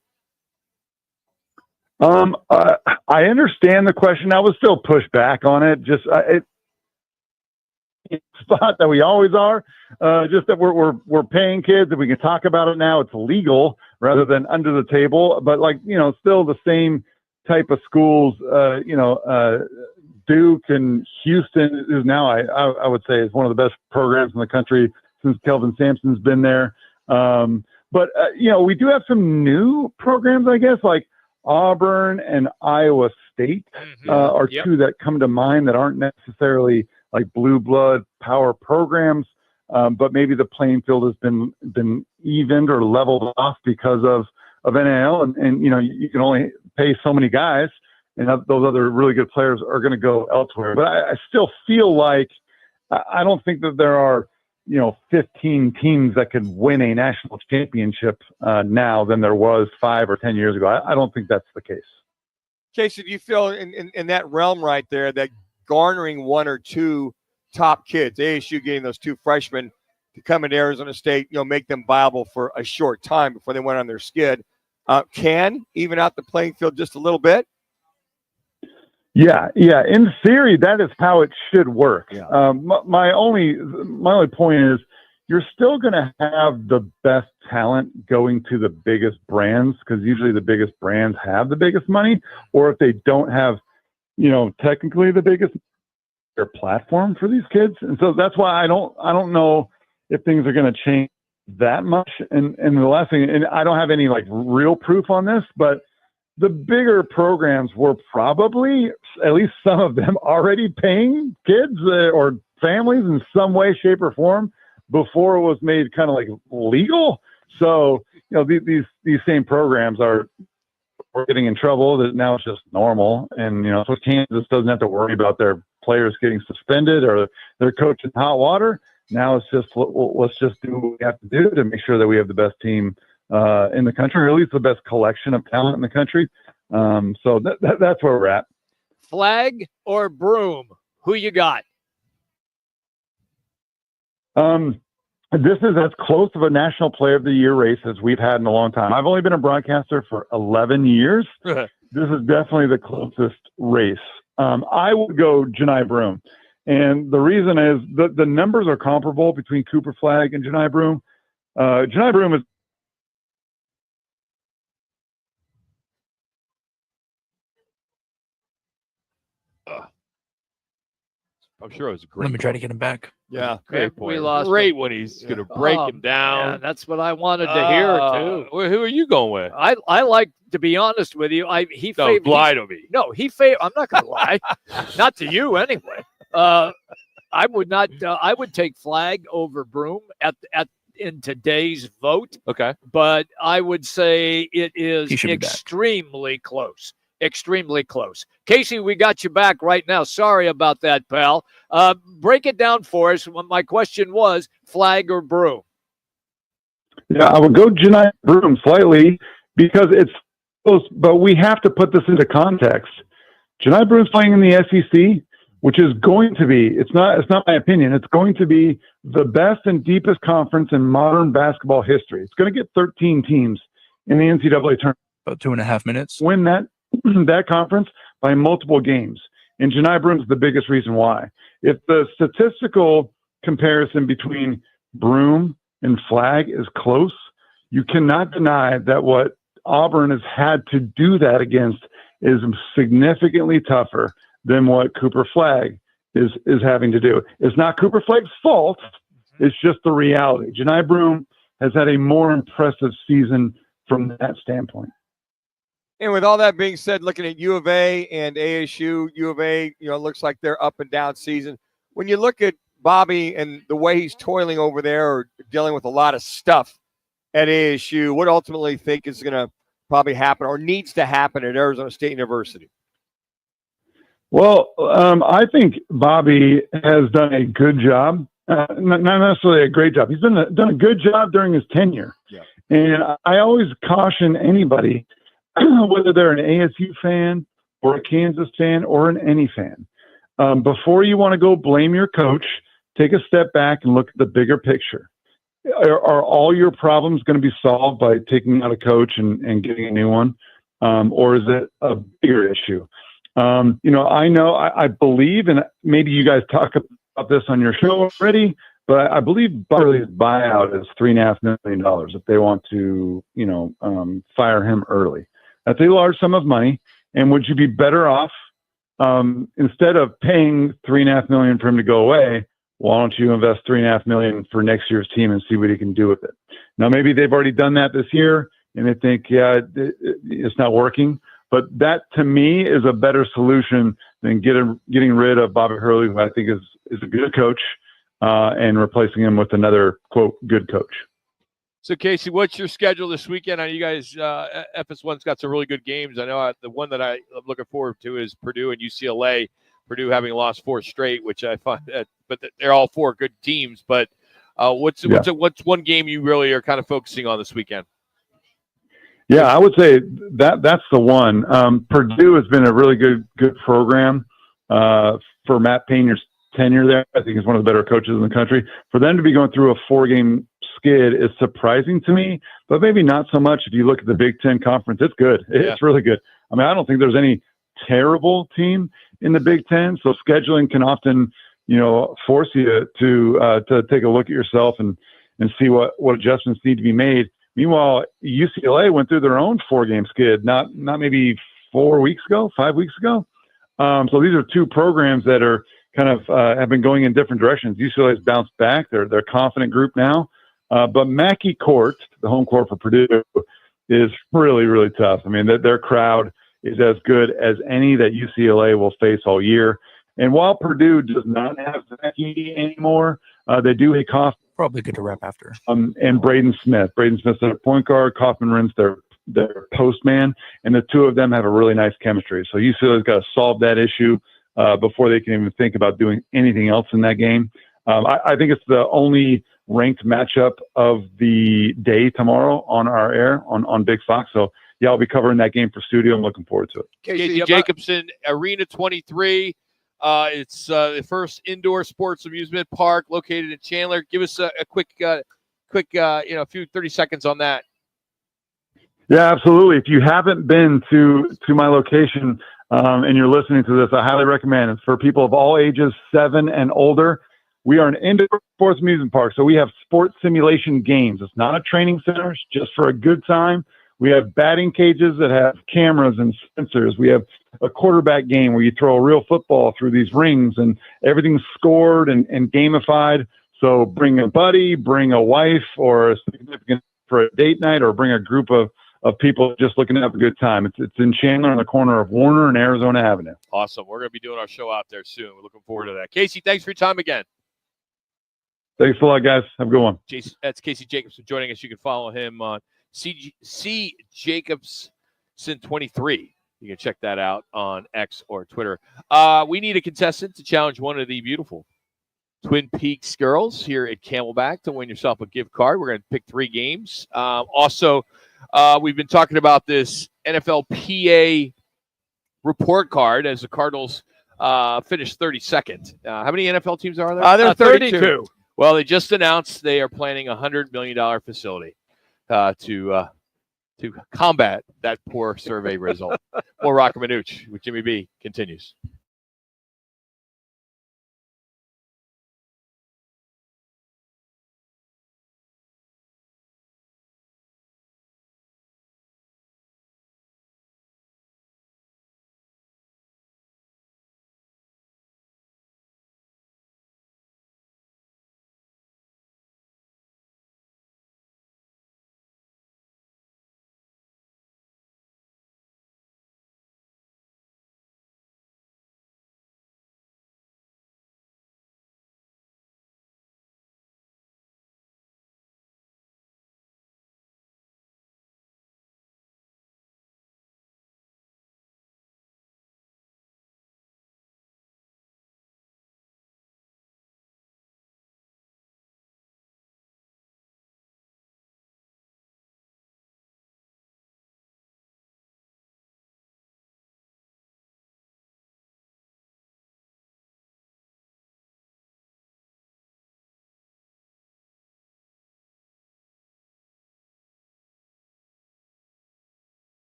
I understand the question. I would still push back on it. Just it's a spot that we always are. Just that we're paying kids and we can talk about it now. It's legal rather than under the table. But still the same type of schools, Duke and Houston is now, I would say, is one of the best programs in the country since Kelvin Sampson's been there. But we do have some new programs, I guess, like Auburn and Iowa State are two that come to mind that aren't necessarily like blue blood power programs, but maybe the playing field has been evened or leveled off because of NIL, and you can only pay so many guys, and those other really good players are going to go elsewhere. But I still feel like I don't think that there are 15 teams that could win a national championship now than there was 5 or 10 years ago. I don't think that's the case. Casey, do you feel in that realm right there that garnering 1 or 2 top kids, ASU getting those 2 freshmen to come into Arizona State, make them viable for a short time before they went on their skid, can even out the playing field just a little bit? Yeah. In theory, that is how it should work. Yeah. My only point is you're still going to have the best talent going to the biggest brands, because usually the biggest brands have the biggest money, or if they don't have, technically the biggest platform for these kids. And so that's why I don't know if things are going to change that much. And the last thing, and I don't have any real proof on this, but the bigger programs were probably, at least some of them, already paying kids or families in some way, shape, or form before it was made kind of legal. So, these same programs are getting in trouble. That now it's just normal. And, so Kansas doesn't have to worry about their players getting suspended or their coach in hot water. Now it's just, let's just do what we have to do to make sure that we have the best team in the country, or at least the best collection of talent in the country. So that's where we're at. Flag or broom? Who you got? This is as close of a National Player of the Year race as we've had in a long time. I've only been a broadcaster for 11 years. This is definitely the closest race. I would go Janai Broom. And the reason is the numbers are comparable between Cooper Flag and Janai Broom. Janai Broom is I'm sure it was a great. Let me try to get him back. Yeah, great point. We lost great him. when he's going to break him down. Man, that's what I wanted to hear too. Who are you going with? I like, to be honest with you. Don't lie to me. No, I'm not going to lie. Not to you anyway. I would not. I would take Flag over Broom in today's vote. Okay, but I would say it is should be extremely close. Extremely close. Casey, we got you back right now. Sorry about that, pal. Break it down for us. My question was Flag or Broom? Yeah, I would go Janai Broom slightly because it's close, but we have to put this into context. Janai Broom's playing in the SEC, which is going to be, it's not my opinion, it's going to be the best and deepest conference in modern basketball history. It's going to get 13 teams in the NCAA tournament. About 2.5 minutes. Win that conference by multiple games. And Janai Broom's the biggest reason why. If the statistical comparison between Broom and Flag is close, you cannot deny that what Auburn has had to do that against is significantly tougher than what Cooper Flag is having to do. It's not Cooper Flag's fault. It's just the reality. Janai Broom has had a more impressive season from that standpoint. And with all that being said, looking at U of A and ASU, U of A, looks like they're up and down season. When you look at Bobby and the way he's toiling over there or dealing with a lot of stuff at ASU, what ultimately think is going to probably happen or needs to happen at Arizona State University? Well, I think Bobby has done a good job. Not necessarily a great job. He's done a good job during his tenure. Yeah. And I always caution anybody, whether they're an ASU fan or a Kansas fan or an any fan, before you want to go blame your coach, take a step back and look at the bigger picture. Are all your problems going to be solved by taking out a coach and getting a new one? Or is it a bigger issue? I believe, and maybe you guys talk about this on your show already, but I believe Barley's buyout is $3.5 million if they want to, fire him early. That's a large sum of money. And would you be better off, instead of paying $3.5 million for him to go away, why don't you invest $3.5 million for next year's team and see what he can do with it? Now, maybe they've already done that this year and they think, it's not working. But that, to me, is a better solution than getting rid of Bobby Hurley, who I think is a good coach, and replacing him with another, quote, good coach. So, Casey, what's your schedule this weekend? I know you guys, FS1's got some really good games. I know the one that I'm looking forward to is Purdue and UCLA. Purdue having lost 4 straight, which I find but they're all 4 good teams. But What's one game you really are kind of focusing on this weekend? Yeah, I would say that's the one. Purdue has been a really good program for Matt Painter's tenure there. I think he's one of the better coaches in the country. For them to be going through a 4-game skid is surprising to me, but maybe not so much if you look at the Big Ten Conference. It's good. It's really good. I mean, I don't think there's any terrible team in the Big Ten, so scheduling can often, force you to take a look at yourself and see what adjustments need to be made. Meanwhile, UCLA went through their own 4-game skid, not maybe 5 weeks ago. So these are two programs that are kind of have been going in different directions. UCLA has bounced back. They're a confident group now. But Mackey Court, the home court for Purdue, is really, really tough. I mean, their crowd is as good as any that UCLA will face all year. And while Purdue does not have Mackey anymore, they do have Kaufman. Probably good to wrap after. And Braden Smith. Braden Smith's their point guard. Kaufman Rins their post man. And the two of them have a really nice chemistry. So UCLA's got to solve that issue before they can even think about doing anything else in that game. I think it's the only ranked matchup of the day tomorrow on our air on Big Fox. So, yeah, I'll be covering that game for studio. I'm looking forward to it. Casey Jacobson, Arena 23. It's the first indoor sports amusement park located in Chandler. Give us a quick, a few 30 seconds on that. Yeah, absolutely. If you haven't been to my location and you're listening to this, I highly recommend it. It's for people of all ages, 7 and older. We are an indoor sports amusement park, so we have sports simulation games. It's not a training center. It's just for a good time. We have batting cages that have cameras and sensors. We have a quarterback game where you throw a real football through these rings, and everything's scored and gamified. So bring a buddy, bring a wife or a significant for a date night, or bring a group of people just looking to have a good time. It's in Chandler on the corner of Warner and Arizona Avenue. Awesome. We're going to be doing our show out there soon. We're looking forward to that. Casey, thanks for your time again. Thanks a lot, guys. Have a good one. That's Casey Jacobson joining us. You can follow him on C Jacobson 23. You can check that out on X or Twitter. We need a contestant to challenge one of the beautiful Twin Peaks girls here at Camelback to win yourself a gift card. We're going to pick 3 games. Also, we've been talking about this NFLPA report card as the Cardinals finished 32nd. How many NFL teams are there? There are 32. Well, they just announced they are planning a $100 million facility to combat that poor survey result. More Roc and Manuch with Jimmy B continues.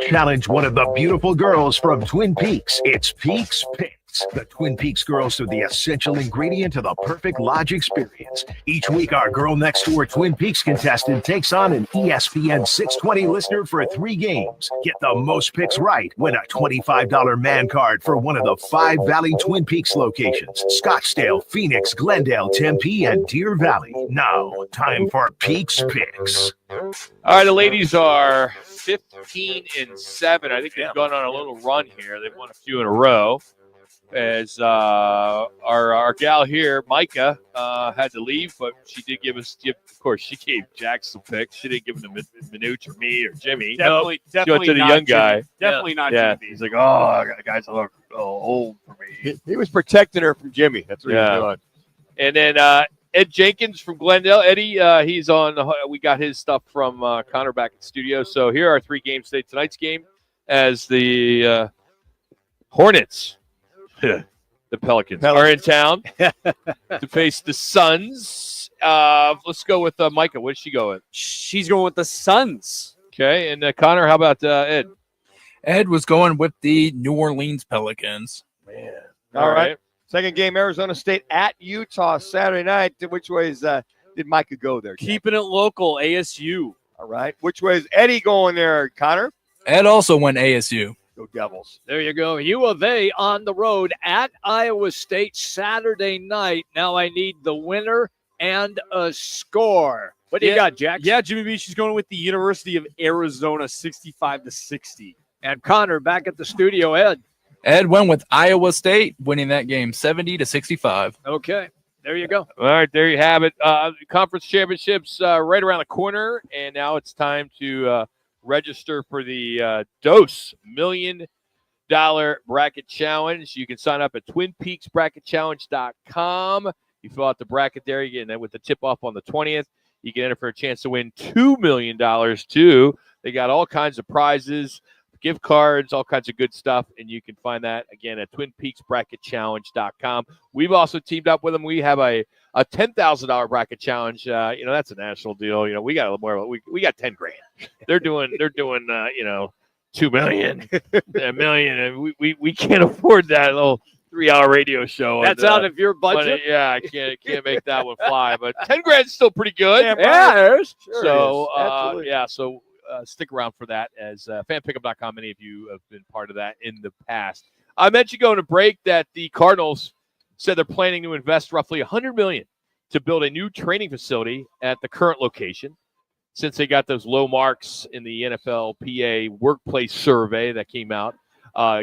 Challenge one of the beautiful girls from Twin Peaks. It's Peaks Picks. The Twin Peaks girls are the essential ingredient to the perfect lodge experience. Each week, our girl next door Twin Peaks contestant takes on an ESPN 620 listener for 3 games. Get the most picks right. Win a $25 man card for one of the 5 Valley Twin Peaks locations: Scottsdale, Phoenix, Glendale, Tempe, and Deer Valley. Now, time for Peaks Picks. All right, the ladies are 15-7. I think they've gone on a little run here. They've won a few in a row. As our gal here, Micah, had to leave, but she did give us. Of course, she gave Jack some picks. She didn't give them to Manuch or me or Jimmy. Definitely she went to the young guy. Definitely not Yeah, Jimmy. he's like, oh, guys look old for me. He was protecting her from Jimmy. That's what he was doing. And then Ed Jenkins from Glendale. Eddie, he's on. We got his stuff from Connor back in studio. So here are 3 games today. Tonight's game as the Hornets. The Pelicans are in town to face the Suns. Let's go with Micah. What does she go with? She's going with the Suns. Okay, and Connor, how about Ed? Ed was going with the New Orleans Pelicans. Man. All right. Second game, Arizona State at Utah Saturday night. Which ways did Micah go there? Keeping it local, ASU. All right. Which way is Eddie going there, Connor? Ed also went ASU. Go Devils. There you go. U of A on the road at Iowa State Saturday night. Now I need the winner and a score. What do you got, Jack? Yeah, Jimmy B, she's going with the University of Arizona 65-60. And Connor back at the studio. Ed went with Iowa State, winning that game 70-65. Okay. There you go. All right, there you have it. Conference championships right around the corner, and now it's time to register for the Dose $1 Million Bracket Challenge. You can sign up at TwinPeaksBracketChallenge.com. You fill out the bracket there, you get that with the tip-off on the 20th. You can enter for a chance to win $2 million, too. They got all kinds of prizes, gift cards, all kinds of good stuff, and you can find that, again, at TwinPeaksBracketChallenge.com. We've also teamed up with them. We have a $10,000 bracket challenge. That's a national deal. We got a little more. We got $10,000. They're doing $2 million, $1 million, and we can't afford that little 3-hour radio show. That's out of your budget. Yeah, I can't make that one fly. But $10,000 is still pretty good. Yeah, it is. Sure so so stick around for that. As fanpickup.com, many of you have been part of that in the past. I mentioned going to break that the Cardinals said they're planning to invest roughly $100 million to build a new training facility at the current location, since they got those low marks in the NFLPA workplace survey that came out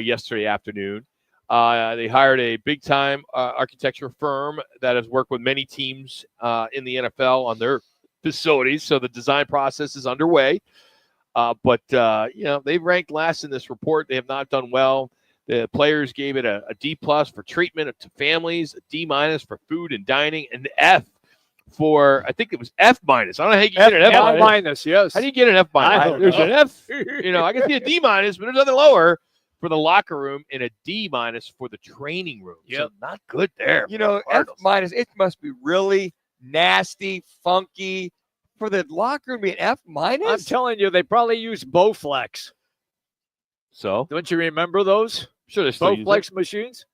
yesterday afternoon. They hired a big-time architecture firm that has worked with many teams in the NFL on their facilities, so the design process is underway. But they've ranked last in this report. They have not done well. The players gave it a D+ for treatment to families, a D- for food and dining, and F for, I think it was F-. I don't know how you get an F-. F-, yes. How do you get an F-? There's an F. I can see a D-, but there's nothing lower for the locker room and a D- for the training room. Yep. So not good there. F-, it must be really nasty, funky for the locker room to be an F-. I'm telling you, they probably use Bowflex. So? Don't you remember those? Sure, they're still Bowflex machines?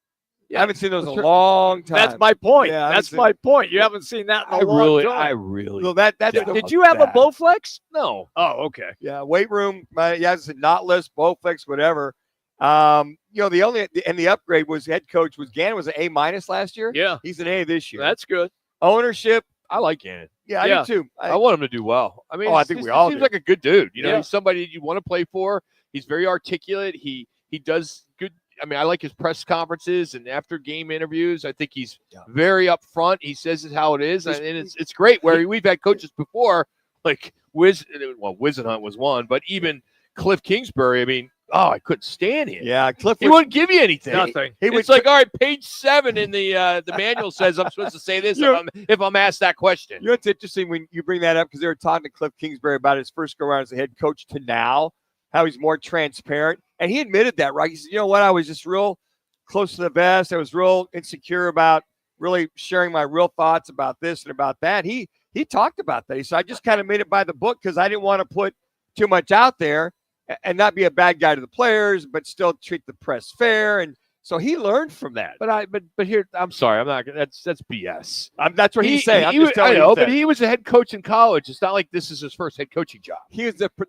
I haven't seen those in a long time. That's my point. Yeah, that's my point. You haven't seen that in a long time. I really. Well, that's Did you have a Bowflex? No. Oh, okay. Yeah, weight room. It's a knotless, Bowflex, whatever. The upgrade was head coach was Gannon was an A- last year. Yeah, he's an A this year. That's good. Ownership. I like Gannon. Yeah, I do too. I want him to do well. I mean, I think we all seems do. like a good dude. He's somebody you want to play for. He's very articulate. He does good. I mean, I like his press conferences and after game interviews. I think he's very upfront. He says it how it is, and it's great. Where we've had coaches before, like Wiz and Hunt was one, but even Cliff Kingsbury. I mean, I couldn't stand him. Yeah, Cliff. He wouldn't give you anything. Nothing. It's like, all right, page 7 in the manual says I'm supposed to say this if I'm asked that question. It's interesting when you bring that up because they were talking to Cliff Kingsbury about his first go around as a head coach to now, how he's more transparent. And he admitted that, right? He said, you know what? I was just real close to the vest. I was real insecure about really sharing my real thoughts about this and about that. He talked about that. He said, I just kind of made it by the book because I didn't want to put too much out there. and not be a bad guy to the players, but still treat the press fair. And so he learned from that. But here, I'm sorry, I'm not. That's BS. That's what he's saying. I know, but he was a head coach in college. It's not like this is his first head coaching job.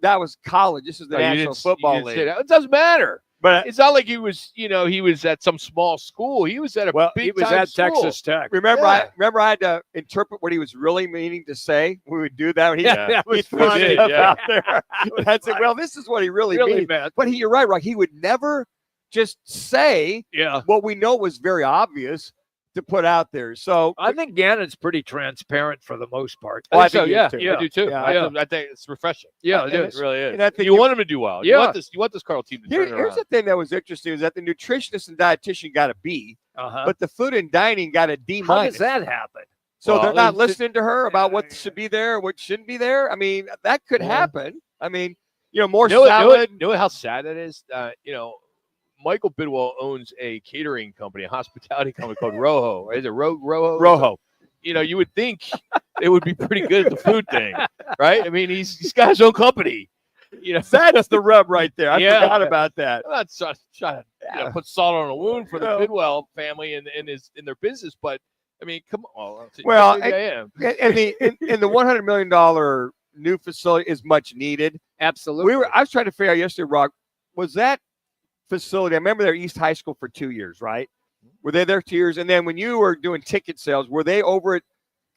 That was college. This is the National Football League. It doesn't matter. But it's not like he was at some small school. He was at a big. He was at school. Texas Tech. Remember, I had to interpret what he was really meaning to say. We would do that. That was threw funny. stuff out there. I'd say, well, this is what he really means. meant. But you're right, Rock. He would never just say what we know was very obvious to put out there. So I think Gannon's pretty transparent for the most part. I think so. Yeah, I do too. Yeah. I think it's refreshing. Yeah, it really is. And I think you want him to do well. Yeah. You want this Cardinal team to turn it Here's around. the thing that was interesting is that the nutritionist and dietitian got a B, but the food and dining got a D-. How does that happen? So they're not listening to her about what should be there, what shouldn't be there. I mean, that could happen. I mean, more salad. You know how sad that is? Michael Bidwell owns a catering company, a hospitality company called Rojo. Is it Rojo? Rojo. You would think it would be pretty good at the food thing, right? I mean, he's got his own company. That's the rub right there. I Yeah. forgot about that. I'm not trying to put salt on a wound for the Bidwell family and in their business, but I mean, come on. Well, maybe I am. and the $100 million new facility is much needed. Absolutely. I was trying to figure out yesterday, Rock, was that facility? I remember they're East High School for 2 years, right? Were they there 2 years? And then when you were doing ticket sales, were they over at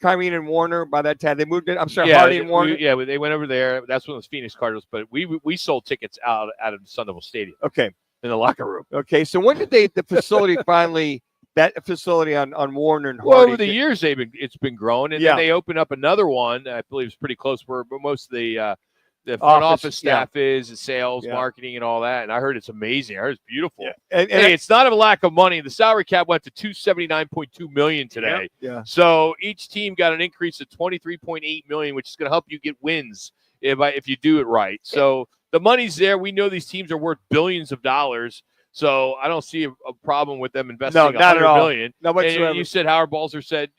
Kyrene and Warner by that time? They moved in. I'm sorry, Hardy and Warner. They went over there. That's when it was Phoenix Cardinals, but we sold tickets out of the Sun Devil Stadium. Okay. In the locker room. Okay. So when did the facility finally, that facility on Warner and Hardy? Well, over the years, it's been growing, and Yeah. then they opened up another one. I believe it's pretty close where most of the front office staff is, the sales, marketing, and all that. And I heard it's amazing. I heard it's beautiful. Yeah. And it's not a lack of money. The salary cap went to $279.2 million today. Yeah. So each team got an increase of $23.8 million, which is going to help you get wins if you do it right. So the money's there. We know these teams are worth billions of dollars. So I don't see a problem with them investing $100 million. No, whatsoever. You said Howard Balzer said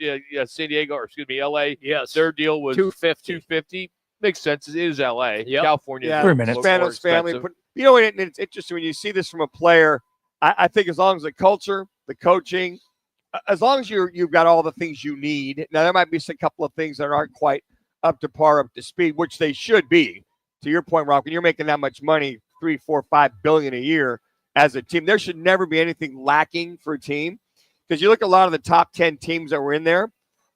San Diego, or excuse me, LA. Yes. Their deal was $250. Makes sense. It is LA. Yep. California. Yeah, For a minute. Spanos family. But, it's interesting when you see this from a player. I think as long as the culture, the coaching, as long as you've got all the things you need. Now there might be a couple of things that aren't quite up to par, up to speed, which they should be. To your point, Rock, when you're making that much money, $3, $4, $5 billion a year as a team, there should never be anything lacking for a team. Because you look at a lot of the top 10 teams that were in there,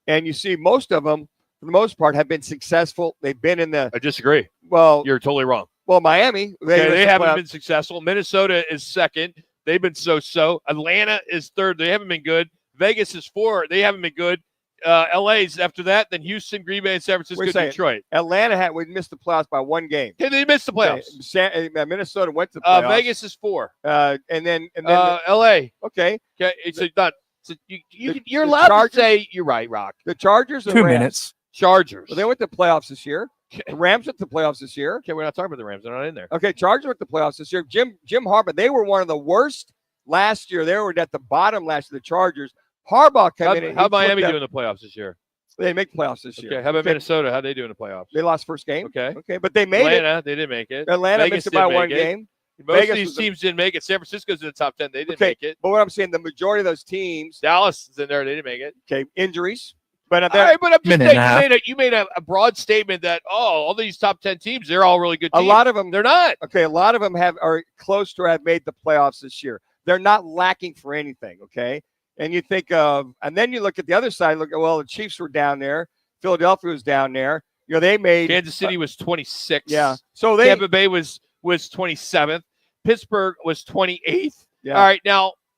and you see most of them, for the most part, have been successful. They've been in the. I disagree. Well, you're totally wrong. Well, Miami, they haven't been successful. Minnesota is second. They've been so-so. Atlanta is third. They haven't been good. Vegas is fourth. They haven't been good. LA's after that. Then Houston, Green Bay, and San Francisco, Detroit. Atlanta we missed the playoffs by one game. Okay, they missed the playoffs. Minnesota went to the playoffs. Vegas is 4. And then LA. Okay. It's done. So you're allowed to say you're right, Rock. The Chargers. 2 minutes. Chargers. Well, they went to the playoffs this year. The Rams went to the playoffs this year. Okay, we're not talking about the Rams. They're not in there. Okay, Chargers went to the playoffs this year. Jim Harbaugh, they were one of the worst last year. They were at the bottom last year, the Chargers. Harbaugh came in. How Miami doing in the playoffs this year? They didn't make the playoffs this year. Okay, how about Minnesota? How they do in the playoffs? They lost first game. Okay, but they made Atlanta, they didn't make it. Atlanta missed it by one game. Most of these teams didn't make it. San Francisco's in the top 10. They didn't make it. But what I'm saying, the majority of those teams. Dallas is in there. They didn't make it. Okay, injuries. But, I'm just saying, you made a broad statement that, all these top 10 teams, they're all really good teams. A lot of them. They're not. Okay, a lot of them are close to have made the playoffs this year. They're not lacking for anything, okay? And you think of, and then you look at the other side, the Chiefs were down there. Philadelphia was down there. They made. Kansas City was 26th. Yeah. So Tampa Bay was 27th. Pittsburgh was 28th. Yeah.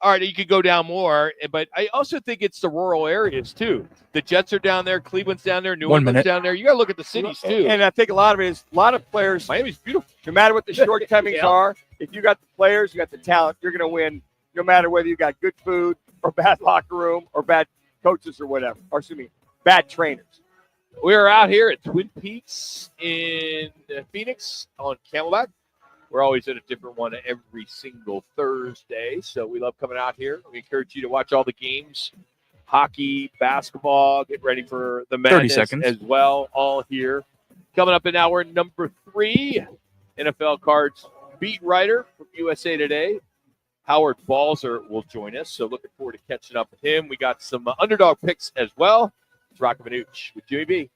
All right, you could go down more, but I also think it's the rural areas too. The Jets are down there, Cleveland's down there, New England's down there. You got to look at the cities too. And I think a lot of it is a lot of players. Miami's beautiful. No matter what the shortcomings are, if you got the players, you got the talent, you're going to win. No matter whether you got good food or bad locker room or bad coaches or whatever, or bad trainers. We are out here at Twin Peaks in Phoenix on Camelback. We're always at a different one every single Thursday, so we love coming out here. We encourage you to watch all the games, hockey, basketball, get ready for the madness 30 seconds. as well, all here. Coming up in hour number 3, NFL cards beat writer from USA Today, Howard Balzer, will join us. So looking forward to catching up with him. We got some underdog picks as well. It's Roc and Manuch with Jimmy B.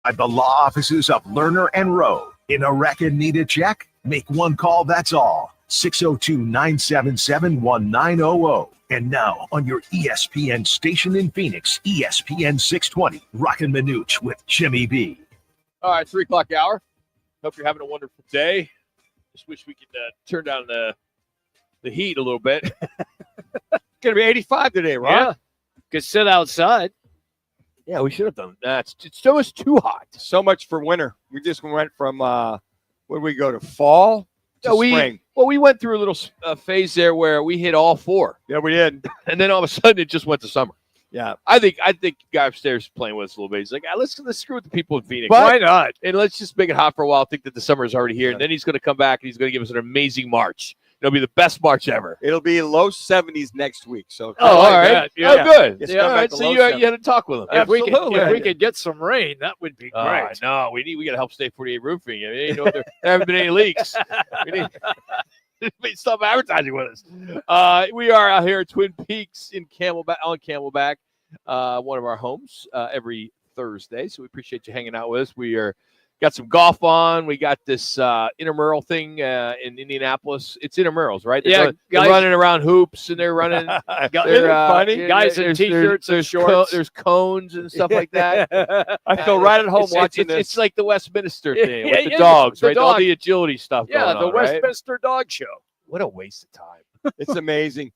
At the law offices of Lerner and Rowe. In a record need a check? Make one call, that's all. 602-977-1900. And now on your ESPN station in Phoenix, ESPN 620, Roc and Manuch with Jimmy B. All right, 3 o'clock hour. Hope you're having a wonderful day. Just wish we could turn down the heat a little bit. It's going to be 85 today, right? Yeah. Could sit outside. Yeah, we should have done that. It's so much too hot. So much for winter. We just went from, where did we go to fall to spring? Well, we went through a little phase there where we hit all 4. Yeah, we did. And then all of a sudden it just went to summer. Yeah. I think the guy upstairs playing with us a little bit. He's like, let's screw with the people in Phoenix. But, why not? And let's just make it hot for a while. Think that the summer is already here. And then he's going to come back and he's going to give us an amazing March. It'll be the best March ever. It'll be low 70s next week. So all right. Yeah. Oh, good. It's Yeah, come all back right. to So low you had 70s. to talk with them. If we Absolutely. could get some rain, that would be great. No, we got to help State 48 Roofing. I mean, there haven't been any leaks. We need stop advertising with us. We are out here at Twin Peaks in Camelback, one of our homes every Thursday. So we appreciate you hanging out with us. We are got some golf on. We got this intramural thing in Indianapolis. It's intramurals, right? They're running around hoops and they're running. They're funny. Guys in T-shirts and shorts. There's cones and stuff like that. I feel right at home watching this. It's like the Westminster thing with the yeah, dogs, the right? All dog. the agility stuff. Yeah, going the on, right? Westminster Dog Show. What a waste of time. It's amazing.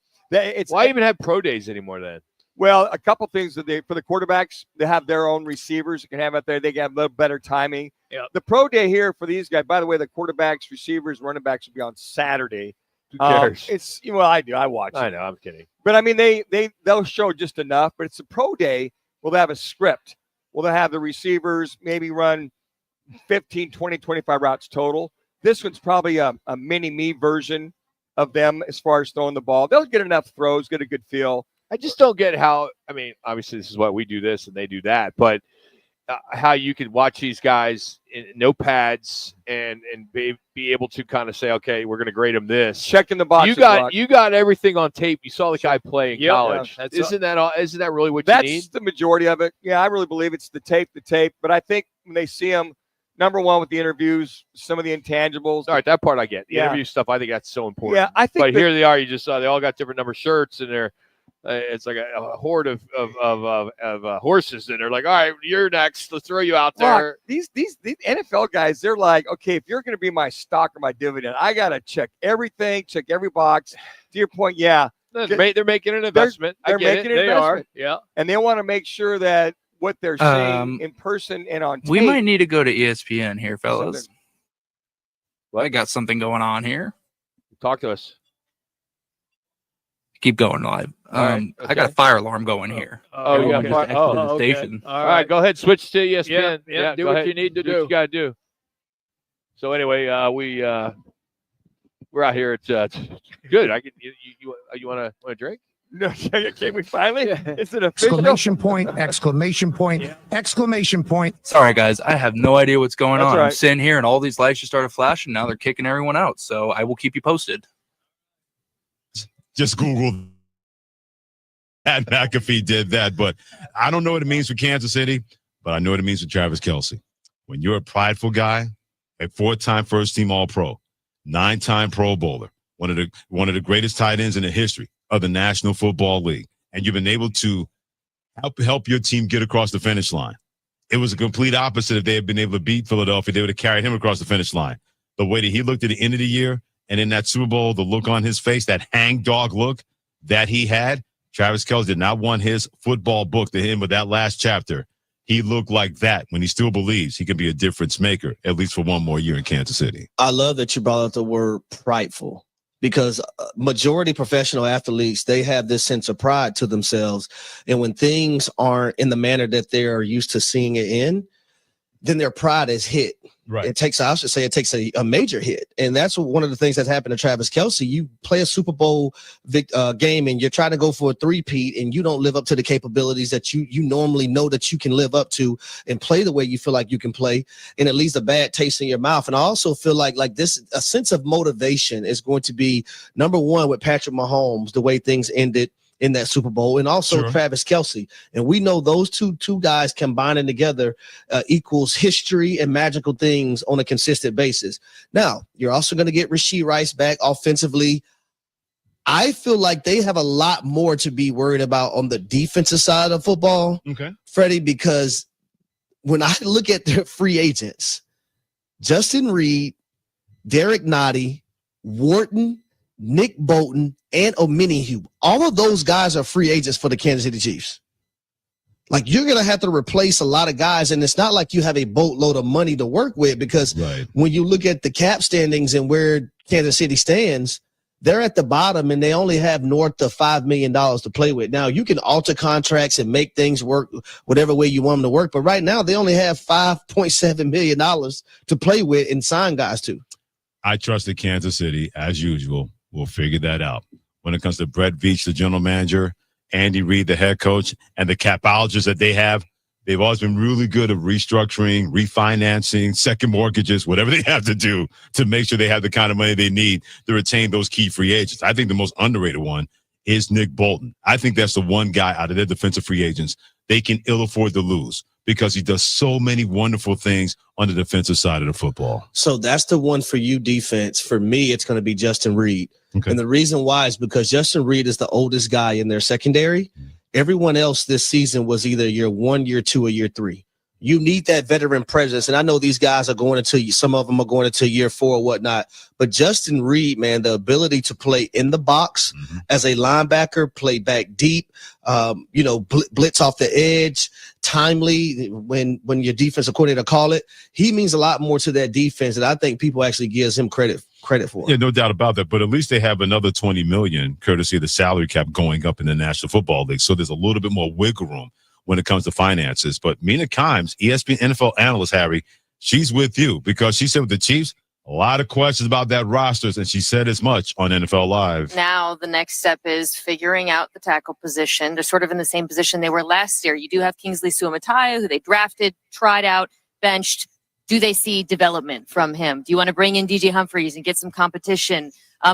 Why even have pro days anymore then? Well, a couple things that for the quarterbacks, they have their own receivers. You can have out there. They can have a little better timing. Yeah. The pro day here for these guys, by the way, the quarterbacks, receivers, running backs will be on Saturday. Who cares? I do. I watch. I know. I'm kidding. But I mean, they'll show just enough. But it's a pro day. Well, they have a script. Well, they have the receivers maybe run 15, 20, 25 routes total. This one's probably a mini me version of them as far as throwing the ball. They'll get enough throws, get a good feel. I just don't get how. I mean, obviously, this is why we do this and they do that, but how you could watch these guys in no pads and be able to kind of say, okay, we're going to grade them this. Checking the box. You got everything on tape. You saw the guy play in college. Yeah, isn't that really what That's you need? the majority of it. Yeah, I really believe it's the tape. But I think when they see them, number one with the interviews, some of the intangibles. All right, that part I get. The Yeah. interview stuff, I think that's so important. Yeah, I think. But here they are. You just saw they all got different number shirts, and they're it's like a horde of horses, and they're like, all right, you're next. Let's throw you out there. These NFL guys, they're like, okay, if you're going to be my stock or my dividend, I got to check everything, check every box. To your point, yeah. They're making an investment. They're making an investment. Yeah. And they want to make sure that what they're seeing in person and on tape. We might need to go to ESPN here, fellas. Well, I got something going on here. Talk to us. Keep going live. Right, I got a fire alarm going here. You got Just exited the station. All right, go ahead. Switch to ESPN. Yeah, do go what ahead. you need to Do what do. you got to do. So anyway, we're out here. It's good. I can. You want to drink? No, can we finally? Is it official? Exclamation point, exclamation point, exclamation point. Sorry, guys. I have no idea what's going That's on. right. I'm sitting here and all these lights just started flashing. Now they're kicking everyone out. So I will keep you posted. Just Google that. McAfee did that, but I don't know what it means for Kansas City, but I know what it means for Travis Kelce. When you're a prideful guy, a 4-time first-team All-Pro, 9-time Pro Bowler, one of the greatest tight ends in the history of the National Football League, and you've been able to help your team get across the finish line. It was a complete opposite. If they had been able to beat Philadelphia, they would have carried him across the finish line. The way that he looked at the end of the year, and in that Super Bowl, the look on his face, that hang-dog look that he had, Travis Kelce did not want his football book to him with that last chapter. He looked like that when he still believes he can be a difference maker, at least for one more year in Kansas City. I love that you brought up the word prideful, because majority professional athletes, they have this sense of pride to themselves. And when things aren't in the manner that they are used to seeing it in, then their pride is hit. Right. It takes a major hit. And that's one of the things that's happened to Travis Kelce. You play a Super Bowl game and you're trying to go for a three-peat and you don't live up to the capabilities that you normally know that you can live up to and play the way you feel like you can play. And it leaves a bad taste in your mouth. And I also feel like this, a sense of motivation is going to be number one with Patrick Mahomes, the way things ended in that Super Bowl, and also Travis Kelce. And we know those two guys combining together equals history and magical things on a consistent basis. Now, you're also going to get Rashee Rice back offensively. I feel like they have a lot more to be worried about on the defensive side of football, Freddie, because when I look at their free agents, Justin Reed, Derek Nottie, Wharton, Nick Bolton, and Omenihu, all of those guys are free agents for the Kansas City Chiefs. Like, you're going to have to replace a lot of guys, and it's not like you have a boatload of money to work with, because when you look at the cap standings and where Kansas City stands, they're at the bottom and they only have north of $5 million to play with. Now, you can alter contracts and make things work whatever way you want them to work, but right now they only have $5.7 million to play with and sign guys to. I trusted Kansas City, as usual, will figure that out. When it comes to Brett Veach, the general manager, Andy Reid, the head coach, and the capologists that they have, they've always been really good at restructuring, refinancing, second mortgages, whatever they have to do to make sure they have the kind of money they need to retain those key free agents. I think the most underrated one is Nick Bolton. I think that's the one guy out of their defensive free agents they can ill afford to lose because he does so many wonderful things on the defensive side of the football. So that's the one for you, defense. For me, it's going to be Justin Reed. Okay. And the reason why is because Justin Reed is the oldest guy in their secondary. Everyone else this season was either year 1, year 2, or year 3. You need that veteran presence. And I know these guys are going into, some of them are going into year 4 or whatnot. But Justin Reed, man, the ability to play in the box as a linebacker, play back deep, blitz off the edge, timely when your defensive coordinator call it, he means a lot more to that defense. And I think people actually gives him credit for. Yeah, no doubt about that. But at least they have another $20 million courtesy of the salary cap going up in the National Football League. So there's a little bit more wiggle room when it comes to finances. But Mina Kimes, ESPN NFL analyst, Harry, she's with you because she said with the Chiefs, a lot of questions about that rosters, and she said as much on NFL Live. Now the next step is figuring out the tackle position. They're sort of in the same position they were last year. You do have Kingsley Suamataia, who they drafted, tried out, benched. Do they see development from him? Do you want to bring in DJ Humphries and get some competition?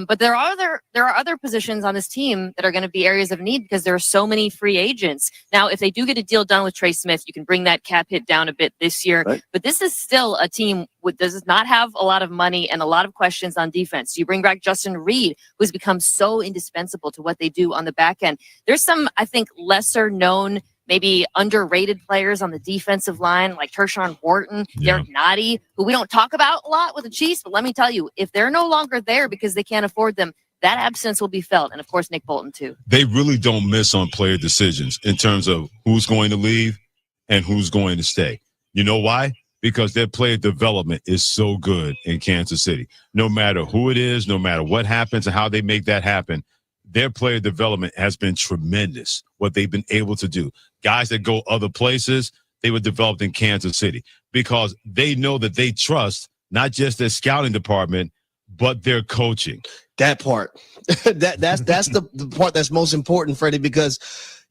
But there are other positions on this team that are going to be areas of need because there are so many free agents. Now, if they do get a deal done with Trey Smith, you can bring that cap hit down a bit this year. Right. But this is still a team that does not have a lot of money and a lot of questions on defense. You bring back Justin Reed, who's become so indispensable to what they do on the back end. There's some, I think, lesser known, maybe underrated players on the defensive line like Tershawn Wharton, Derek Nottie, who we don't talk about a lot with the Chiefs. But let me tell you, if they're no longer there because they can't afford them, that absence will be felt. And, of course, Nick Bolton, too. They really don't miss on player decisions in terms of who's going to leave and who's going to stay. You know why? Because their player development is so good in Kansas City. No matter who it is, no matter what happens and how they make that happen, their player development has been tremendous, what they've been able to do. Guys that go other places, they were developed in Kansas City because they know that they trust not just their scouting department, but their coaching. That part. that's the part that's most important, Freddie, because,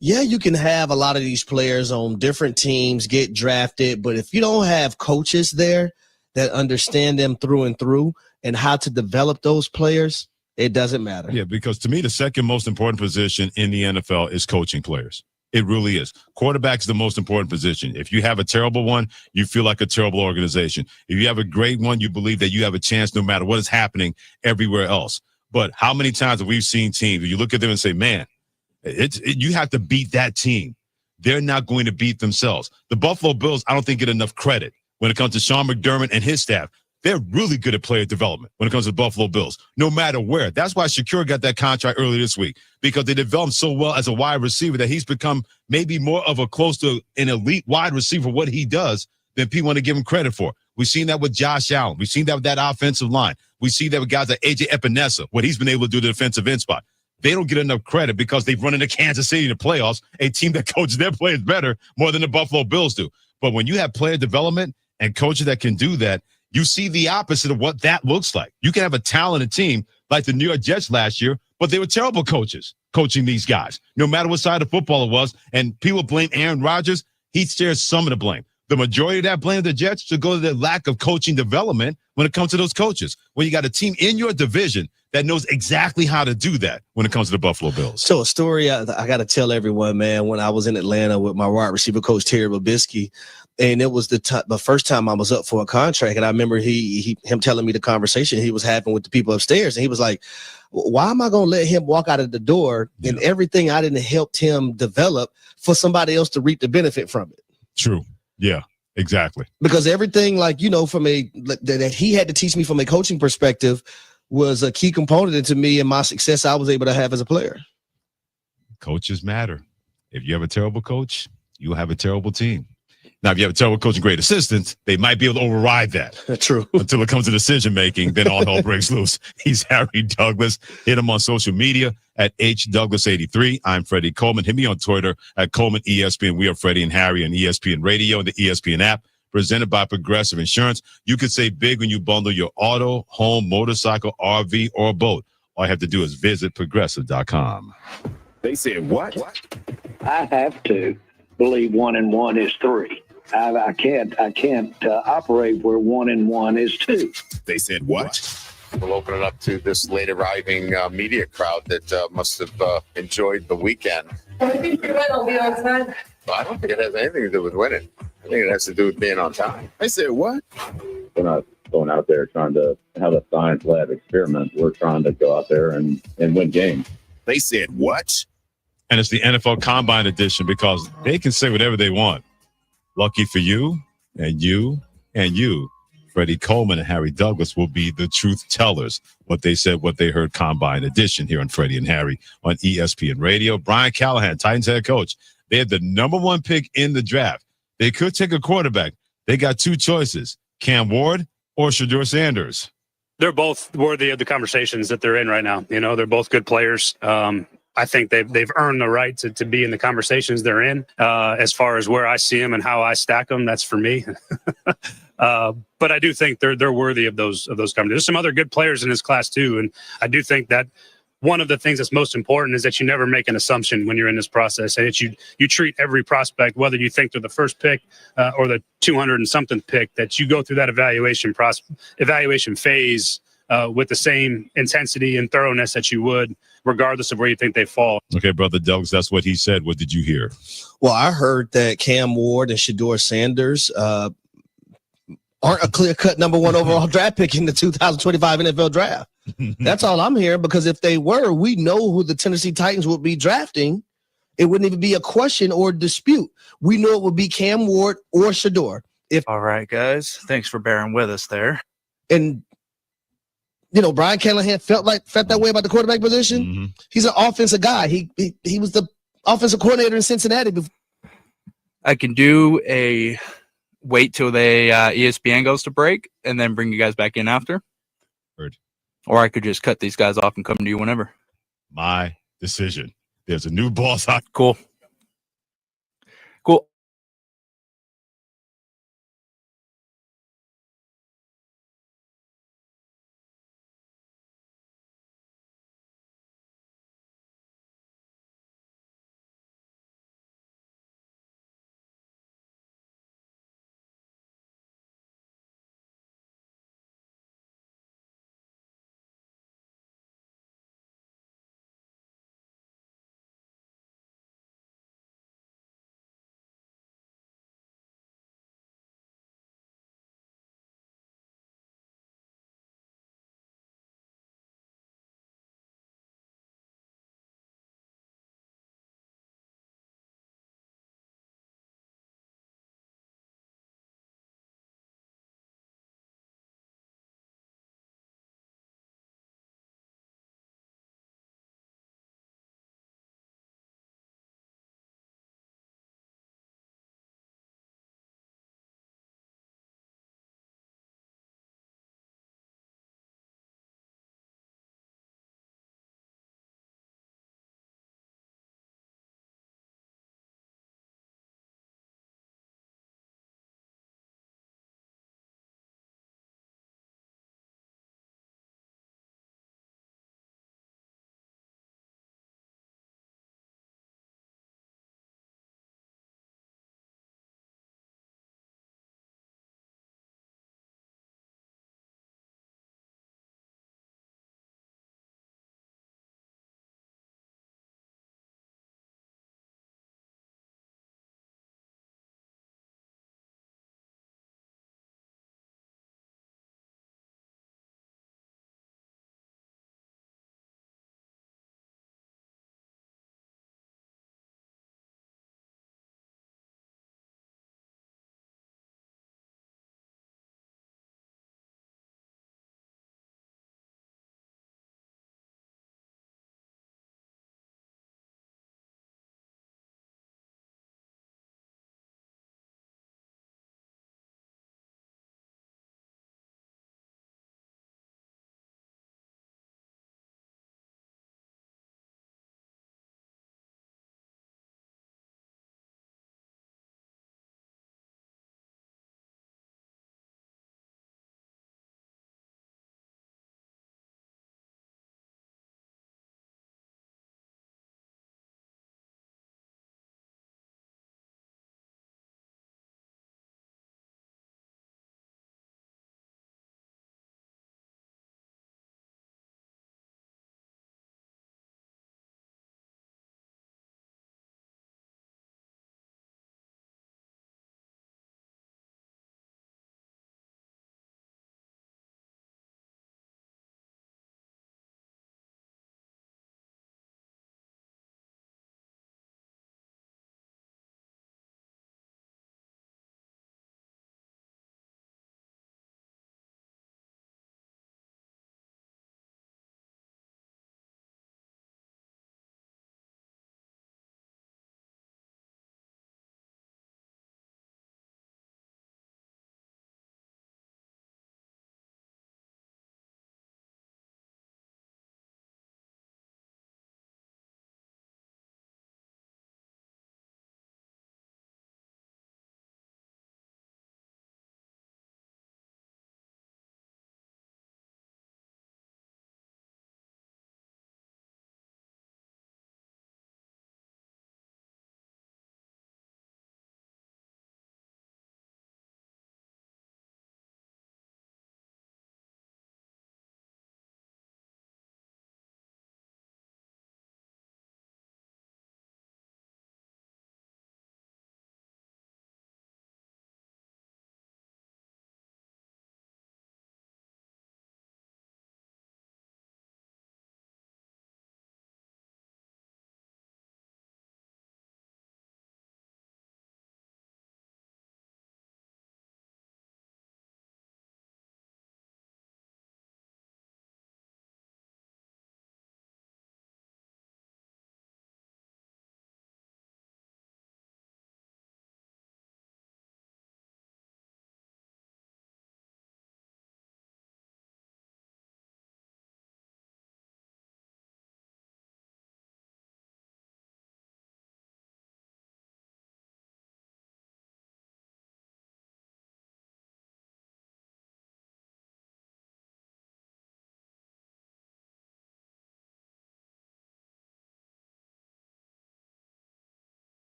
yeah, you can have a lot of these players on different teams get drafted, but if you don't have coaches there that understand them through and through and how to develop those players, it doesn't matter. Yeah, because to me, the second most important position in the NFL is coaching players. It really is. Quarterback is the most important position. If you have a terrible one, you feel like a terrible organization. If you have a great one, you believe that you have a chance no matter what is happening everywhere else. But how many times have we seen teams, you look at them and say, man, you have to beat that team. They're not going to beat themselves. The Buffalo Bills, I don't think, get enough credit when it comes to Sean McDermott and his staff. They're really good at player development when it comes to the Buffalo Bills, no matter where. That's why Shakur got that contract earlier this week, because they developed so well as a wide receiver that he's become maybe more of a close to an elite wide receiver, what he does, than people want to give him credit for. We've seen that with Josh Allen. We've seen that with that offensive line. We see that with guys like A.J. Epinesa, what he's been able to do to the defensive end spot. They don't get enough credit because they've run into Kansas City in the playoffs, a team that coaches their players better more than the Buffalo Bills do. But when you have player development and coaches that can do that, you see the opposite of what that looks like. You can have a talented team like the New York Jets last year, but they were terrible coaches coaching these guys, no matter what side of football it was. And people blame Aaron Rodgers. He shares some of the blame. The majority of that blame of the Jets should go to the lack of coaching development when it comes to those coaches. When you got a team in your division that knows exactly how to do that when it comes to the Buffalo Bills. So a story I got to tell everyone, man, when I was in Atlanta with my wide receiver coach, Terry Babisky, and it was the first time I was up for a contract. And I remember him telling me the conversation he was having with the people upstairs. And he was like, why am I going to let him walk out of the door and everything I didn't help him develop for somebody else to reap the benefit from it? True. Yeah, exactly. Because everything that he had to teach me from a coaching perspective was a key component to me and my success I was able to have as a player. Coaches matter. If you have a terrible coach, you'll have a terrible team. Now, if you have a terrible coach and great assistants, they might be able to override that. True. Until it comes to decision-making, then all hell breaks loose. He's Harry Douglas. Hit him on social media at HDouglas83. I'm Freddie Coleman. Hit me on Twitter at Coleman ESPN. We are Freddie and Harry on ESPN Radio and the ESPN app. Presented by Progressive Insurance. You could save big when you bundle your auto, home, motorcycle, RV, or boat. All you have to do is visit progressive.com. They said what? I have to believe 1 and 1 is 3. I can't operate where 1 and 1 is 2. They said what? We'll open it up to this late arriving media crowd that must have enjoyed the weekend. I think your win will be on time. Well, I don't think it has anything to do with winning. I think it has to do with being on time. They said what? We're not going out there trying to have a science lab experiment. We're trying to go out there and win games. They said what? And it's the NFL Combine edition because they can say whatever they want. Lucky for you and you and you, Freddie Coleman and Harry Douglas will be the truth tellers. What they said, what they heard, Combine edition here on Freddie and Harry on ESPN Radio. Brian Callahan, Titans head coach. They had the number 1 pick in the draft. They could take a quarterback. They got 2 choices, Cam Ward or Shedeur Sanders. They're both worthy of the conversations that they're in right now. You know, they're both good players. I think they've earned the right to be in the conversations they're in. As far as where I see them and how I stack them, that's for me. But I do think they're worthy of those conversations. There's some other good players in this class too, and I do think that one of the things that's most important is that you never make an assumption when you're in this process, and that you treat every prospect, whether you think they're the first pick or the 200 and something pick, that you go through that evaluation phase with the same intensity and thoroughness that you would, regardless of where you think they fall. Okay, Brother Douglas, that's what he said. What did you hear? Well, I heard that Cam Ward and Shedeur Sanders aren't a clear-cut number 1 overall draft pick in the 2025 NFL draft. That's all I'm hearing, because if they were, we know who the Tennessee Titans would be drafting. It wouldn't even be a question or dispute. We know it would be Cam Ward or Shedeur. All right, guys. Thanks for bearing with us there. And you know, Brian Callahan felt that way about the quarterback position. Mm-hmm. He's an offensive guy. He was the offensive coordinator in Cincinnati before. I can do a wait till the ESPN goes to break and then bring you guys back in after. Heard. Or I could just cut these guys off and come to you whenever. My decision. There's a new boss. Cool. Cool.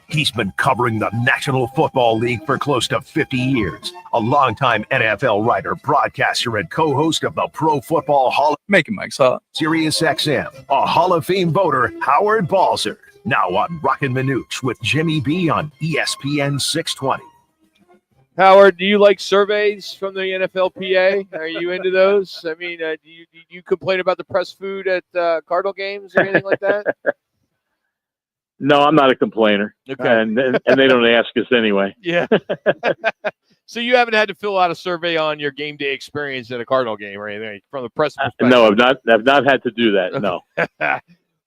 He's been covering the National Football League for close to 50 years. A longtime NFL writer, broadcaster, and co-host of the Pro Football Hall. Making Mike's hot. Sirius XM, a Hall of Fame voter, Howard Balzer. Now on Roc and Manuch with Jimmy B on ESPN 620. Howard, do you like surveys from the NFLPA? Are you into those? I mean, do you complain about the press food at Cardinal games or anything like that? No, I'm not a complainer. Okay. And they don't ask us anyway. Yeah. So you haven't had to fill out a survey on your game day experience at a Cardinal game or anything from the press perspective? No, I've not had to do that. No.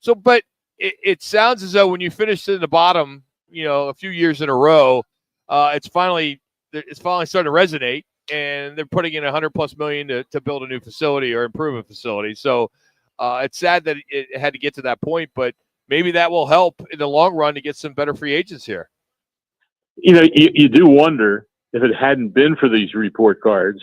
So, but it sounds as though when you finished in the bottom, a few years in a row, it's finally starting to resonate, and they're putting in $100+ million to build a new facility or improve a facility. So it's sad that it had to get to that point, but maybe that will help in the long run to get some better free agents here. You do wonder if it hadn't been for these report cards,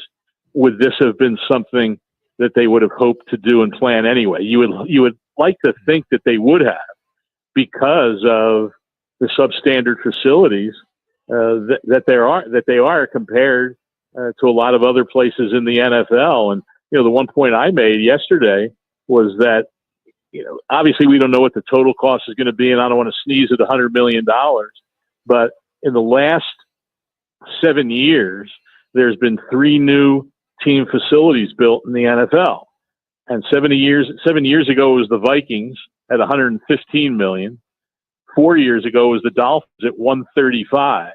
would this have been something that they would have hoped to do and plan anyway? You would like to think that they would have, because of the substandard facilities that they are compared to a lot of other places in the NFL. And the one point I made yesterday was that obviously we don't know what the total cost is going to be, and I don't want to sneeze at $100 million, but in the last 7 years, there's been 3 new team facilities built in the NFL. And 7 years ago was the Vikings at $115 million. 4 years ago was the Dolphins at $135.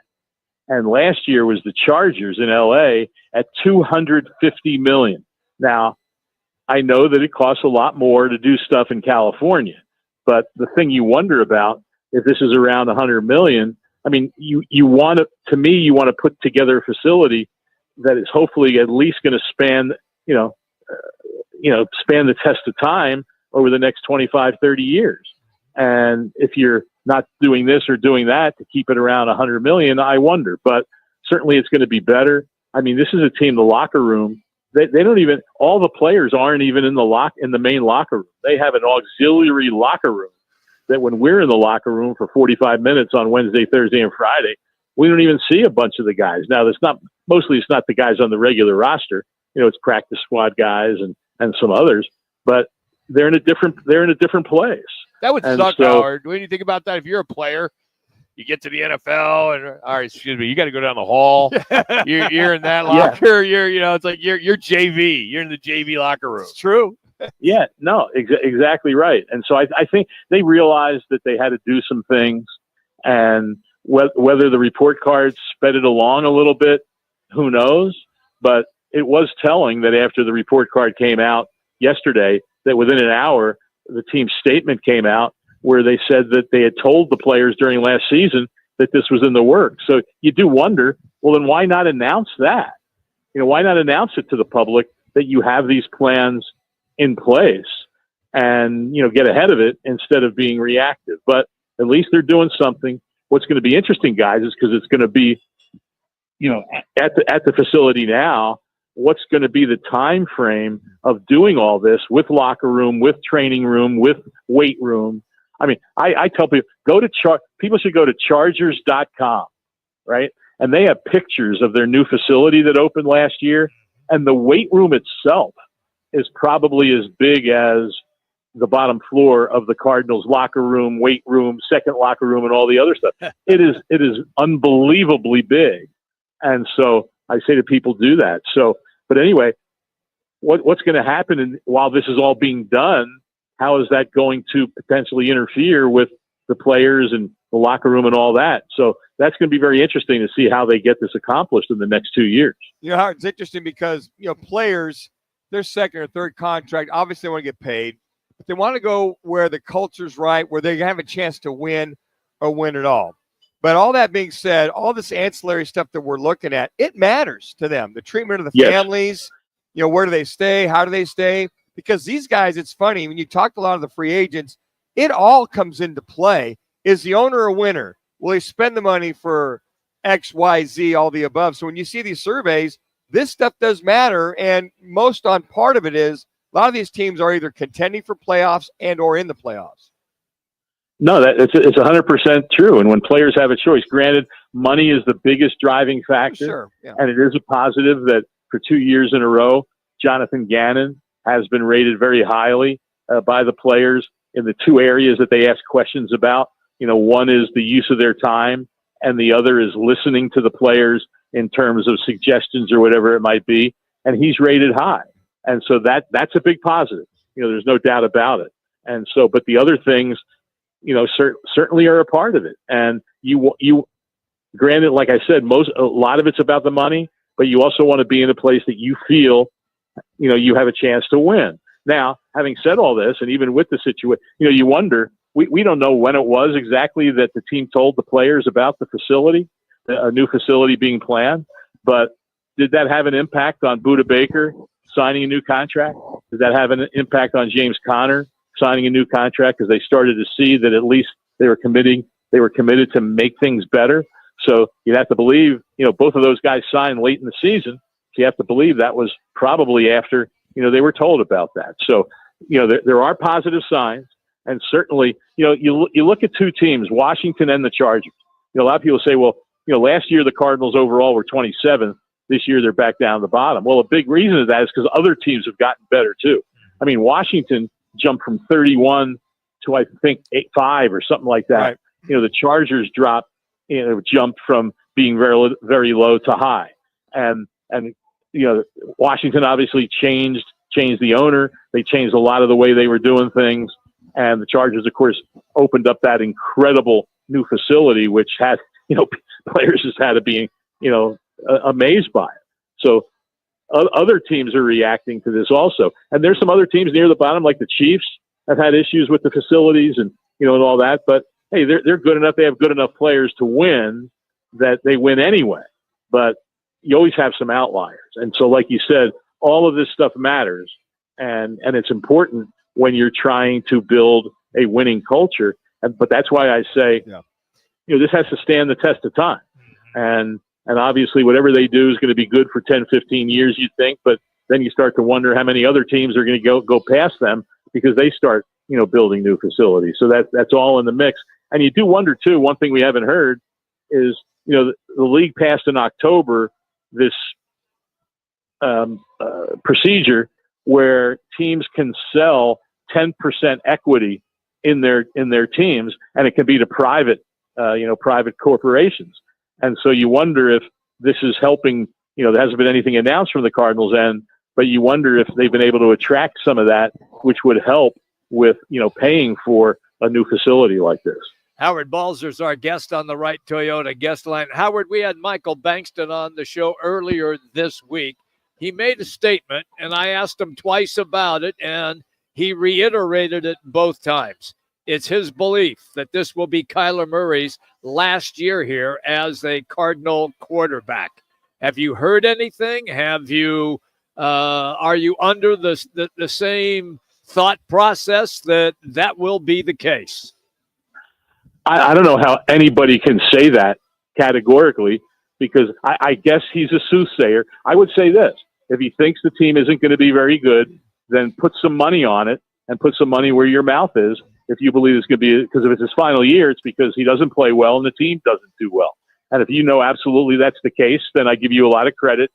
And last year was the Chargers in LA at $250 million. Now, I know that it costs a lot more to do stuff in California, but the thing you wonder about, if this is around $100 million, I mean, you want to put together a facility that is hopefully at least going to span the test of time over the next 25, 30 years. And if you're not doing this or doing that to keep it around $100 million, I wonder. But certainly it's going to be better. I mean, this is a team, the locker room, they don't even, all the players aren't even in the main locker room. They have an auxiliary locker room that when we're in the locker room for 45 minutes on Wednesday, Thursday, and Friday, we don't even see a bunch of the guys. Now, it's not the guys on the regular roster. It's practice squad guys and some others, but they're in a different place. That would suck, Howard. When you think about that, if you're a player, you get to the NFL and all right, excuse me, you got to go down the hall. you're in that locker. Yeah. It's like you're JV. You're in the JV locker room. It's true. Yeah, no, exactly right. And so I think they realized that they had to do some things, and whether the report cards sped it along a little bit, who knows? But it was telling that after the report card came out yesterday, that within an hour, the team's statement came out where they said that they had told the players during last season that this was in the works. So you do wonder, well, then why not announce that? Why not announce it to the public that you have these plans in place and, get ahead of it instead of being reactive? But at least they're doing something. What's going to be interesting, guys, is because it's going to be, at the facility now, what's going to be the time frame of doing all this with locker room, with training room, with weight room. I mean, I tell people, people should go to chargers.com, right? And they have pictures of their new facility that opened last year. And the weight room itself is probably as big as the bottom floor of the Cardinals locker room, weight room, second locker room, and all the other stuff. It is unbelievably big. And so I say to people, do that. So, but anyway, what's going to happen while this is all being done? How is that going to potentially interfere with the players and the locker room and all that? So that's going to be very interesting to see how they get this accomplished in the next 2 years. It's interesting because, players, their second or third contract, obviously they want to get paid, but they want to go where the culture's right, where they have a chance to win or win it all. But all that being said, all this ancillary stuff that we're looking at, it matters to them. The treatment of the families, where do they stay? How do they stay? Because these guys, it's funny, when you talk to a lot of the free agents, it all comes into play. Is the owner a winner? Will he spend the money for X, Y, Z, all the above? So when you see these surveys, this stuff does matter. And most on part of it is a lot of these teams are either contending for playoffs and or in the playoffs. No, it's 100% true. And when players have a choice, granted, money is the biggest driving factor, Sure, yeah. and it is a positive that for 2 years in a row, Jonathan Gannon has been rated very highly by the players in the two areas that they ask questions about. One is the use of their time, and the other is listening to the players in terms of suggestions or whatever it might be. And he's rated high, and so that's a big positive. There's no doubt about it. And so, but the other things, certainly are a part of it. And you granted, like I said, a lot of it's about the money, but you also want to be in a place that you feel, you have a chance to win. Now, having said all this, and even with the situation, you wonder, we don't know when it was exactly that the team told the players about the facility, a new facility being planned, but did that have an impact on Budda Baker signing a new contract? Did that have an impact on James Conner signing a new contract because they started to see that at least they were committed to make things better? So you have to believe, both of those guys signed late in the season. So you have to believe that was probably after, they were told about that. So, there are positive signs. And certainly, you look at two teams, Washington and the Chargers. A lot of people say, well, last year the Cardinals overall were 27th. This year they're back down to the bottom. Well, a big reason of that is because other teams have gotten better too. I mean, Washington jumped from 31 to I think 5 or something like that. Right. The Chargers jumped from being very, very low to high, and Washington obviously changed the owner. They changed a lot of the way they were doing things, and the Chargers, of course, opened up that incredible new facility, which had players just had to be amazed by it. So other teams are reacting to this also. And there's some other teams near the bottom, like the Chiefs, have had issues with the facilities and all that. But hey, they're good enough. They have good enough players to win that they win anyway. But you always have some outliers. And so, like you said, all of this stuff matters. And it's important when you're trying to build a winning culture. But that's why I say, this has to stand the test of time. And obviously, whatever they do is going to be good for 10, 15 years, you'd think. But then you start to wonder how many other teams are going to go past them because they start, building new facilities. So that's all in the mix. And you do wonder, too, one thing we haven't heard is, the league passed in October this procedure where teams can sell 10% equity in their teams, and it can be to private corporations. And so you wonder if this is helping, there hasn't been anything announced from the Cardinals end, but you wonder if they've been able to attract some of that, which would help with, paying for a new facility like this. Howard Balzer's our guest on the Right Toyota guest line. Howard, we had Michael Bankston on the show earlier this week. He made a statement, and I asked him twice about it, and he reiterated it both times. It's his belief that this will be Kyler Murray's last year here as a Cardinal quarterback. Have you heard anything? Have you? Are you under the same thought process that will be the case? I don't know how anybody can say that categorically because I guess he's a soothsayer. I would say this: if he thinks the team isn't going to be very good, then put some money on it and put some money where your mouth is. If you believe it's going to be, because if it's his final year, it's because he doesn't play well and the team doesn't do well. And if you know absolutely that's the case, then I give you a lot of credit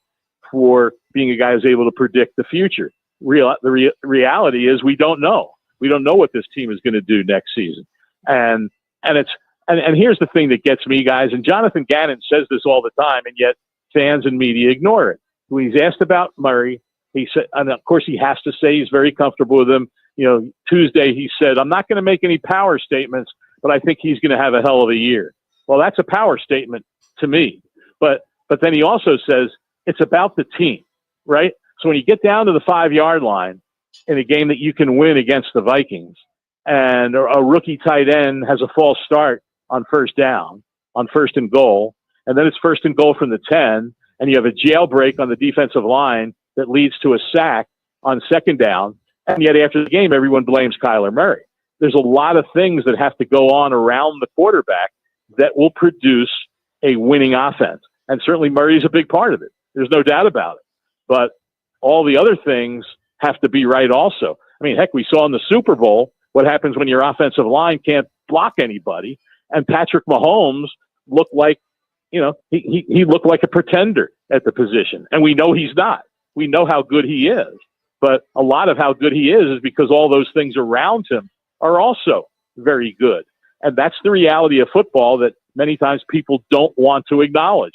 for being a guy who's able to predict the future. The reality is we don't know. We don't know what this team is going to do next season. And here's the thing that gets me, guys, and Jonathan Gannon says this all the time, and yet fans and media ignore it. When he's asked about Murray, he said, and of course he has to say he's very comfortable with him. Tuesday he said, I'm not going to make any power statements, but I think he's going to have a hell of a year. Well, that's a power statement to me. But then he also says it's about the team, right? So when you get down to the 5-yard line in a game that you can win against the Vikings, and a rookie tight end has a false start on first down, on first and goal, and then it's first and goal from the 10, and you have a jailbreak on the defensive line that leads to a sack on second down, and yet after the game, everyone blames Kyler Murray. There's a lot of things that have to go on around the quarterback that will produce a winning offense. And certainly Murray's a big part of it. There's no doubt about it. But all the other things have to be right also. I mean, heck, we saw in the Super Bowl what happens when your offensive line can't block anybody. And Patrick Mahomes looked like, he looked like a pretender at the position. And we know he's not. We know how good he is. But a lot of how good he is because all those things around him are also very good. And that's the reality of football that many times people don't want to acknowledge.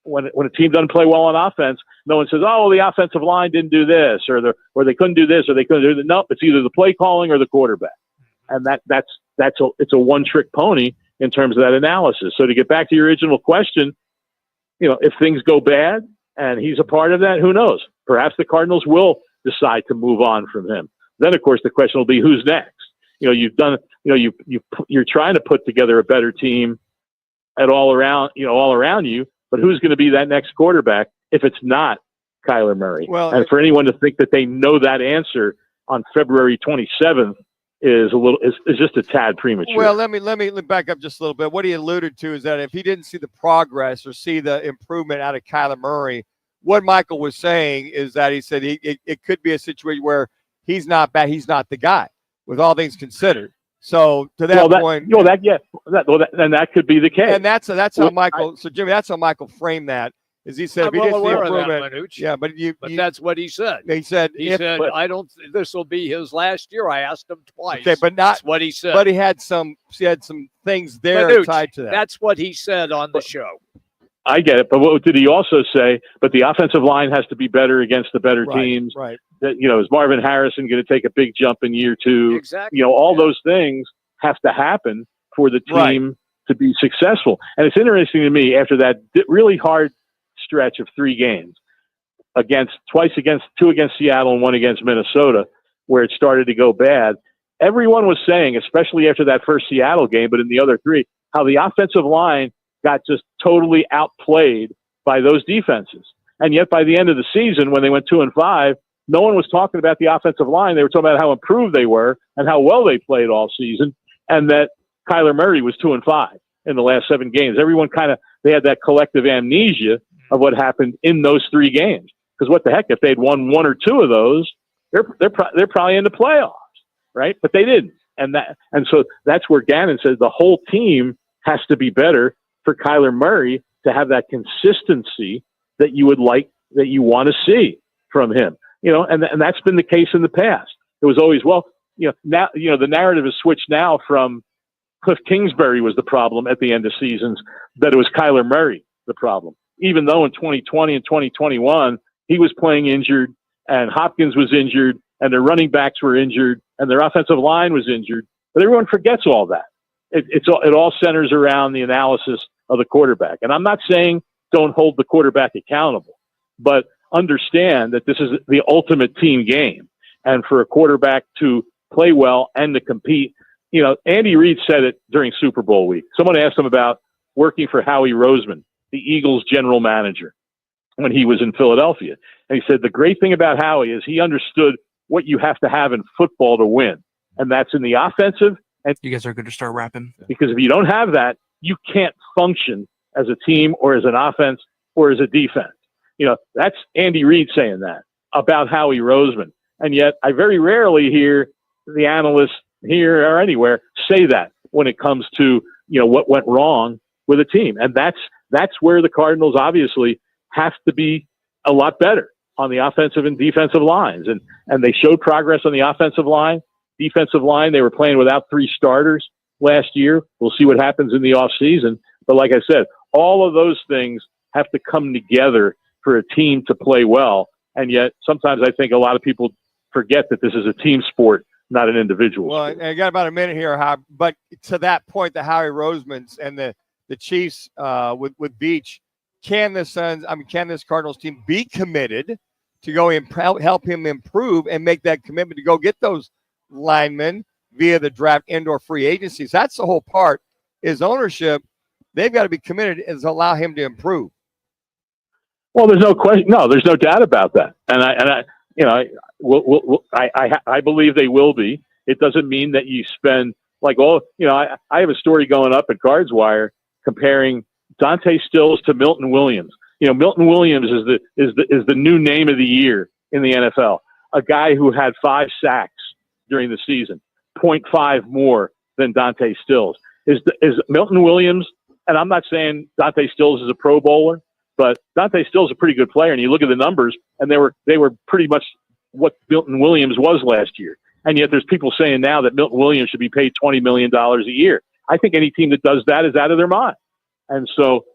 When a team doesn't play well on offense, no one says, "Oh, the offensive line didn't do this, or they couldn't do this, or they couldn't do that." No, it's either the play calling or the quarterback, and it's a one-trick pony in terms of that analysis. So to get back to your original question, if things go bad and he's a part of that, who knows? Perhaps the Cardinals will decide to move on from him. Then, of course, the question will be who's next. You're trying to put together a better team all around you. But who's going to be that next quarterback if it's not Kyler Murray? Well, and for anyone to think that they know that answer on February 27th is just a tad premature. Well, let me back up just a little bit. What he alluded to is that if he didn't see the progress or see the improvement out of Kyler Murray, what Michael was saying is that he said it could be a situation where he's not bad, he's not the guy, with all things considered. So to that point, that could be the case. And that's how Michael. So Jimmy, that's how Michael framed that. Is he said I'm well aware of that, Manuch. Yeah, but that's what he said. He said I don't. This will be his last year. I asked him twice. Okay, but that's what he said. But he had some things there Manuch, tied to that. That's what he said on the show. I get it, but what did he also say? But the offensive line has to be better against the better teams. Right. That is Marvin Harrison going to take a big jump in year 2? Exactly. All those things have to happen for the team to be successful. And it's interesting to me after that really hard stretch of 3 games, two against Seattle and 1 against Minnesota, where it started to go bad. Everyone was saying, especially after that first Seattle game, but in the other 3, how the offensive line got just totally outplayed by those defenses. And yet by the end of the season, when they went 2-5, no one was talking about the offensive line. They were talking about how improved they were and how well they played all season, and that Kyler Murray was 2-5 in the last 7 games. Everyone they had that collective amnesia of what happened in those 3 games. Because what the heck, if they'd won 1 or 2 of those, they're probably in the playoffs, right? But they didn't, and so that's where Gannon says the whole team has to be better for Kyler Murray to have that consistency that you want to see from him. And that's been the case in the past. It was always, now, the narrative is switched now from Cliff Kingsbury was the problem at the end of seasons, that it was Kyler Murray the problem. Even though in 2020 and 2021, he was playing injured and Hopkins was injured and their running backs were injured and their offensive line was injured. But everyone forgets all that. It all centers around the analysis of the quarterback. And I'm not saying don't hold the quarterback accountable, but understand that this is the ultimate team game. And for a quarterback to play well and to compete, Andy Reid said it during Super Bowl week. Someone asked him about working for Howie Roseman, the Eagles general manager, when he was in Philadelphia. And he said the great thing about Howie is he understood what you have to have in football to win. And that's in the offensive. And you guys are good to start wrapping. Because if you don't have that, you can't function as a team or as an offense or as a defense. That's Andy Reid saying that about Howie Roseman. And yet I very rarely hear the analysts here or anywhere say that when it comes to, what went wrong with a team. And that's where the Cardinals obviously have to be a lot better on the offensive and defensive lines. And they showed progress on the offensive line. Defensive line, they were playing without 3 starters last year. We'll see what happens in the offseason. But like I said, all of those things have to come together for a team to play well. And yet sometimes I think a lot of people forget that this is a team sport, not an individual sport. Well, I got about a minute here, but to that point, the Howie Roseman's and the Chiefs with Beach, can this Cardinals team be committed to go and help him improve and make that commitment to go get those linemen via the draft and/or free agencies? That's the whole part. Is ownership. They've got to be committed and allow him to improve. Well, there's no question. No, there's no doubt about that. And I believe they will be. It doesn't mean that you spend I have a story going up at Cards Wire comparing Dante Stills to Milton Williams. Milton Williams is the new name of the year in the NFL. A guy who had 5 sacks during the season, 0.5 more than Dante Stills. Is Milton Williams, and I'm not saying Dante Stills is a Pro Bowler, but Dante Stills is a pretty good player, and you look at the numbers, and they were pretty much what Milton Williams was last year. And yet there's people saying now that Milton Williams should be paid $20 million a year. I think any team that does that is out of their mind. And so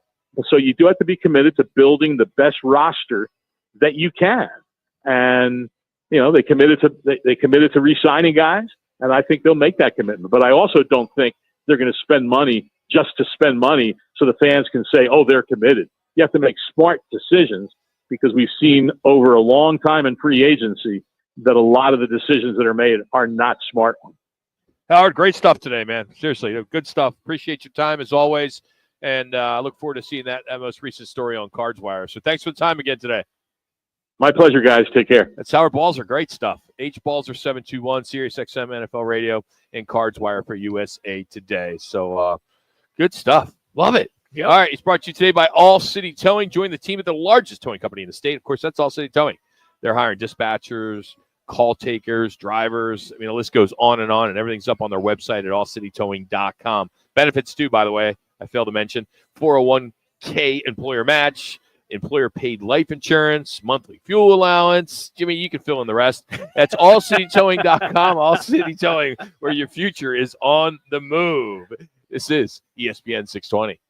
you do have to be committed to building the best roster that you can. And, you know, they committed to re-signing guys, and I think they'll make that commitment. But I also don't think they're going to spend money just to spend money so the fans can say, oh, they're committed. You have to make smart decisions, because we've seen over a long time in free agency that a lot of the decisions that are made are not smart ones. Howard, great stuff today, man. Seriously, good stuff. Appreciate your time as always, and I look forward to seeing that most recent story on Cards Wire. So thanks for the time again today. My pleasure, guys. Take care. That's Howard Balzer. Great stuff. H-Balzer 721, Sirius XM NFL Radio, and Cards Wire for USA Today. So good stuff. Love it. Yep. All right, it's brought to you today by All City Towing. Join the team at the largest towing company in the state. Of course, that's All City Towing. They're hiring dispatchers, call takers, drivers. I mean, the list goes on, and everything's up on their website at allcitytowing.com. Benefits, too, by the way, I failed to mention. 401k employer match, employer-paid life insurance, monthly fuel allowance. Jimmy, you can fill in the rest. That's allcitytowing.com, All City Towing, where your future is on the move. This is ESPN 620.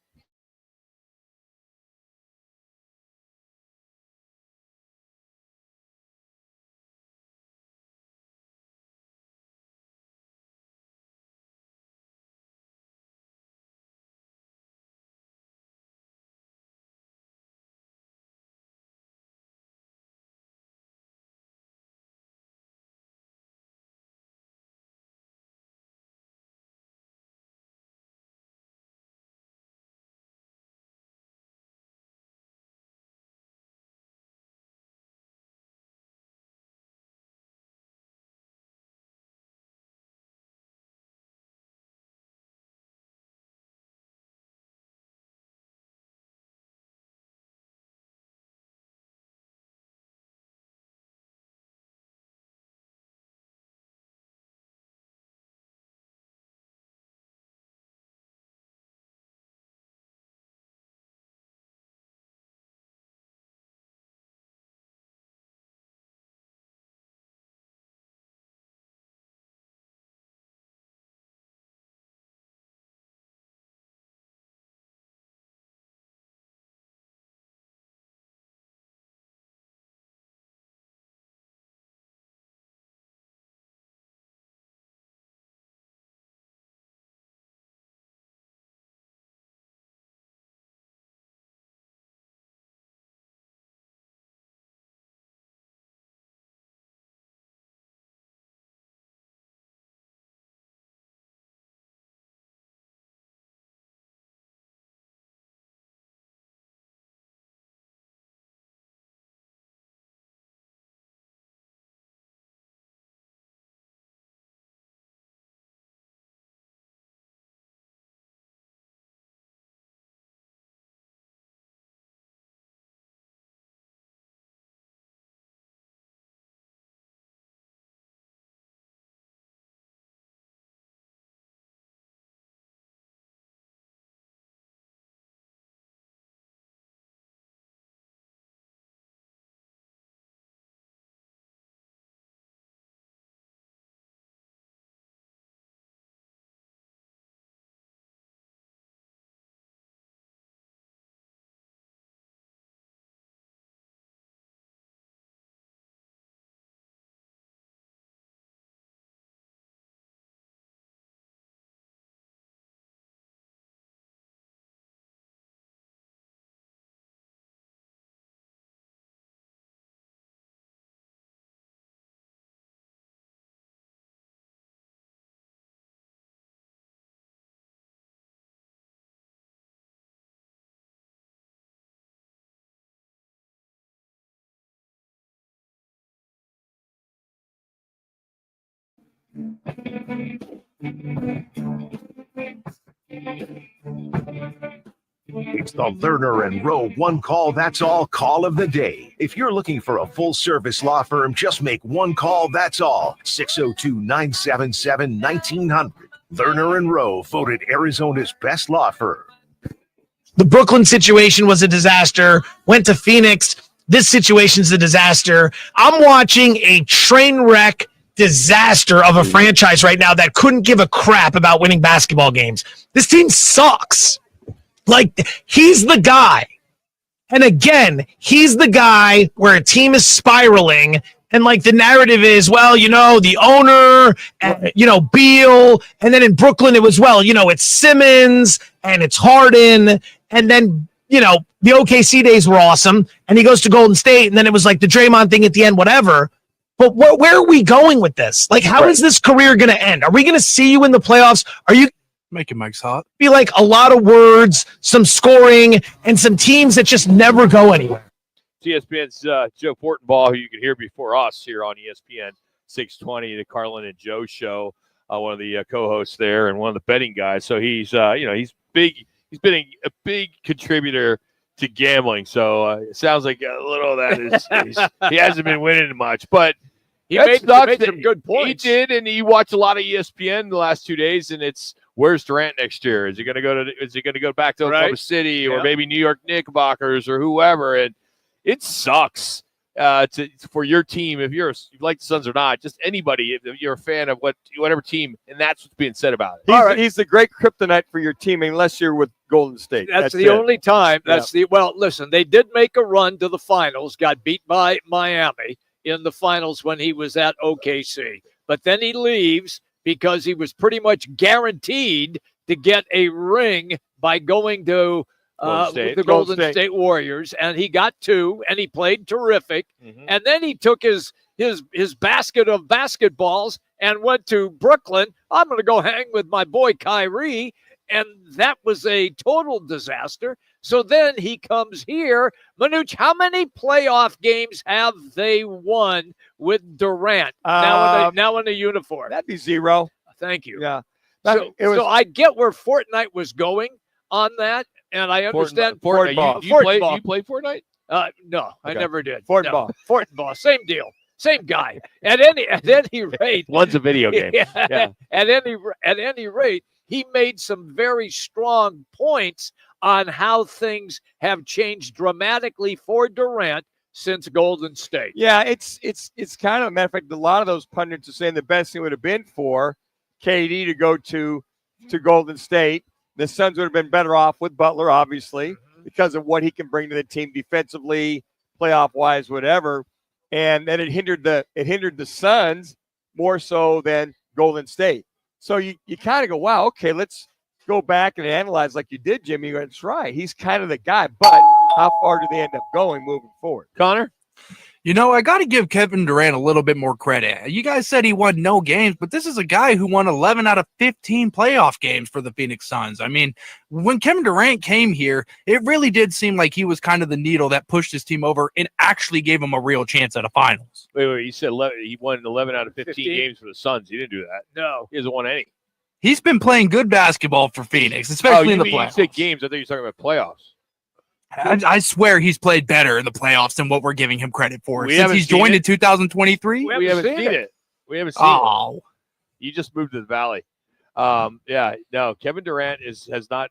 It's the Lerner and Rowe one call, that's all call of the day. If you're looking for a full service law firm, just make one call, that's all. 602-977-1900. Lerner and Rowe voted Arizona's best law firm. The Brooklyn situation was a disaster, went to Phoenix. This situation's a disaster. I'm watching a train wreck disaster of a franchise right now that couldn't give a crap about winning basketball games. This team sucks. Like, he's the guy. And again, he's the guy where a team is spiraling. And like the narrative is, well, the owner, and, Beal. And then in Brooklyn, it was, well, it's Simmons and it's Harden. And then, the OKC days were awesome. And he goes to Golden State. And then it was like the Draymond thing at the end, whatever. But where are we going with this? Like, how is this career going to end? Are we going to see you in the playoffs? Are you making Mike's hot? Be like a lot of words, some scoring, and some teams that just never go anywhere. ESPN's Joe Fortenbaugh, who you can hear before us here on ESPN 620, the Carlin and Joe show, one of the co-hosts there and one of the betting guys. So he's, he's big. He's been a big contributor to gambling. So it sounds like a little of that is he hasn't been winning much, but he made some good points. He did, and he watched a lot of ESPN the last 2 days, and it's where's Durant next year? Is he going to go back to Oklahoma City or maybe New York Knickerbockers or whoever? And it sucks for your team if you like the Suns or not. Just anybody if you're a fan of whatever team, and that's what's being said about it. He's the great kryptonite for your team, unless you're with Golden State. That's the only time. Well, listen, they did make a run to the finals, got beat by Miami in the finals when he was at OKC, but then he leaves because he was pretty much guaranteed to get a ring by going to the Golden State Warriors, and he got 2, and he played terrific. And then he took his basket of basketballs and went to Brooklyn. I'm going to go hang with my boy Kyrie, and that was a total disaster. So then he comes here. Manuch, how many playoff games have they won with Durant now in a uniform? That'd be 0. Thank you. Yeah. So I get where Fortnite was going on that, and I understand Fortnite. You play Fortnite? No, I never did. Fortnite, same deal, same guy. At any rate, one's a video game. Yeah. At any rate, he made some very strong points on how things have changed dramatically for Durant since Golden State. Yeah, it's kind of a matter of fact. A lot of those pundits are saying the best thing would have been for KD to go to Golden State. The Suns would have been better off with Butler, obviously, because of what he can bring to the team defensively, playoff-wise, whatever. And then it hindered the Suns more so than Golden State. So you kind of go, wow, okay, let's go back and analyze like you did, Jimmy. That's right. He's kind of the guy. But how far do they end up going moving forward? Connor? I got to give Kevin Durant a little bit more credit. You guys said he won no games, but this is a guy who won 11 out of 15 playoff games for the Phoenix Suns. I mean, when Kevin Durant came here, it really did seem like he was kind of the needle that pushed his team over and actually gave him a real chance at a finals. Wait, you said he won 11 out of 15 games for the Suns. He didn't do that. No. He hasn't won any. He's been playing good basketball for Phoenix, especially in the playoffs. You said games. I thought you were talking about playoffs. I swear he's played better in the playoffs than what we're giving him credit for. Since he's joined in 2023, we haven't seen it. We haven't seen it. You just moved to the Valley. Kevin Durant has not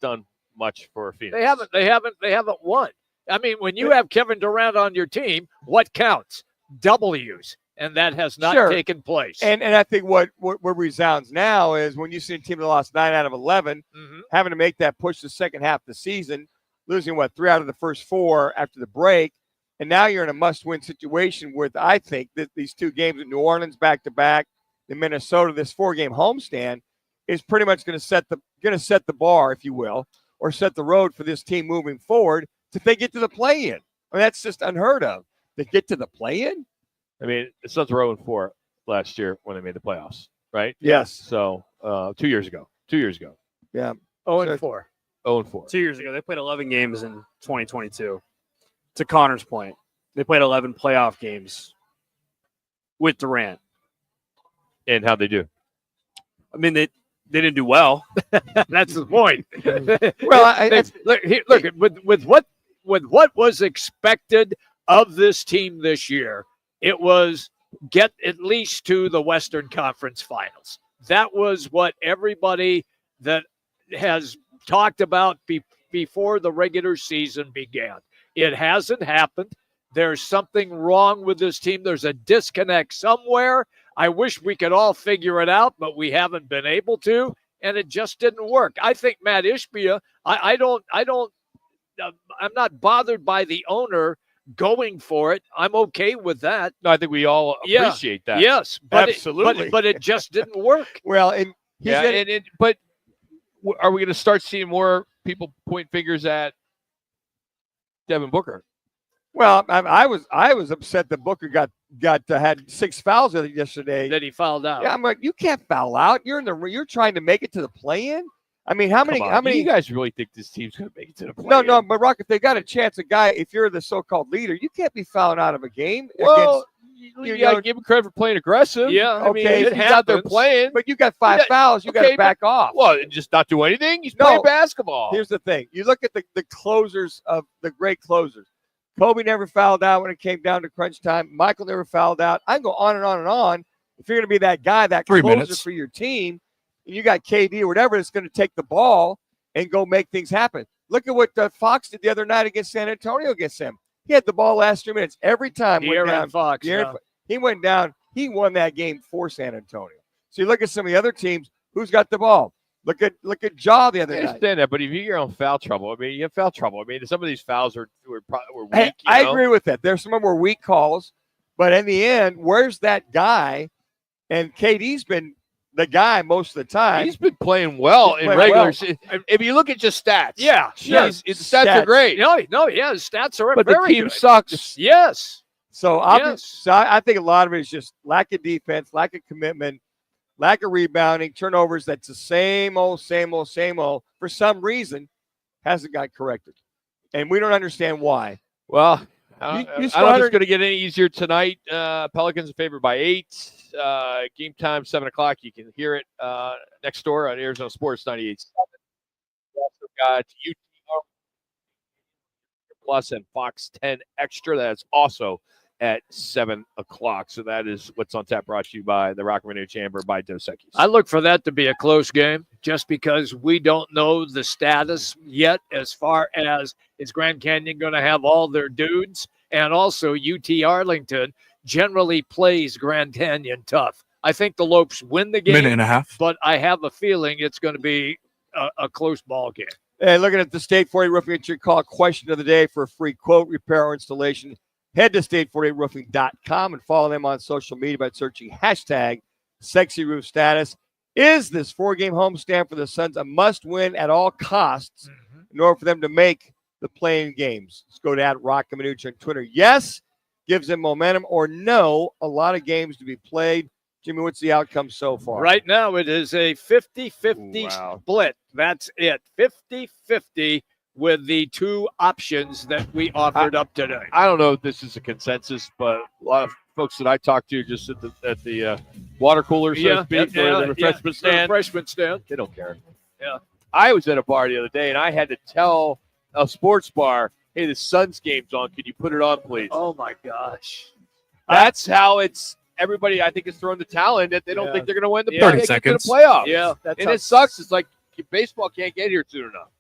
done much for Phoenix. They haven't won. I mean, when you have Kevin Durant on your team, what counts? W's. And that has not taken place. And I think what resounds now is when you see a team that lost 9 out of 11, having to make that push the second half of the season, losing 3 out of the first 4 after the break, and now you're in a must-win situation with, I think, that these 2 games in New Orleans back-to-back, in Minnesota, this 4-game homestand is pretty much going to set the bar, if you will, or set the road for this team moving forward if they get to the play-in. I mean, that's just unheard of. To get to the play-in? I mean, the Suns were 0-4 last year when they made the playoffs, right? Yes. So 2 years ago. 2 years ago. Yeah. 0-4. 0-4. 2 years ago, they played 11 games in 2022. To Connor's point, they played 11 playoff games with Durant. And how'd they do? I mean, they didn't do well. That's the point. Well, look with what was expected of this team this year, it was get at least to the Western Conference Finals. That was what everybody that has talked about before the regular season began. It hasn't happened. There's something wrong with this team. There's a disconnect somewhere. I wish we could all figure it out, but we haven't been able to, and it just didn't work. I think Matt Ishbia, I'm not bothered by the owner going for it. I'm okay with that. No, I think we all appreciate that. Yes, but absolutely. But it just didn't work. Well, and but are we going to start seeing more people point fingers at Devin Booker? Well, I was upset that Booker had 6 fouls yesterday. That he fouled out. Yeah, I'm like, you can't foul out. You're trying to make it to the play-in. I mean, how many? You guys really think this team's going to make it to the play? No, but Rock, if they got a chance, if you're the so-called leader, you can't be fouling out of a game. Well, you got to give him credit for playing aggressive. Yeah, I mean, he's out there playing. But you got 5 fouls. You got to back off. Well, just not do anything. He's playing basketball. Here's the thing: you look at the closers of the great closers. Kobe never fouled out when it came down to crunch time. Michael never fouled out. I can go on and on and on. If you're going to be that guy, that 3 closer minutes for your team, and you got KD or whatever that's going to take the ball and go make things happen. Look at what Fox did the other night against San Antonio against him. He had the ball last 3 minutes. Every time Fox, he went down. He won that game for San Antonio. So you look at some of the other teams, who's got the ball? Look at Ja the other I night. understand that, but if you're in foul trouble, I mean, you have foul trouble. I mean, some of these fouls were weak. Hey, I agree with that. There's some of them were weak calls, but in the end, where's that guy? And KD's been the guy most of the time. He's been playing well in regular season. If you look at just stats, his stats are great. No, his stats are but very the team good. sucks. Yes. So I think a lot of it is just lack of defense, lack of commitment, lack of rebounding, turnovers. That's the same old. For some reason, hasn't got corrected, and we don't understand why. Well, I don't know if it's going to get any easier tonight. Pelicans are favored by 8. Game time 7:00. You can hear it next door on Arizona Sports 98.7. We also got UTR Plus and Fox 10 Extra. That's also at 7:00. So that is what's on tap, brought to you by the Roc and Manuch Chamber by Dos Equis. I look for that to be a close game just because we don't know the status yet as far as is Grand Canyon going to have all their dudes. And also UT Arlington generally plays Grand Canyon tough. I think the Lopes win the game. Minute and a half. But I have a feeling it's going to be a close ball game. Hey, looking at the State 48 Roofing, it's your call question of the day for a free quote, repair, or installation. Head to state48roofing.com and follow them on social media by searching hashtag #SexyRoofStatus. Is this 4-game homestand for the Suns a must-win at all costs in order for them to make the playing games? Let's go to @Roc and Manuch on Twitter. Yes, gives them momentum, or no, a lot of games to be played. Jimmy, what's the outcome so far? Right now, it is a 50-50 split. That's it. 50-50 with the 2 options that we offered up today. I don't know if this is a consensus, but a lot of folks that I talked to just at the water cooler, so to speak, or the refreshment stand. Refreshment stand. They don't care. Yeah. I was at a bar the other day, and I had to tell a sports bar, hey, the Suns game's on. Can you put it on, please? Oh, my gosh. That's how it's – everybody, I think, is throwing the towel in that they don't think they're going to win the 30 seconds. To the playoffs. Yeah. And it sucks. It's like baseball can't get here soon enough.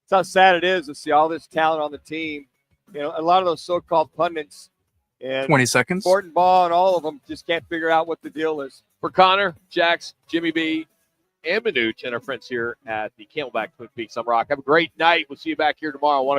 That's how sad it is to see all this talent on the team. You know, a lot of those so-called pundits and 20 seconds. Gordon Ball and all of them just can't figure out what the deal is. For Connor, Jax, Jimmy B, and Manuch, and our friends here at the Camelback Twin Peaks, I'm Rock. Have a great night. We'll see you back here tomorrow.